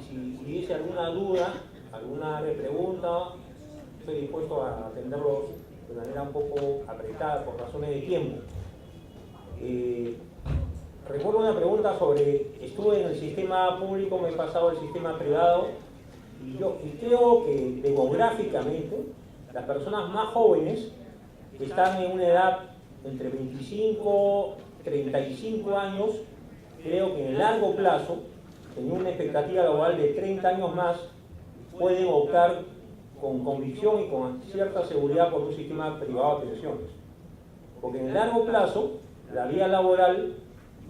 Si hubiese alguna duda, alguna pregunta, estoy dispuesto a atenderlos de manera un poco apretada por razones de tiempo. Recuerdo una pregunta sobre, estuve en el sistema público, me he pasado al sistema privado, y creo que demográficamente las personas más jóvenes están en una edad entre 25 y 35 años, creo que en el largo plazo, en una expectativa laboral de 30 años más, pueden optar con convicción y con cierta seguridad por un sistema privado de pensiones. Porque en el largo plazo, la vida laboral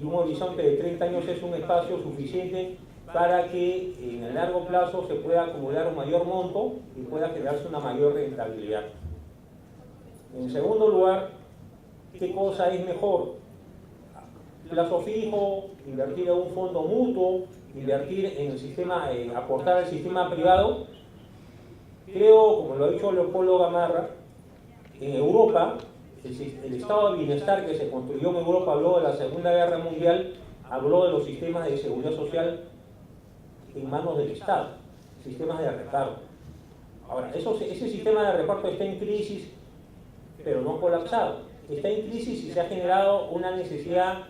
y un horizonte de 30 años es un espacio suficiente para que en el largo plazo se pueda acumular un mayor monto y pueda generarse una mayor rentabilidad. En segundo lugar, ¿qué cosa es mejor? Plazo fijo, invertir en un fondo mutuo, invertir en el sistema, aportar al sistema privado. Creo, como lo ha dicho Leopoldo Gamarra, en Europa, el estado de bienestar que se construyó en Europa, habló de la Segunda Guerra Mundial, habló de los sistemas de seguridad social en manos del Estado, sistemas de reparto. Ahora, ese sistema de reparto está en crisis, pero no colapsado. Está en crisis y se ha generado una necesidad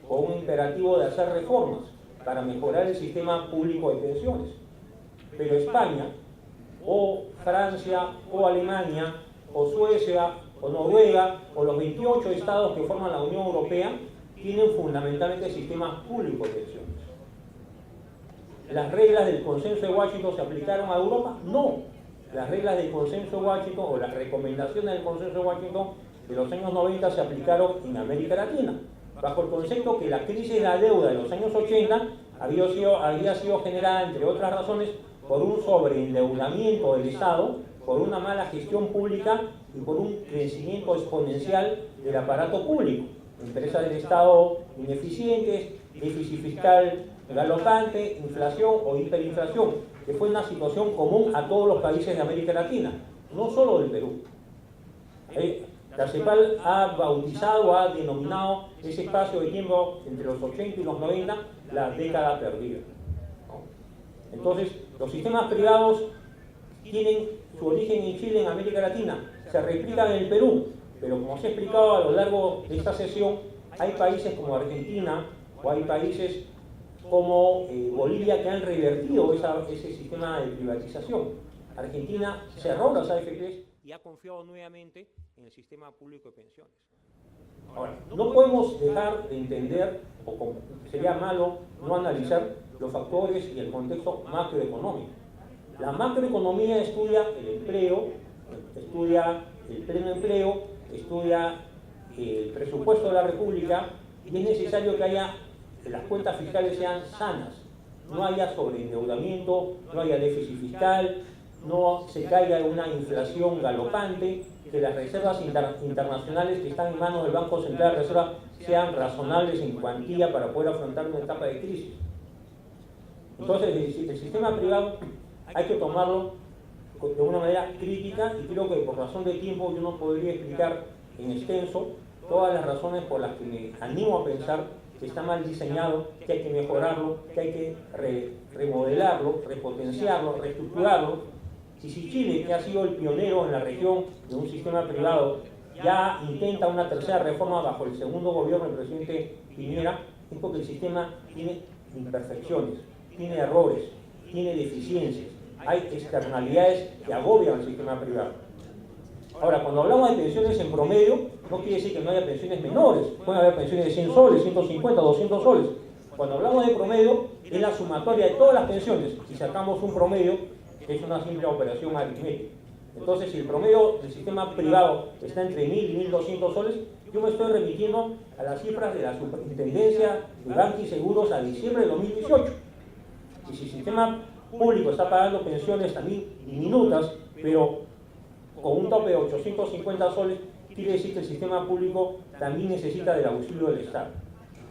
o un imperativo de hacer reformas para mejorar el sistema público de pensiones. Pero España, o Francia, o Alemania, o Suecia, o Noruega, o los 28 estados que forman la Unión Europea, tienen fundamentalmente sistemas públicos de pensiones. ¿Las reglas del consenso de Washington se aplicaron a Europa? No. Las reglas del consenso de Washington, o las recomendaciones del consenso de Washington de los años 90 se aplicaron en América Latina, bajo el concepto que la crisis de la deuda de los años 80 había sido generada, entre otras razones, por un sobreendeudamiento del Estado, por una mala gestión pública y por un crecimiento exponencial del aparato público. Empresas del Estado ineficientes, déficit fiscal galopante, inflación o hiperinflación, que fue una situación común a todos los países de América Latina, no solo del Perú. La CEPAL ha bautizado, ha denominado ese espacio de tiempo entre los 80 y los 90 la década perdida. Entonces, los sistemas privados tienen su origen en Chile, en América Latina, se replican en el Perú, pero como se ha explicado a lo largo de esta sesión, hay países como Argentina o hay países como Bolivia que han revertido ese sistema de privatización. Argentina cerró las AFPs y ha confiado nuevamente en el sistema público de pensiones. Ahora, no podemos dejar de entender, o sería malo no analizar los factores y el contexto macroeconómico. La macroeconomía estudia el empleo, estudia el pleno empleo, estudia el presupuesto de la República, y es necesario que las cuentas fiscales sean sanas, no haya sobreendeudamiento, no haya déficit fiscal, no se caiga en una inflación galopante, que las reservas internacionales que están en manos del Banco Central de Reserva sean razonables en cuantía para poder afrontar una etapa de crisis. Entonces, el sistema privado hay que tomarlo de una manera crítica, y creo que por razón de tiempo yo no podría explicar en extenso todas las razones por las que me animo a pensar que está mal diseñado, que hay que mejorarlo, que hay que remodelarlo, repotenciarlo, reestructurarlo, Si Chile, que ha sido el pionero en la región de un sistema privado, ya intenta una tercera reforma bajo el segundo gobierno del presidente Piñera, es porque el sistema tiene imperfecciones, tiene errores, tiene deficiencias, hay externalidades que agobian al sistema privado. Ahora, cuando hablamos de pensiones en promedio, no quiere decir que no haya pensiones menores, pueden haber pensiones de 100 soles, 150, 200 soles. Cuando hablamos de promedio, es la sumatoria de todas las pensiones, y sacamos un promedio, que es una simple operación aritmética. Entonces, si el promedio del sistema privado está entre 1.000 y 1.200 soles, yo me estoy remitiendo a las cifras de la Superintendencia de Banca y Seguros a diciembre de 2018. Y si el sistema público está pagando pensiones también diminutas, pero con un tope de 850 soles, quiere decir que el sistema público también necesita del auxilio del Estado.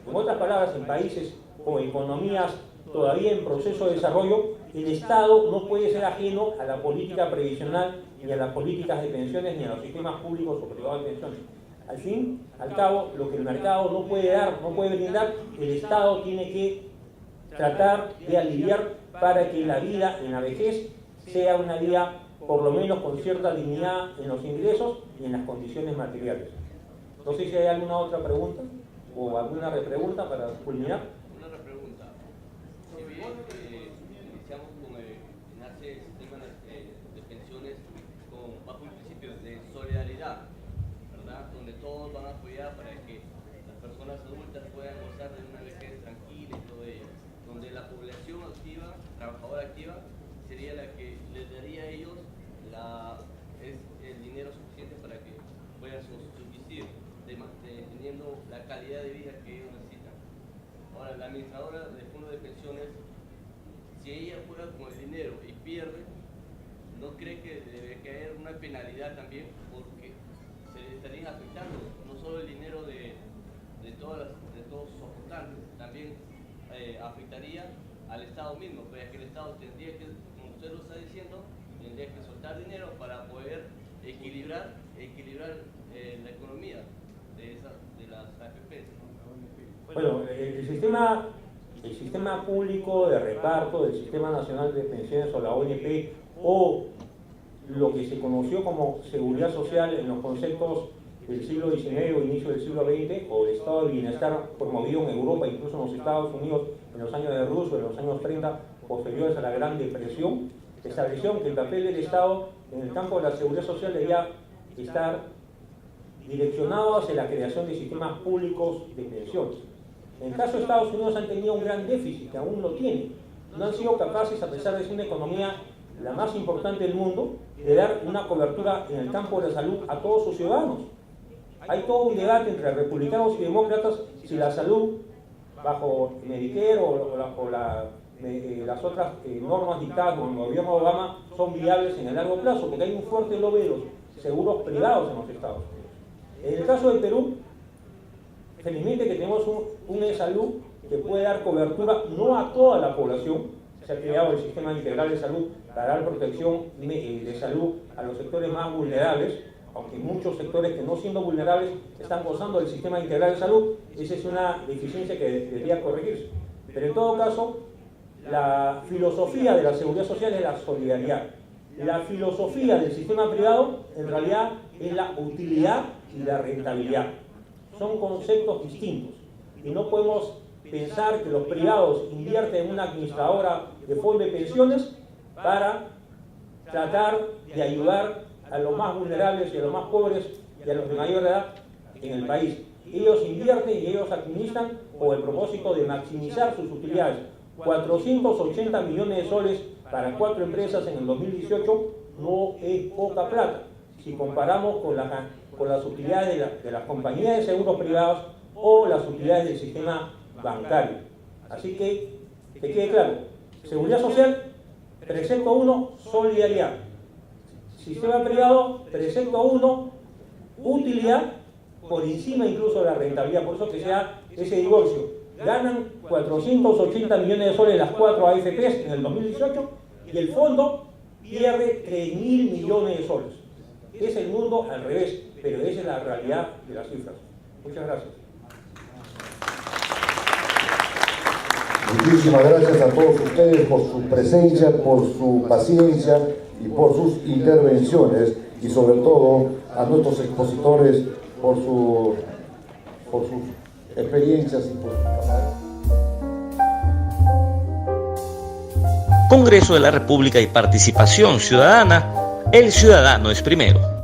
En otras palabras, en países o economías todavía en proceso de desarrollo, el Estado no puede ser ajeno a la política previsional, ni a las políticas de pensiones, ni a los sistemas públicos o privados de pensiones. Al fin, al cabo, lo que el mercado no puede dar, no puede brindar, el Estado tiene que tratar de aliviar para que la vida en la vejez sea una vida por lo menos con cierta dignidad en los ingresos y en las condiciones materiales. No sé si hay alguna otra pregunta o alguna repregunta para culminar. Una repregunta. Si bien iniciamos con el sistema de pensiones bajo un principio de solidaridad, ¿verdad? Donde todos van a apoyar para que las personas adultas puedan gozar de una vejez tranquila y todo ello, donde la población activa, trabajadora activa, sería la que les daría a ellos el dinero suficiente para que puedan subsistir, teniendo la calidad de vida que ellos necesitan. Ahora, la administradora del fondo de pensiones, si ella fuera con el dinero y pierde, ¿no cree que debe caer una penalidad también? Porque se estarían afectando no solo el dinero de todos sus aportantes, también afectaría al Estado mismo, pero es que el Estado tendría que, como usted lo está diciendo, tendría que soltar dinero para poder equilibrar la economía de las AFPs. Bueno, el sistema público de reparto del Sistema Nacional de Pensiones o la ONP, o lo que se conoció como seguridad social en los conceptos del siglo XIX o inicio del siglo XX, o el estado de bienestar promovido en Europa, incluso en los Estados Unidos en los años de Roosevelt, en los años 30, posteriores a la Gran Depresión, estableció que el papel del Estado en el campo de la seguridad social debía estar direccionado hacia la creación de sistemas públicos de pensiones. En el caso de Estados Unidos han tenido un gran déficit, que aún lo tienen. No han sido capaces, a pesar de ser una economía la más importante del mundo, de dar una cobertura en el campo de la salud a todos sus ciudadanos. Hay todo un debate entre republicanos y demócratas si la salud bajo Medicare o las otras normas dictadas por el gobierno de Obama son viables en el largo plazo, porque hay un fuerte lobby de los seguros privados en los Estados Unidos. En el caso del Perú, felizmente que tenemos un e-salud que puede dar cobertura no a toda la población. Se ha creado el sistema integral de salud para dar protección de salud a los sectores más vulnerables, aunque muchos sectores que no siendo vulnerables están gozando del sistema integral de salud. Esa es una deficiencia que debería corregirse. Pero en todo caso, la filosofía de la seguridad social es la solidaridad. La filosofía del sistema privado en realidad es la utilidad y la rentabilidad. Son conceptos distintos y no podemos pensar que los privados invierten en una administradora de fondo de pensiones para tratar de ayudar a los más vulnerables y a los más pobres y a los de mayor edad en el país. Ellos invierten y ellos administran con el propósito de maximizar sus utilidades. 480 millones de soles para 4 empresas en el 2018 no es poca plata si comparamos con las utilidades de las compañías de seguros privados o las utilidades del sistema bancario. Así que quede claro, seguridad social, precepto 1, solidaridad. Sistema privado, precepto 1, utilidad, por encima incluso de la rentabilidad. Por eso que sea ese divorcio. Ganan 480 millones de soles las 4 AFPs en el 2018 y el fondo pierde 3.000 millones de soles. Es el mundo al revés, pero esa es la realidad de las cifras. Muchas gracias. Muchísimas gracias a todos ustedes por su presencia, por su paciencia y por sus intervenciones, y sobre todo a nuestros expositores por sus experiencias y por su capacidad. Congreso de la República y Participación Ciudadana, el ciudadano es primero.